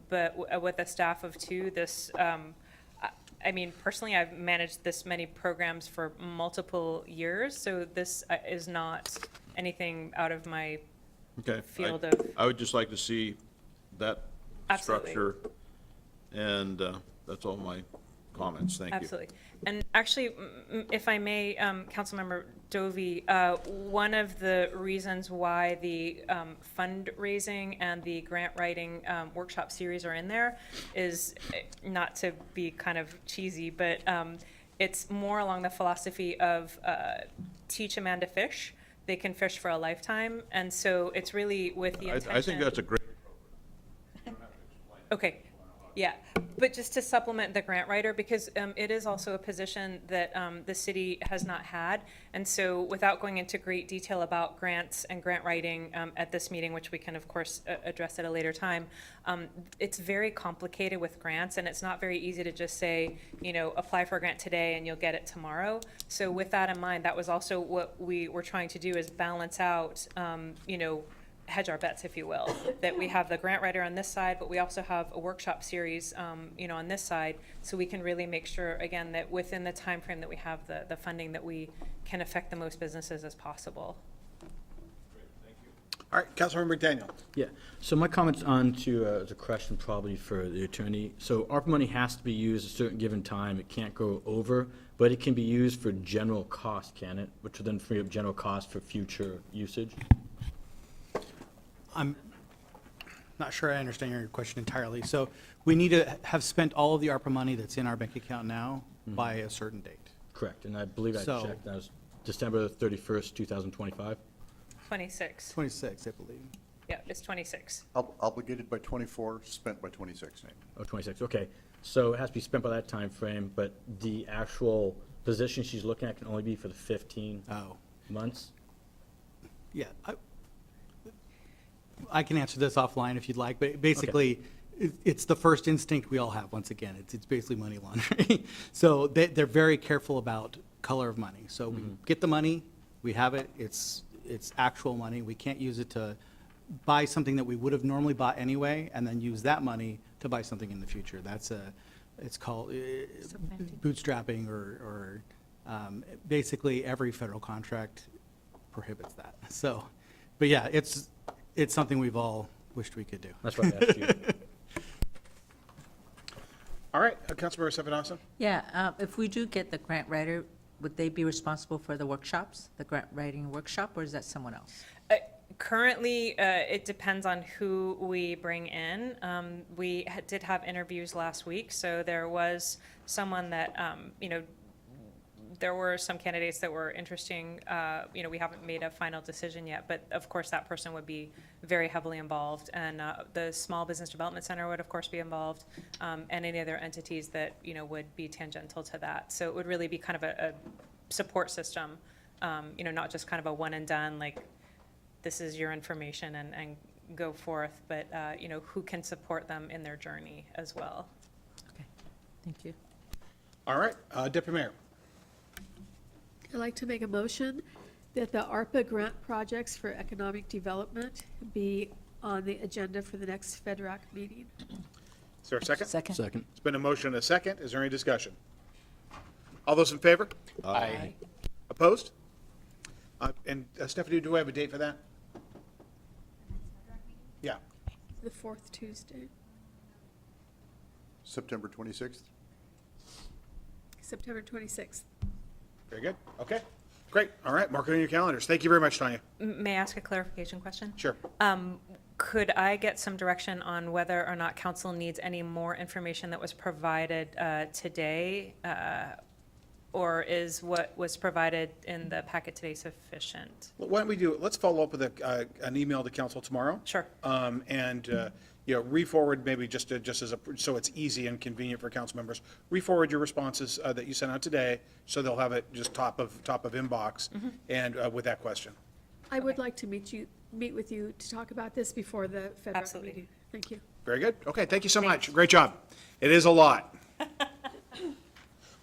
[SPEAKER 8] But with a staff of 2, this I mean, personally, I've managed this many programs for multiple years, so this is not anything out of my
[SPEAKER 11] Okay.
[SPEAKER 8] field of.
[SPEAKER 11] I would just like to see that
[SPEAKER 8] Absolutely.
[SPEAKER 11] structure, and that's all my comments. Thank you.
[SPEAKER 8] Absolutely. And actually, if I may, Councilmember Dovey, one of the reasons why the fundraising and the grant writing workshop series are in there is, not to be kind of cheesy, but it's more along the philosophy of teach a man to fish. They can fish for a lifetime. And so it's really with the intention.
[SPEAKER 11] I think that's a great.
[SPEAKER 8] Okay, yeah, but just to supplement the grant writer, because it is also a position that the city has not had. And so without going into great detail about grants and grant writing at this meeting, which we can of course address at a later time, it's very complicated with grants, and it's not very easy to just say, you know, apply for a grant today and you'll get it tomorrow. So with that in mind, that was also what we were trying to do, is balance out, you know, hedge our bets, if you will, that we have the grant writer on this side, but we also have a workshop series, you know, on this side, so we can really make sure, again, that within the time frame that we have the funding, that we can affect the most businesses as possible.
[SPEAKER 2] All right, Councilmember McDaniel.
[SPEAKER 3] Yeah, so my comment's on to the question probably for the attorney. So ARPA money has to be used at a certain given time. It can't go over, but it can be used for general cost, can it? Which will then free up general cost for future usage?
[SPEAKER 7] I'm not sure I understand your question entirely. So we need to have spent all of the ARPA money that's in our bank account now by a certain date.
[SPEAKER 3] Correct, and I believe I
[SPEAKER 7] So-
[SPEAKER 3] checked, that was December 31st, 2025.
[SPEAKER 8] 26.
[SPEAKER 7] 26, I believe.
[SPEAKER 8] Yeah, it's 26.
[SPEAKER 12] Obligated by 24, spent by 26.
[SPEAKER 3] Oh, 26, okay. So it has to be spent by that time frame, but the actual position she's looking at can only be for the 15 months?
[SPEAKER 7] Yeah, I can answer this offline if you'd like, but basically, it's the first instinct we all have, once again. It's basically money laundering. So they're very careful about color of money. So we get the money, we have it, it's actual money. We can't use it to buy something that we would have normally bought anyway, and then use that money to buy something in the future. It's called bootstrapping, or basically every federal contract prohibits that. So, but yeah, it's something we've all wished we could do.
[SPEAKER 3] That's why I asked you.
[SPEAKER 2] All right, Councilmember Stephanosin.
[SPEAKER 9] Yeah, if we do get the grant writer, would they be responsible for the workshops, the grant writing workshop, or is that someone else?
[SPEAKER 8] Currently, it depends on who we bring in. We did have interviews last week, so there was someone that, you know, there were some candidates that were interesting. You know, we haven't made a final decision yet, but of course that person would be very heavily involved, and the Small Business Development Center would of course be involved, and any other entities that, you know, would be tangential to that. So it would really be kind of a support system, you know, not just kind of a one and done, like this is your information and go forth, but you know, who can support them in their journey as well.
[SPEAKER 9] Okay, thank you.
[SPEAKER 2] All right, Deputy Mayor.
[SPEAKER 1] I'd like to make a motion that the ARPA grant projects for economic development be on the agenda for the next FEDRAC meeting.
[SPEAKER 2] Is there a second?
[SPEAKER 3] Second.
[SPEAKER 2] It's been a motion and a second. Is there any discussion? All those in favor?
[SPEAKER 10] Aye.
[SPEAKER 2] Opposed? And Stephanie, do we have a date for that? Yeah.
[SPEAKER 1] The fourth Tuesday,
[SPEAKER 12] September 26th.
[SPEAKER 1] September 26th.
[SPEAKER 2] Very good. Okay, great. All right, mark it on your calendars. Thank you very much, Tanya.
[SPEAKER 8] May I ask a clarification question?
[SPEAKER 2] Sure.
[SPEAKER 8] Could I get some direction on whether or not council needs any more information that was provided today? Or is what was provided in the packet today sufficient?
[SPEAKER 2] Why don't we do it? Let's follow up with an email to council tomorrow.
[SPEAKER 8] Sure.
[SPEAKER 2] And, you know, re-forward maybe just as a, so it's easy and convenient for council members. Re-forward your responses that you sent out today, so they'll have it just top of inbox, and with that question.
[SPEAKER 1] I would like to meet with you to talk about this before the FEDRAC
[SPEAKER 8] Absolutely.
[SPEAKER 1] meeting. Thank you.
[SPEAKER 2] Very good. Okay, thank you so much. Great job. It is a lot.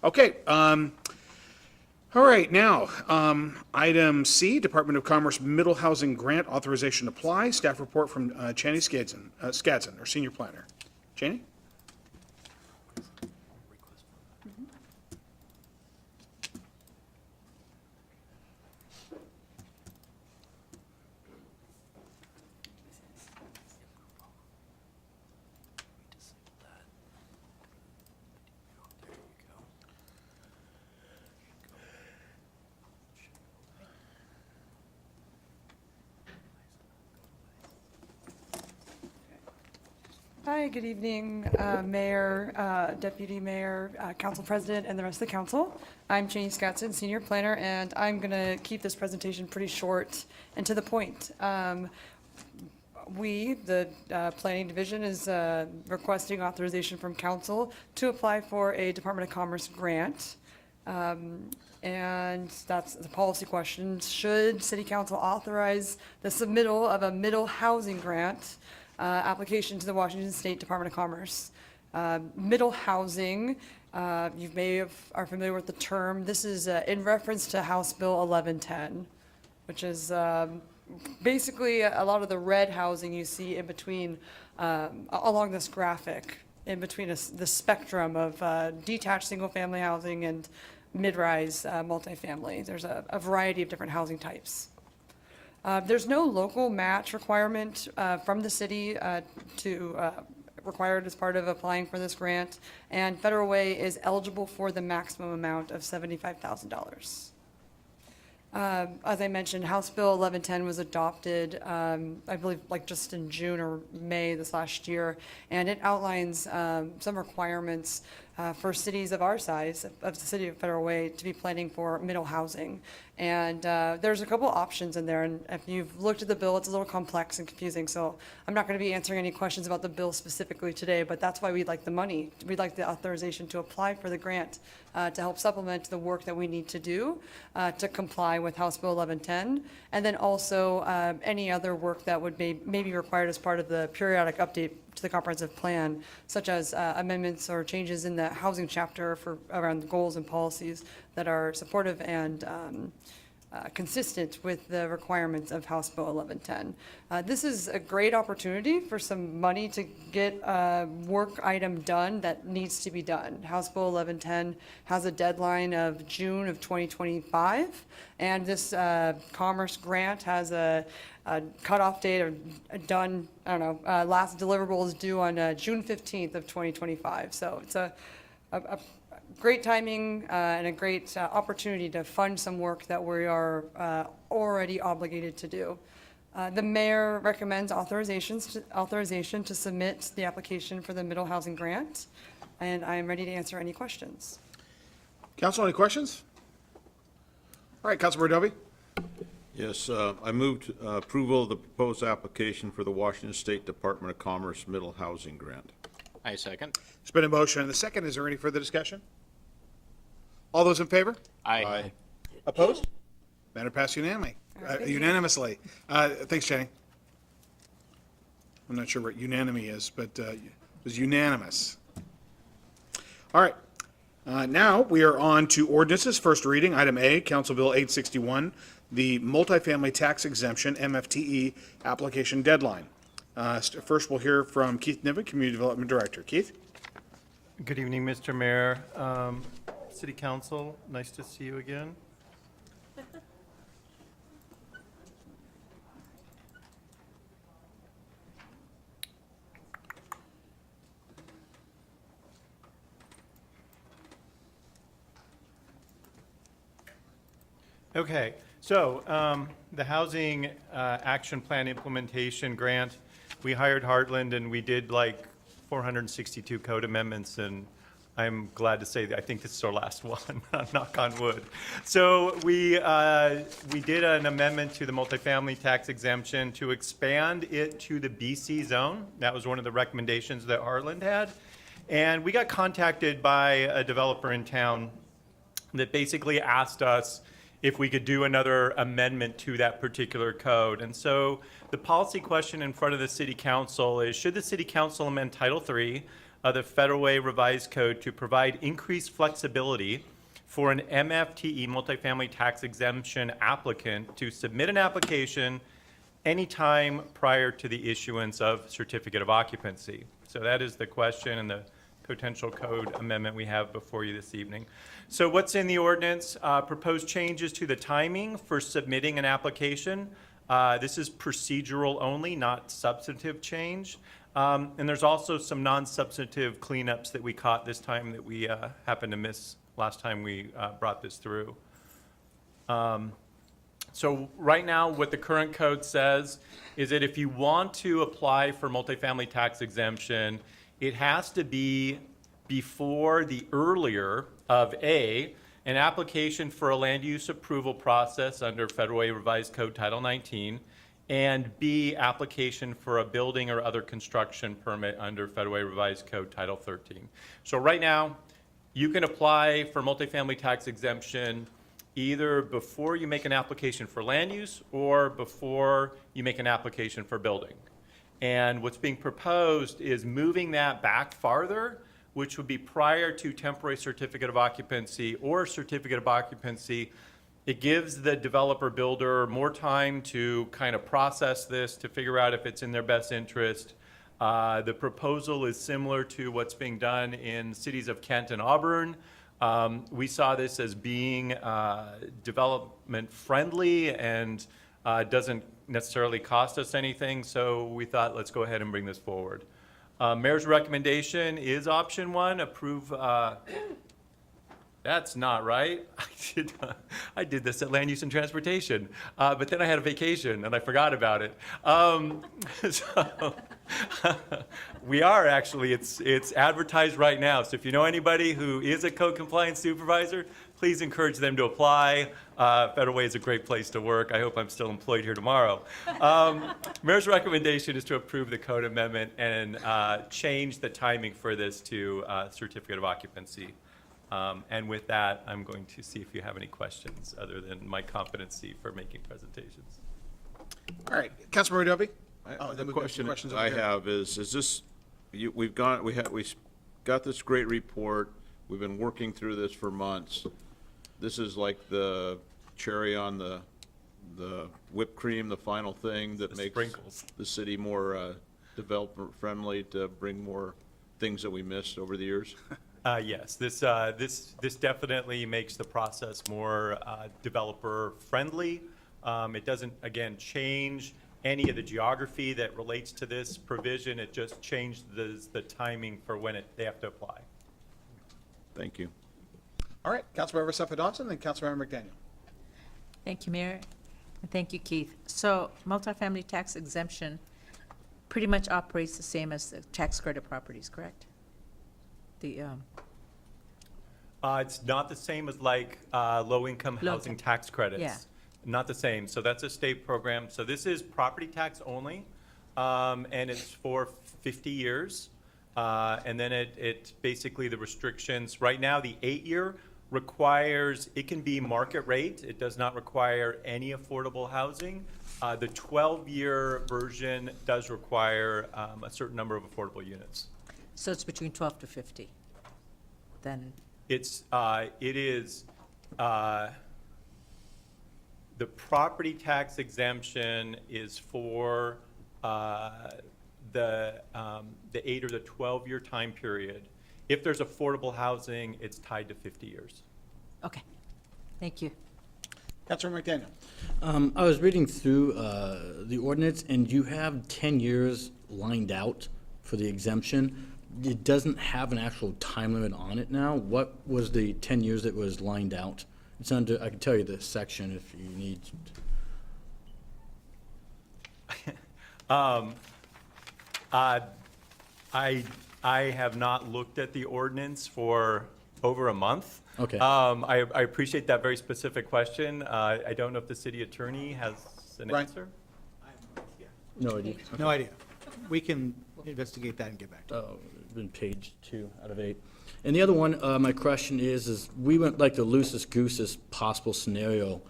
[SPEAKER 2] Okay, all right, now, item C, Department of Commerce Middle Housing Grant Authorization Apply, staff report from Chaney Skadson, our senior planner. Chaney?
[SPEAKER 14] Hi, good evening, Mayor, Deputy Mayor, Council President, and the rest of the council. I'm Janie Scatson, Senior Planner, and I'm going to keep this presentation pretty short and to the point. The Planning Division, is requesting authorization from council to apply for a Department of Commerce grant. And that's the policy question. Should City Council authorize the submittal of a middle housing grant application to the Washington State Department of Commerce? Middle housing, you are familiar with the term. This is in reference to House Bill 1110, which is basically a lot of the red housing you see in between, along this graphic, in between the spectrum of detached single-family housing and mid-rise multifamily. There's a variety of different housing types. There's no local match requirement from the city required as part of applying for this grant, and Federal Way is eligible for the maximum amount of $75,000. As I mentioned, House Bill 1110 was adopted, I believe, like just in June or May this last year, and it outlines some requirements for cities of our size, of the city of Federal Way, to be planning for middle housing. And there's a couple options in there, and if you've looked at the bill, it's a little complex and confusing, so I'm not going to be answering any questions about the bill specifically today, but that's why we'd like the money. We'd like the authorization to apply for the grant to help supplement the work that we need to do to comply with House Bill 1110, and then also any other work that would may be required as part of the periodic update to the comprehensive plan, such as amendments or changes in the housing chapter around goals and policies that are supportive and consistent with the requirements of House Bill 1110. This is a great opportunity for some money to get a work item done that needs to be done. House Bill 1110 has a deadline of June of 2025, and this Commerce grant has a cutoff date or done, I don't know, last deliverable is due on June 15th of 2025. So it's a great timing and a great opportunity to fund some work that we are already obligated to do. The mayor recommends authorization to submit the application for the middle housing grant, and I am ready to answer any questions.
[SPEAKER 2] Council, any questions? All right, Councilmember Dovey?
[SPEAKER 11] Yes, I moved approval of the proposed application for the Washington State Department of Commerce Middle Housing Grant.
[SPEAKER 10] I second.
[SPEAKER 2] There's been a motion and a second. Is there any further discussion? All those in favor?
[SPEAKER 10] Aye.
[SPEAKER 2] Opposed? Matter passed unanimously. Thanks, Jenny. I'm not sure what unanimity is, but it was unanimous. All right. Now we are on to ordinances. First reading, item A, Council Bill 861, the multifamily tax exemption MFTE application deadline. First, we'll hear from Keith Niven, Community Development Director. Keith?
[SPEAKER 22] Good evening, Mr. Mayor. City Council, nice to see you again. Okay, so the Housing Action Plan Implementation Grant, we hired Heartland and we did like 462 code amendments, and I'm glad to say that I think this is our last one, knock on wood. So we did an amendment to the multifamily tax exemption to expand it to the BC zone. That was one of the recommendations that Heartland had. And we got contacted by a developer in town that basically asked us if we could do another amendment to that particular code. And so the policy question in front of the City Council is, should the City Council amend Title III of the Federal Way Revised Code to provide increased flexibility for an MFTE multifamily tax exemption applicant to submit an application anytime prior to the issuance of certificate of occupancy? So that is the question and the potential code amendment we have before you this evening. So what's in the ordinance? Proposed changes to the timing for submitting an application. This is procedural only, not substantive change. And there's also some non-substantive cleanups that we caught this time that we happened to miss last time we brought this through. So right now, what the current code says is that if you want to apply for multifamily tax exemption, it has to be before the earlier of A, an application for a land use approval process under Federal Way Revised Code Title 19, and B, application for a building or other construction permit under Federal Way Revised Code Title 13. So right now, you can apply for multifamily tax exemption either before you make an application for land use or before you make an application for building. And what's being proposed is moving that back farther, which would be prior to temporary certificate of occupancy or certificate of occupancy. It gives the developer builder more time to kind of process this, to figure out if it's in their best interest. The proposal is similar to what's being done in cities of Kent and Auburn. We saw this as being development friendly and doesn't necessarily cost us anything, so we thought let's go ahead and bring this forward. Mayor's recommendation is option 1, approve. That's not right. I did this at Land Use and Transportation, but then I had a vacation and I forgot about it. So we are actually, it's advertised right now. So if you know anybody who is a code compliance supervisor, please encourage them to apply. Federal Way is a great place to work. I hope I'm still employed here tomorrow. Mayor's recommendation is to approve the code amendment and change the timing for this to certificate of occupancy. And with that, I'm going to see if you have any questions other than my competency for making presentations.
[SPEAKER 2] All right, Councilmember Dovey?
[SPEAKER 11] The question I have is this, we got this great report, we've been working through this for months. This is like the cherry on the whipped cream, the final thing that makes the city more developer friendly to bring more things that we missed over the years?
[SPEAKER 22] Yes, this definitely makes the process more developer friendly. It doesn't, again, change any of the geography that relates to this provision. It just changed the timing for when they have to apply.
[SPEAKER 11] Thank you.
[SPEAKER 2] All right, Councilmember Suffolk Dawson, then Councilmember McDaniel.
[SPEAKER 9] Thank you, Mayor, and thank you, Keith. So multifamily tax exemption pretty much operates the same as the tax credit properties, correct?
[SPEAKER 22] It's not the same as like low-income housing tax credits.
[SPEAKER 9] Yeah.
[SPEAKER 22] Not the same. So that's a state program. So this is property tax only, and it's for 50 years. And then it basically the restrictions, right now the 8-year requires, it can be market rate. It does not require any affordable housing. The 12-year version does require a certain number of affordable units.
[SPEAKER 9] So it's between 12 to 50, then?
[SPEAKER 22] It is, the property tax exemption is for the 8 or the 12-year time period. If there's affordable housing, it's tied to 50 years.
[SPEAKER 9] Okay, thank you.
[SPEAKER 2] Councilmember McDaniel.
[SPEAKER 3] I was reading through the ordinance, and you have 10 years lined out for the exemption. It doesn't have an actual time limit on it now. What was the 10 years that was lined out? It's under, I can tell you the section if you need.
[SPEAKER 22] I have not looked at the ordinance for over a month.
[SPEAKER 3] Okay.
[SPEAKER 22] I appreciate that very specific question. I don't know if the city attorney has an
[SPEAKER 2] Brian?
[SPEAKER 22] answer.
[SPEAKER 3] No idea.
[SPEAKER 7] No idea. We can investigate that and get back to you.
[SPEAKER 3] Oh, it's been page 2 out of 8. And the other one, my question is we went like the loosest goosest possible scenario.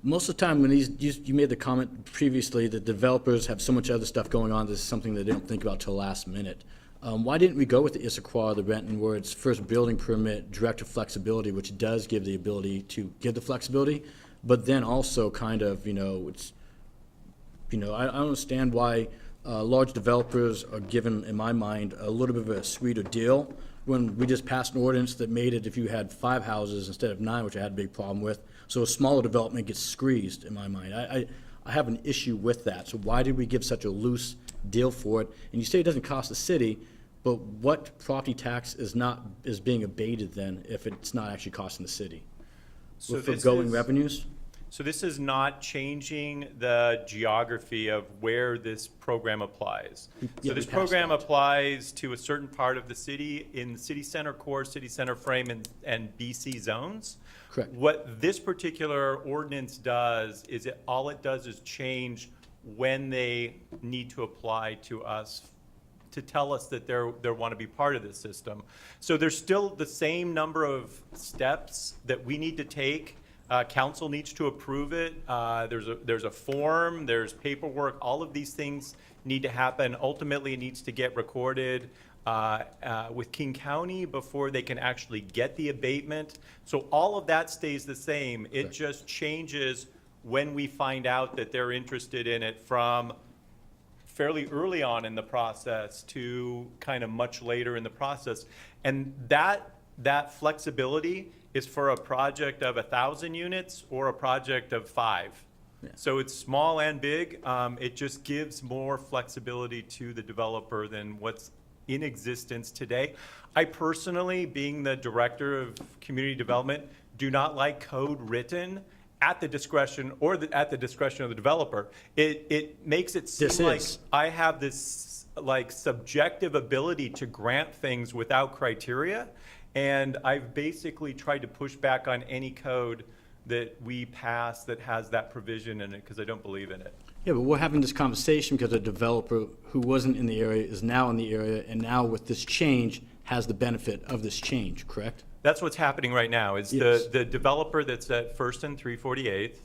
[SPEAKER 3] Most of the time when you made the comment previously that developers have so much other stuff going on, this is something that they don't think about till last minute. Why didn't we go with the Issaquah, the Renton, where it's first building permit, director flexibility, which does give the ability to give the flexibility, but then also kind of, I don't understand why large developers are given, in my mind, a little bit of a sweeter deal when we just passed an ordinance that made it if you had 5 houses instead of 9, which I had a big problem with. So a smaller development gets squeezed, in my mind. I have an issue with that. So why did we give such a loose deal for it? And you say it doesn't cost the city, but what property tax is being abated then if it's not actually costing the city?
[SPEAKER 22] So
[SPEAKER 3] With
[SPEAKER 22] this
[SPEAKER 3] forgoing
[SPEAKER 22] is-
[SPEAKER 3] revenues?
[SPEAKER 22] So this is not changing the geography of where this program applies.
[SPEAKER 3] Yeah,
[SPEAKER 22] So
[SPEAKER 3] we
[SPEAKER 22] this
[SPEAKER 3] passed
[SPEAKER 22] program
[SPEAKER 3] that.
[SPEAKER 22] applies to a certain part of the city in city center core, city center frame, and BC zones.
[SPEAKER 3] Correct.
[SPEAKER 22] What this particular ordinance does is all it does is change when they need to apply to us to tell us that they want to be part of this system. So there's still the same number of steps that we need to take. Council needs to approve it. There's a form, there's paperwork, all of these things need to happen. Ultimately, it needs to get recorded with King County before they can actually get the abatement. So all of that stays the same. It just changes when we find out that they're interested in it from fairly early on in the process to kind of much later in the process. And that flexibility is for a project of 1,000 units or a project of 5. So it's small and big. It just gives more flexibility to the developer than what's in existence today. I personally, being the director of community development, do not like code written at the discretion at the discretion of the developer. It makes it seem like I have this like subjective ability to grant things without criteria. And I've basically tried to push back on any code that we pass that has that provision in it because I don't believe in it.
[SPEAKER 3] Yeah, but we're having this conversation because a developer who wasn't in the area is now in the area, and now with this change has the benefit of this change, correct?
[SPEAKER 22] That's what's happening right now, is the developer that's at First and 348th,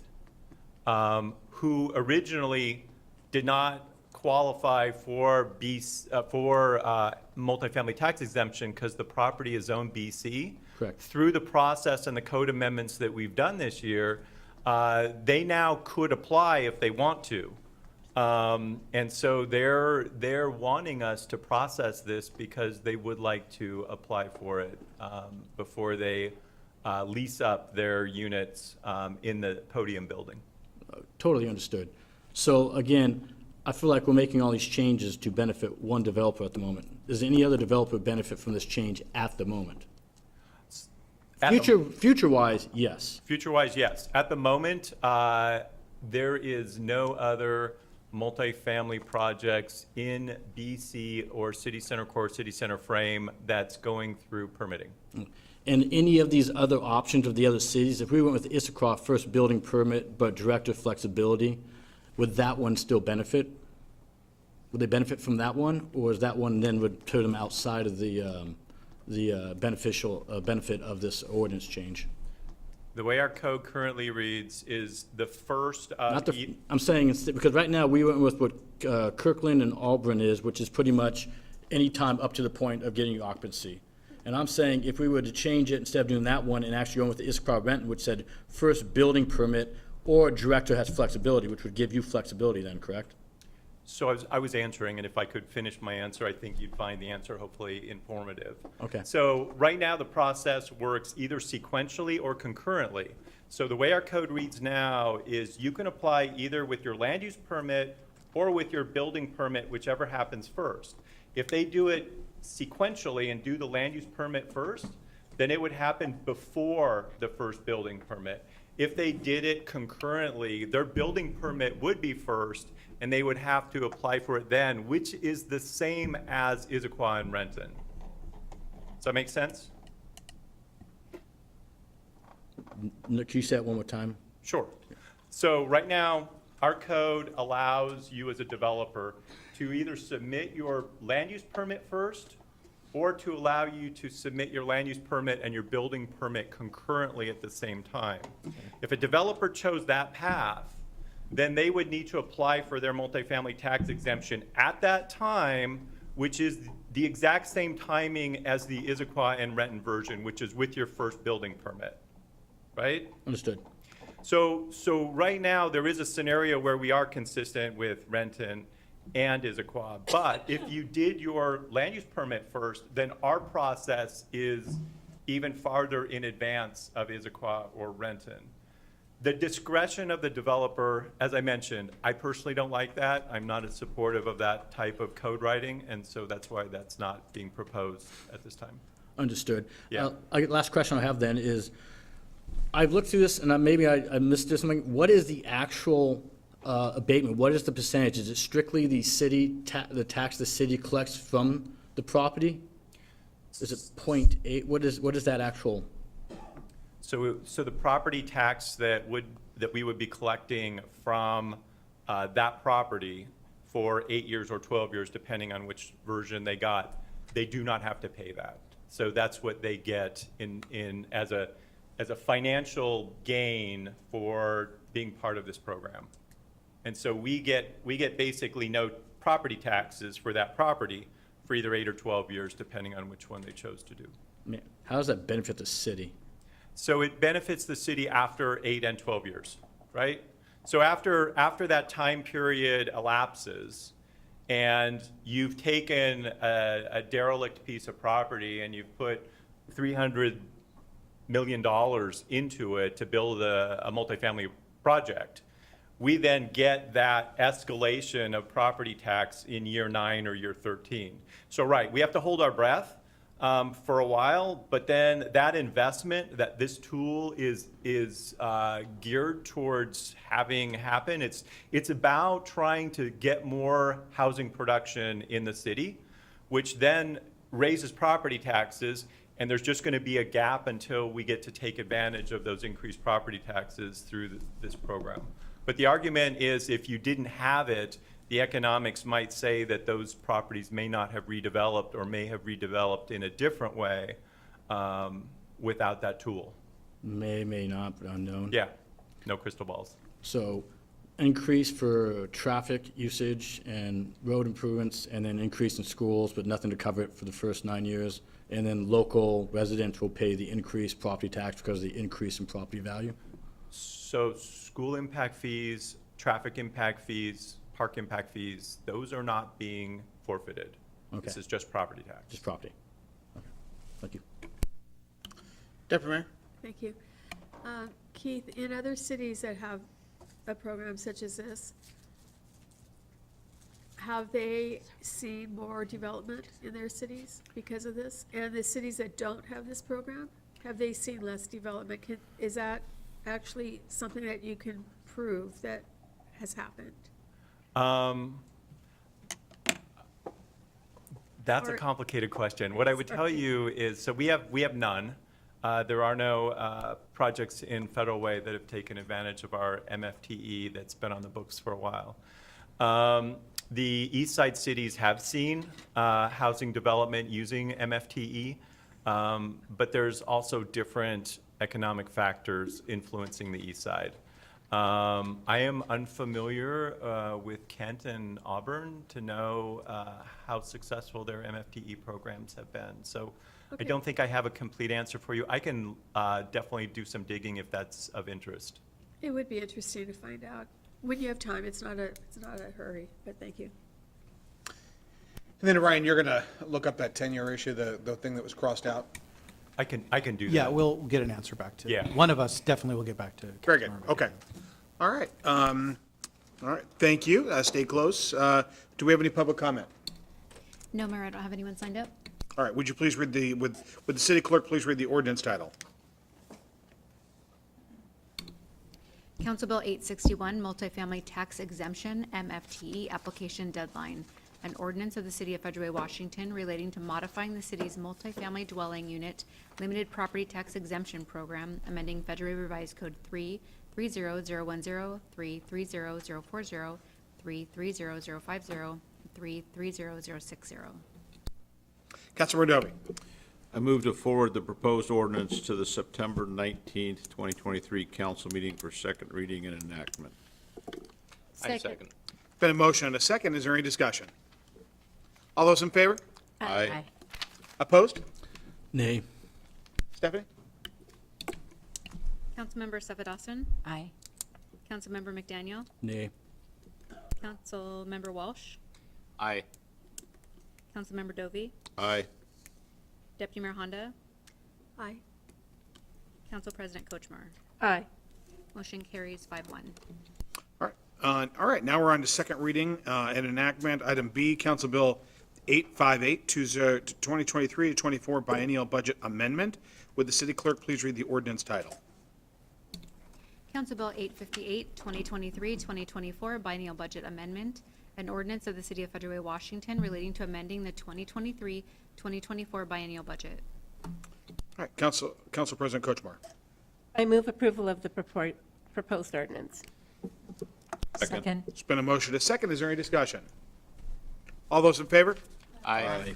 [SPEAKER 22] who originally did not qualify for multifamily tax exemption because the property is zoned BC.
[SPEAKER 3] Correct.
[SPEAKER 22] Through the process and the code amendments that we've done this year, they now could apply if they want to. And so they're wanting us to process this because they would like to apply for it before they lease up their units in the podium building.
[SPEAKER 3] Totally understood. So again, I feel like we're making all these changes to benefit one developer at the moment. Does any other developer benefit from this change at the moment? Future-wise, yes.
[SPEAKER 22] Future-wise, yes. At the moment, there is no other multifamily projects in BC or city center core, city center frame that's going through permitting.
[SPEAKER 3] And any of these other options of the other cities, if we went with Issaquah, first building permit, but director flexibility, would that one still benefit? Would they benefit from that one, or is that one then would put them outside of the beneficial benefit of this ordinance change?
[SPEAKER 22] The way our code currently reads is the first.
[SPEAKER 3] I'm saying, because right now we went with what Kirkland and Auburn is, which is pretty much any time up to the point of getting your occupancy. And I'm saying if we were to change it, instead of doing that one and actually going with the Issaquah Renton, which said first building permit or director has flexibility, which would give you flexibility then, correct?
[SPEAKER 22] So I was answering, and if I could finish my answer, I think you'd find the answer hopefully informative.
[SPEAKER 3] Okay.
[SPEAKER 22] So right now, the process works either sequentially or concurrently. So the way our code reads now is you can apply either with your land use permit or with your building permit, whichever happens first. If they do it sequentially and do the land use permit first, then it would happen before the first building permit. If they did it concurrently, their building permit would be first, and they would have to apply for it then, which is the same as Issaquah and Renton. Does that make sense?
[SPEAKER 3] Can you say it one more time?
[SPEAKER 22] Sure. So right now, our code allows you as a developer to either submit your land use permit first, or to allow you to submit your land use permit and your building permit concurrently at the same time. If a developer chose that path, then they would need to apply for their multifamily tax exemption at that time, which is the exact same timing as the Issaquah and Renton version, which is with your first building permit, right?
[SPEAKER 3] Understood.
[SPEAKER 22] So right now, there is a scenario where we are consistent with Renton and Issaquah. But if you did your land use permit first, then our process is even farther in advance of Issaquah or Renton. The discretion of the developer, as I mentioned, I personally don't like that. I'm not as supportive of that type of code writing, and so that's why that's not being proposed at this time.
[SPEAKER 3] Understood.
[SPEAKER 22] Yeah.
[SPEAKER 3] Last question I have then is, I've looked through this, and maybe I missed something. What is the actual abatement? What is the percentage? Is it strictly the city, the tax the city collects from the property? Is it 0.8? What is that actual?
[SPEAKER 22] So the property tax that we would be collecting from that property for 8 years or 12 years, depending on which version they got, they do not have to pay that. So that's what they get in as a financial gain for being part of this program. And so we get basically no property taxes for that property for either 8 or 12 years, depending on which one they chose to do.
[SPEAKER 3] How does that benefit the city?
[SPEAKER 22] So it benefits the city after 8 and 12 years, right? So after that time period elapses, and you've taken a derelict piece of property and you've put $300 million into it to build a multifamily project, we then get that escalation of property tax in year 9 or year 13. So right, we have to hold our breath for a while, but then that investment that this tool is geared towards having happen, it's about trying to get more housing production in the city, which then raises property taxes, and there's just going to be a gap until we get to take advantage of those increased property taxes through this program. But the argument is if you didn't have it, the economics might say that those properties may not have redeveloped or may have redeveloped in a different way without that tool.
[SPEAKER 3] May not, but unknown.
[SPEAKER 22] Yeah, no crystal balls.
[SPEAKER 3] So increase for traffic usage and road improvements, and then increase in schools, but nothing to cover it for the first 9 years. And then local residents will pay the increased property tax because of the increase in property value?
[SPEAKER 22] So school impact fees, traffic impact fees, park impact fees, those are not being forfeited.
[SPEAKER 3] Okay.
[SPEAKER 22] This is just property tax.
[SPEAKER 3] Just property. Okay. Thank you.
[SPEAKER 2] Deputy Mayor?
[SPEAKER 1] Thank you. Keith, in other cities that have a program such as this, have they seen more development in their cities because of this? And the cities that don't have this program, have they seen less development? Is that actually something that you can prove that has happened?
[SPEAKER 22] That's a complicated question. What I would tell you is, so we have none. There are no projects in Federal Way that have taken advantage of our MFTE that's been on the books for a while. The East Side cities have seen housing development using MFTE, but there's also different economic factors influencing the East Side. I am unfamiliar with Kent and Auburn to know how successful their MFTE programs have been. So I don't think I have a complete answer for you. I can definitely do some digging if that's of interest.
[SPEAKER 1] It would be interesting to find out. When you have time, it's not a hurry, but thank you.
[SPEAKER 2] And then Ryan, you're going to look up that 10-year issue, the thing that was crossed out?
[SPEAKER 22] I can do that.
[SPEAKER 7] Yeah, we'll get an answer back to.
[SPEAKER 22] Yeah.
[SPEAKER 7] One of us definitely will get back to.
[SPEAKER 2] Very good, okay. All right, thank you, stay close. Do we have any public comment?
[SPEAKER 21] No, Mayor, I don't have anyone signed up.
[SPEAKER 2] All right, would you please read would the city clerk please read the ordinance title?
[SPEAKER 21] Council Bill 861, Multifamily Tax Exemption, MFTE Application Deadline. An ordinance of the City of Federal Way, Washington relating to modifying the city's multifamily dwelling unit limited property tax exemption program, amending Federal Way Revised Code 33010, 330040, 330050, 330060.
[SPEAKER 2] Councilor Rodovi.
[SPEAKER 11] I move to forward the proposed ordinance to the September 19th, 2023 council meeting for second reading and enactment.
[SPEAKER 10] I second.
[SPEAKER 2] Been a motion and a second. Is there any discussion? All those in favor?
[SPEAKER 11] Aye.
[SPEAKER 2] Opposed?
[SPEAKER 3] Nay.
[SPEAKER 2] Stephanie?
[SPEAKER 21] Councilmember Safa-Dawson?
[SPEAKER 17] Aye.
[SPEAKER 21] Councilmember McDaniel?
[SPEAKER 3] Nay.
[SPEAKER 21] Councilmember Walsh?
[SPEAKER 10] Aye.
[SPEAKER 21] Councilmember Dovey?
[SPEAKER 11] Aye.
[SPEAKER 21] Deputy Mayor Honda?
[SPEAKER 1] Aye.
[SPEAKER 21] Council President Kochmar?
[SPEAKER 5] Aye.
[SPEAKER 21] Motion carries 5-1.
[SPEAKER 2] All right, now we're on to second reading and enactment. Item B, Council Bill 858, 2023 to 24 biennial budget amendment. Would the city clerk please read the ordinance title?
[SPEAKER 21] Council Bill 858, 2023-2024 Biennial Budget Amendment, an ordinance of the City of Federal Way, Washington relating to amending the 2023-2024 biennial budget.
[SPEAKER 2] All right, Council President Kochmar.
[SPEAKER 5] I move approval of the proposed ordinance.
[SPEAKER 9] Second.
[SPEAKER 2] It's been a motion to second. Is there any discussion? All those in favor?
[SPEAKER 10] Aye.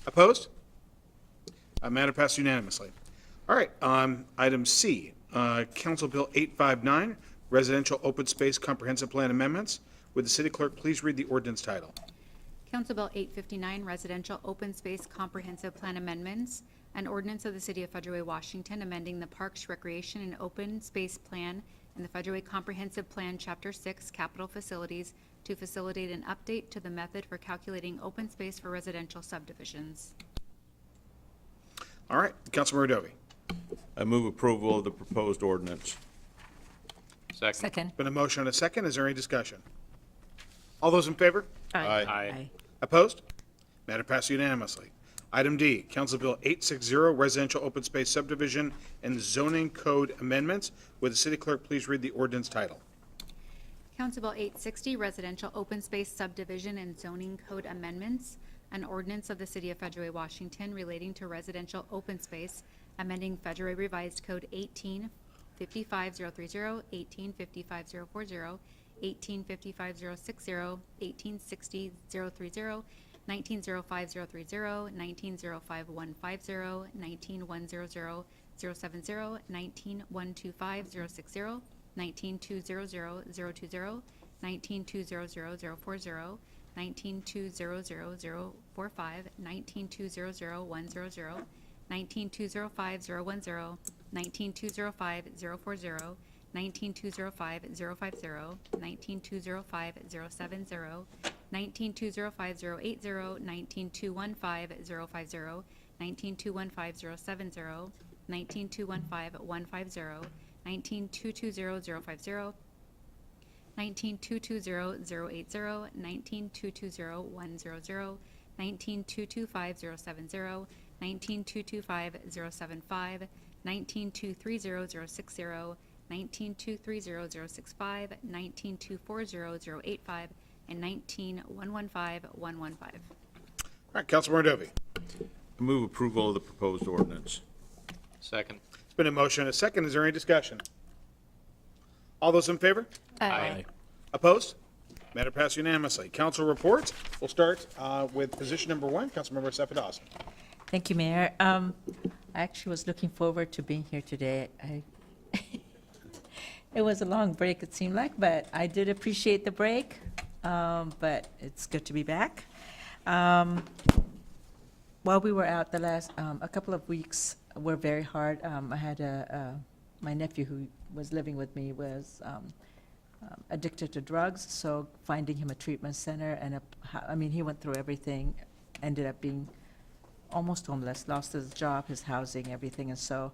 [SPEAKER 2] Opposed? Matter passed unanimously. All right, item C, Council Bill 859, Residential Open Space Comprehensive Plan Amendments. Would the city clerk please read the ordinance title?
[SPEAKER 21] Council Bill 859 Residential Open Space Comprehensive Plan Amendments, an ordinance of the City of Federal Way, Washington, amending the Parks, Recreation, and Open Space Plan in the Federal Way Comprehensive Plan, Chapter 6, Capital Facilities, to facilitate an update to the method for calculating open space for residential subdivisions.
[SPEAKER 2] All right, Councilmember Dovey.
[SPEAKER 11] I move approval of the proposed ordinance.
[SPEAKER 9] Second.
[SPEAKER 2] Been a motion and a second. Is there any discussion? All those in favor?
[SPEAKER 10] Aye.
[SPEAKER 2] Opposed? Matter passed unanimously. Item D, Council Bill 860, Residential Open Space Subdivision and Zoning Code Amendments. Would the city clerk please read the ordinance title?
[SPEAKER 21] Council Bill 860 Residential Open Space Subdivision and Zoning Code Amendments, an ordinance of the City of Federal Way, Washington relating to residential open space, amending Federal Way Revised Code 1855030, 1855040, 1855060, 1860030, 1905030, 1905150, 1910070, 1912560, 1920020, 1920040, 1920045, 1920010, 1920510, 1920540, 1920550, 1920570, 1920580, 1921550, 1921570, 1921550, 1922050, 1922080, 1922010, 1922570, 1922575, 1923060, 1923065, 1924085, and 1911515.
[SPEAKER 2] All right, Councilmember Dovey.
[SPEAKER 11] I move approval of the proposed ordinance.
[SPEAKER 10] Second.
[SPEAKER 2] It's been a motion and a second. Is there any discussion? All those in favor?
[SPEAKER 10] Aye.
[SPEAKER 2] Opposed? Matter passed unanimously. Council reports. We'll start with position number 1, Councilmember Safadas.
[SPEAKER 9] Thank you, Mayor. I actually was looking forward to being here today. It was a long break, it seemed like, but I did appreciate the break. But it's good to be back. While we were out the last, a couple of weeks were very hard. I had my nephew who was living with me was addicted to drugs, so finding him a treatment center and he went through everything, ended up being almost homeless, lost his job, his housing, everything, and so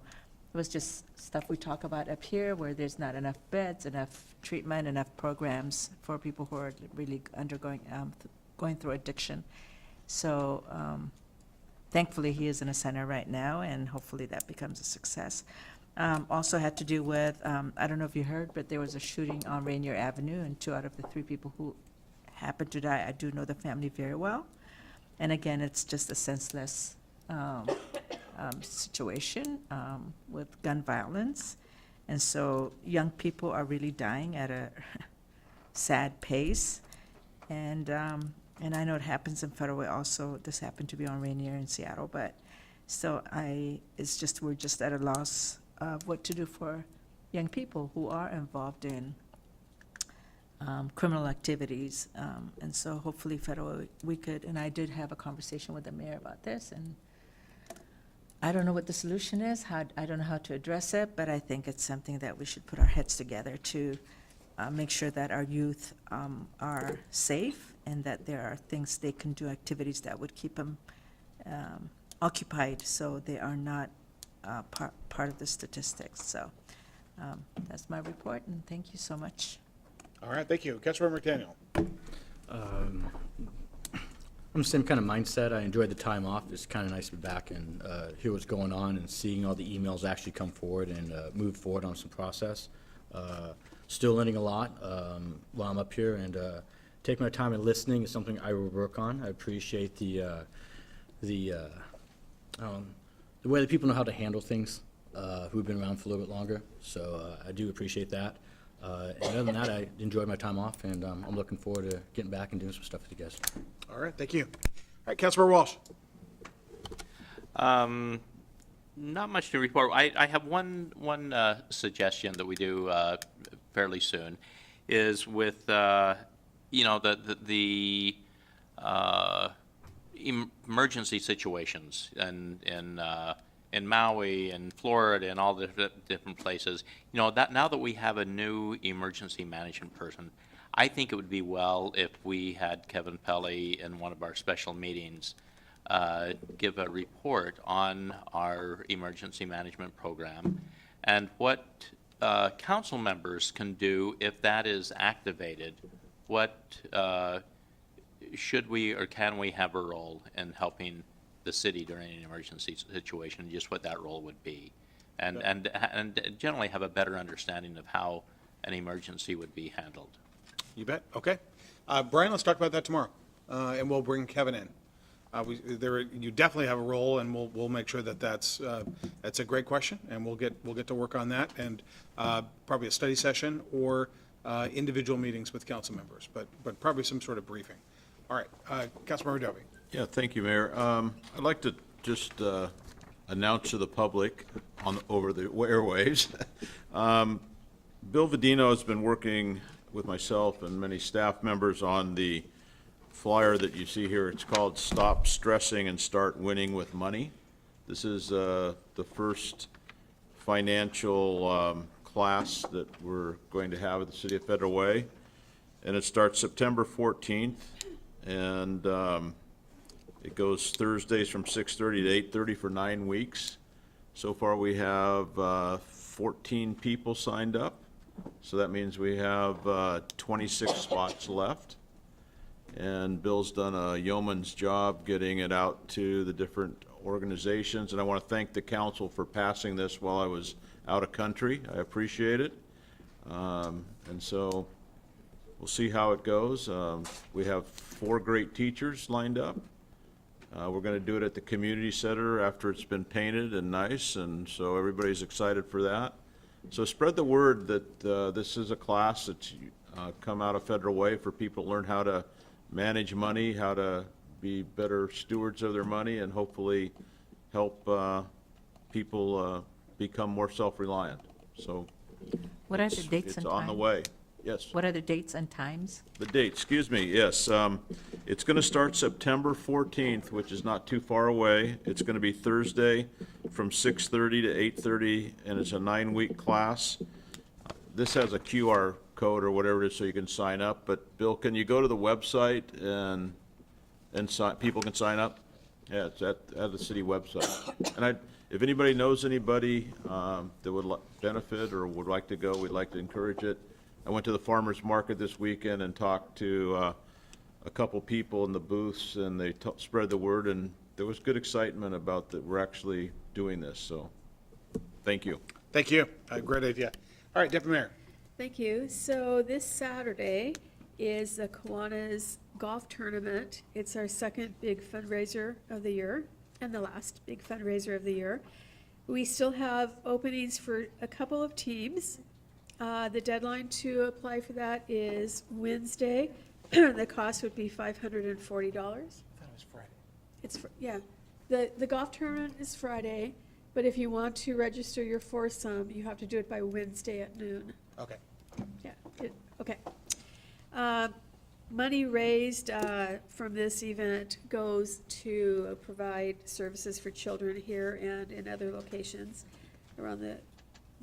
[SPEAKER 9] it was just stuff we talk about up here where there's not enough beds, enough treatment, enough programs for people who are really going through addiction. So thankfully he is in a center right now, and hopefully that becomes a success. Also had to do with, I don't know if you heard, but there was a shooting on Rainier Avenue, and 2 out of the 3 people who happened to die, I do know the family very well. And again, it's just a senseless situation with gun violence. And so young people are really dying at a sad pace. And I know it happens in Federal Way also. This happened to be on Rainier in Seattle, but so we're just at a loss of what to do for young people who are involved in criminal activities. And so hopefully Federal, we could, and I did have a conversation with the mayor about this, and I don't know what the solution is, I don't know how to address it, but I think it's something that we should put our heads together to make sure that our youth are safe and that there are things they can do, activities that would keep them occupied so they are not part of the statistics. So that's my report, and thank you so much.
[SPEAKER 2] All right, thank you. Councilmember McDaniel.
[SPEAKER 3] I'm the same kind of mindset. I enjoyed the time off. It's kind of nice to be back and hear what's going on and seeing all the emails actually come forward and move forward on some process. Still learning a lot while I'm up here, and taking my time and listening is something I will work on. I appreciate the way that people know how to handle things who've been around for a little bit longer. So I do appreciate that. And other than that, I enjoyed my time off, and I'm looking forward to getting back and doing some stuff with you guys.
[SPEAKER 2] All right, thank you. All right, Councilmember Walsh.
[SPEAKER 10] Not much to report. I have one suggestion that we do fairly soon, is with you know, the emergency situations in Maui and Florida and all the different places. You know, that now that we have a new emergency management person, I think it would be well if we had Kevin Pelly in one of our special meetings give a report on our emergency management program and what council members can do if that is activated. What should we or can we have a role in helping the city during an emergency situation, just what that role would be, and generally have a better understanding of how an emergency would be handled.
[SPEAKER 2] You bet. Okay. Brian, let's talk about that tomorrow, and we'll bring Kevin in. You definitely have a role, and we'll make sure that that's a great question, and we'll get to work on that, and probably a study session or individual meetings with council members, but probably some sort of briefing. All right, Councilmember Dovey.
[SPEAKER 11] Yeah, thank you, Mayor. I'd like to just announce to the public over the airwaves. Bill Vedino has been working with myself and many staff members on the flyer that you see here. It's called Stop Stressing and Start Winning with Money. This is the first financial class that we're going to have at the City of Federal Way, and it starts September 14th, and it goes Thursdays from 6:30 to 8:30 for 9 weeks. So far, we have 14 people signed up, so that means we have 26 spots left. And Bill's done a yeoman's job getting it out to the different organizations, and I want to thank the council for passing this while I was out of country. I appreciate it. And so we'll see how it goes. We have 4 great teachers lined up. We're going to do it at the community center after it's been painted and nice, and so everybody's excited for that. So spread the word that this is a class that's come out of Federal Way for people to learn how to manage money, how to be better stewards of their money, and hopefully help people become more self-reliant. So
[SPEAKER 9] What are the dates and
[SPEAKER 11] it's on the
[SPEAKER 9] times?
[SPEAKER 11] way. Yes.
[SPEAKER 9] What are the dates and times?
[SPEAKER 11] The date, excuse me, yes. It's going to start September 14th, which is not too far away. It's going to be Thursday from 6:30 to 8:30, and it's a 9-week class. This has a QR code or whatever it is so you can sign up. But Bill, can you go to the website and people can sign up? Yeah, it's at the city website. And if anybody knows anybody that would benefit or would like to go, we'd like to encourage it. I went to the farmer's market this weekend and talked to a couple people in the booths, and they spread the word, and there was good excitement about that we're actually doing this, so thank you.
[SPEAKER 2] Thank you. Great idea. All right, Deputy Mayor.
[SPEAKER 1] Thank you. So this Saturday is the Kiwanis Golf Tournament. It's our second big fundraiser of the year and the last big fundraiser of the year. We still have openings for a couple of teams. The deadline to apply for that is Wednesday. The cost would be $540.
[SPEAKER 2] I thought it was Friday.
[SPEAKER 1] Yeah, the golf tournament is Friday, but if you want to register your foursome, you have to do it by Wednesday at noon.
[SPEAKER 2] Okay.
[SPEAKER 1] Yeah, okay. Money raised from this event goes to provide services for children here and in other locations around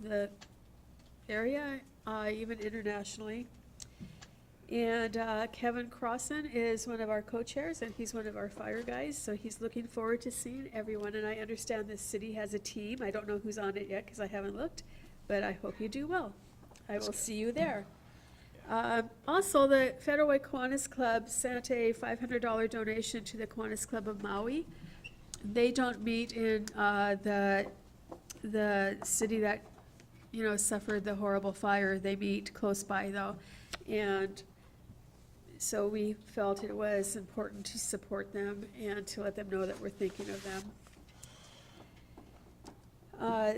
[SPEAKER 1] the area, even internationally. And Kevin Crossan is one of our co-chairs, and he's one of our fire guys, so he's looking forward to seeing everyone. And I understand this city has a team. I don't know who's on it yet because I haven't looked, but I hope you do well. I will see you there. Also, the Federal Way Kiwanis Club sent a $500 donation to the Kiwanis Club of Maui. They don't meet in the city that suffered the horrible fire. They meet close by though. And so we felt it was important to support them and to let them know that we're thinking of them.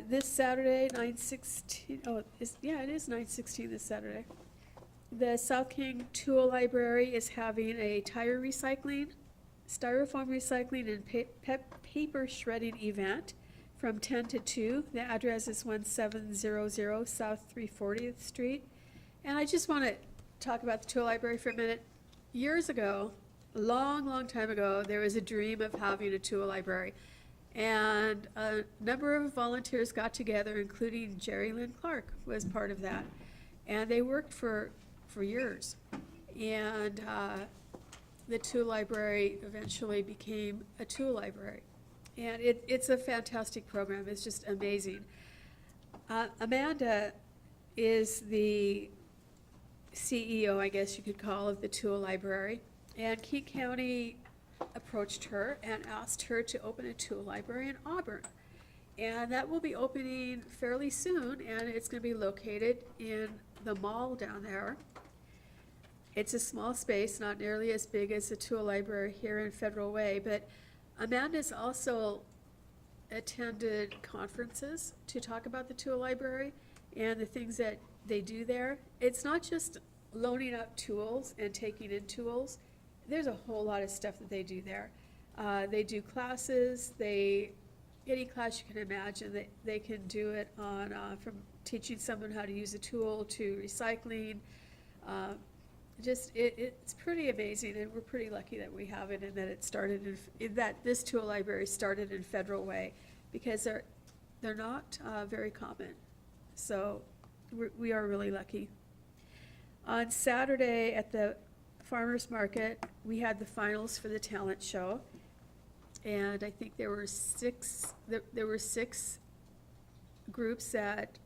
[SPEAKER 1] This Saturday, 9/16, it is 9/16 this Saturday. The South King Tool Library is having a tire recycling, styrofoam recycling, and paper shredding event from 10 to 2. The address is 1700 South 340th Street. And I just want to talk about the tool library for a minute. Years ago, a long, long time ago, there was a dream of having a tool library. And a number of volunteers got together, including Jerry Lynn Clark was part of that. And they worked for years. And the tool library eventually became a tool library. And it's a fantastic program. It's just amazing. Amanda is the CEO, I guess you could call, of the tool library. And King County approached her and asked her to open a tool library in Auburn. And that will be opening fairly soon, and it's going to be located in the mall down there. It's a small space, not nearly as big as the tool library here in Federal Way, but Amanda's also attended conferences to talk about the tool library and the things that they do there. It's not just loaning out tools and taking in tools. There's a whole lot of stuff that they do there. They do classes. Any class you can imagine, they can do it on from teaching someone how to use a tool to recycling. It's pretty amazing, and we're pretty lucky that we have it and that it started that this tool library started in Federal Way, because they're not very common. So we are really lucky. On Saturday at the farmers market, we had the finals for the talent show, and I think there were six groups that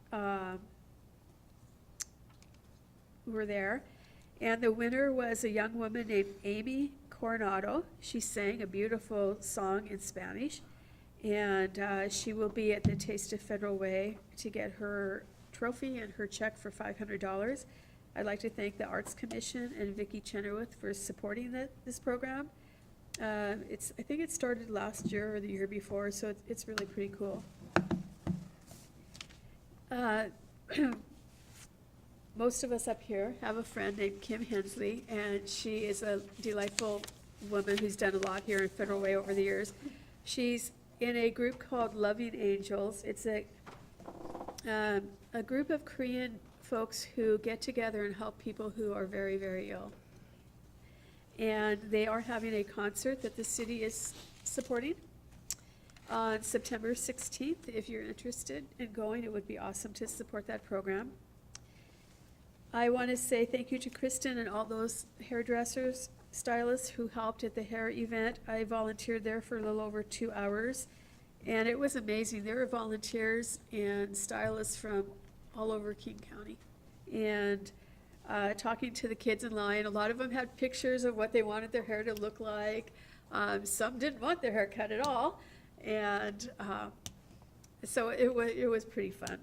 [SPEAKER 1] were there, and the winner was a young woman named Amy Coronado. She sang a beautiful song in Spanish, and she will be at the Taste of Federal Way to get her trophy and her check for $500. I'd like to thank the Arts Commission and Vicki Chenoweth for supporting this program. I think it started last year or the year before, so it's really pretty cool. Most of us up here have a friend named Kim Hensley, and she is a delightful woman who's done a lot here in Federal Way over the years. She's in a group called Loving Angels. It's a group of Korean folks who get together and help people who are very, very ill. And they are having a concert that the city is supporting on September 16th. If you're interested in going, it would be awesome to support that program. I want to say thank you to Kristen and all those hairdressers, stylists who helped at the hair event. I volunteered there for a little over 2 hours, and it was amazing. There were volunteers and stylists from all over King County. And talking to the kids in line, a lot of them had pictures of what they wanted their hair to look like. Some didn't want their hair cut at all. And so it was pretty fun.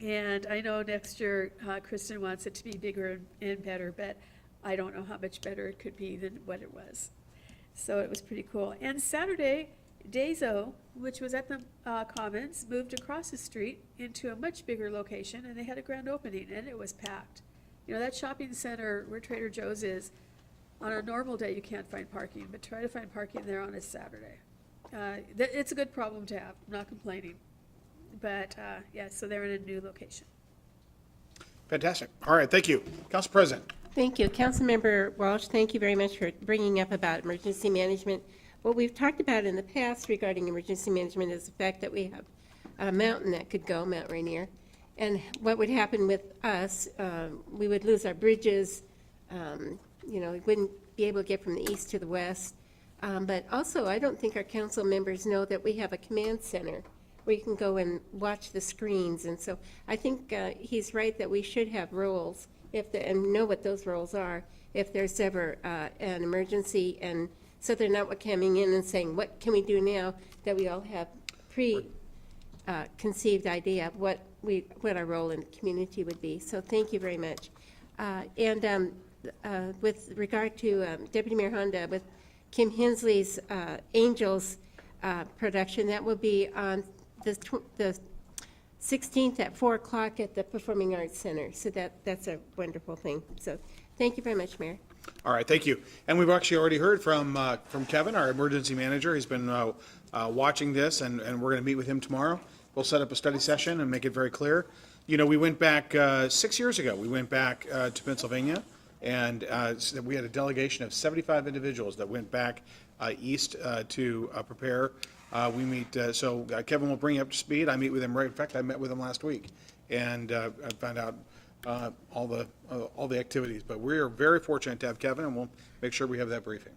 [SPEAKER 1] And I know next year, Kristen wants it to be bigger and better, but I don't know how much better it could be than what it was. So it was pretty cool. And Saturday, Dazo, which was at the Commons, moved across the street into a much bigger location, and they had a grand opening, and it was packed. You know, that shopping center where Trader Joe's is, on a normal day you can't find parking, but try to find parking there on a Saturday. It's a good problem to have, I'm not complaining. But, yeah, so they're in a new location.
[SPEAKER 2] Fantastic. All right, thank you. Council President.
[SPEAKER 5] Thank you. Councilmember Walsh, thank you very much for bringing up about emergency management. What we've talked about in the past regarding emergency management is the fact that we have a mountain that could go, Mount Rainier. And what would happen with us, we would lose our bridges, we wouldn't be able to get from the east to the west. But also, I don't think our council members know that we have a command center where you can go and watch the screens. And so I think he's right that we should have roles and know what those roles are if there's ever an emergency. And so they're not coming in and saying, what can we do now, that we all have conceived idea of what our role in the community would be. So thank you very much. With regard to Deputy Mayor Honda, with Kim Hensley's Angels production, that will be on the 16th at 4 o'clock at the Performing Arts Center. So that's a wonderful thing. So thank you very much, Mayor.
[SPEAKER 2] All right, thank you. And we've actually already heard from Kevin, our emergency manager. He's been watching this, and we're going to meet with him tomorrow. We'll set up a study session and make it very clear. You know, we went back 6 years ago. We went back to Pennsylvania, and so we had a delegation of 75 individuals that went back east to prepare. We meet, so Kevin will bring you up to speed. I meet with him, in fact, I met with him last week, and I found out all the activities. But we are very fortunate to have Kevin, and we'll make sure we have that briefing.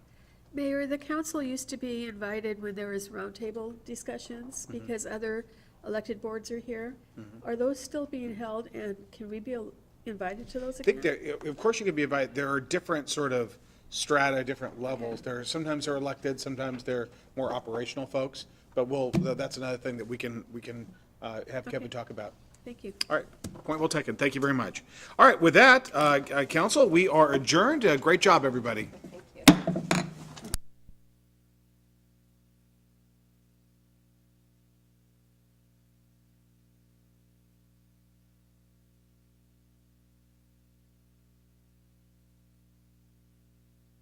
[SPEAKER 1] Mayor, the council used to be invited when there was roundtable discussions because other elected boards are here. Are those still being held, and can we be invited to those
[SPEAKER 2] I think
[SPEAKER 1] again?
[SPEAKER 2] of course you can be invited. There are different sort of strata, different levels. Sometimes they're elected, sometimes they're more operational folks. But that's another thing that we can have Kevin talk about.
[SPEAKER 1] Thank you.
[SPEAKER 2] All right, point well taken. Thank you very much. All right, with that, council, we are adjourned. Great job, everybody.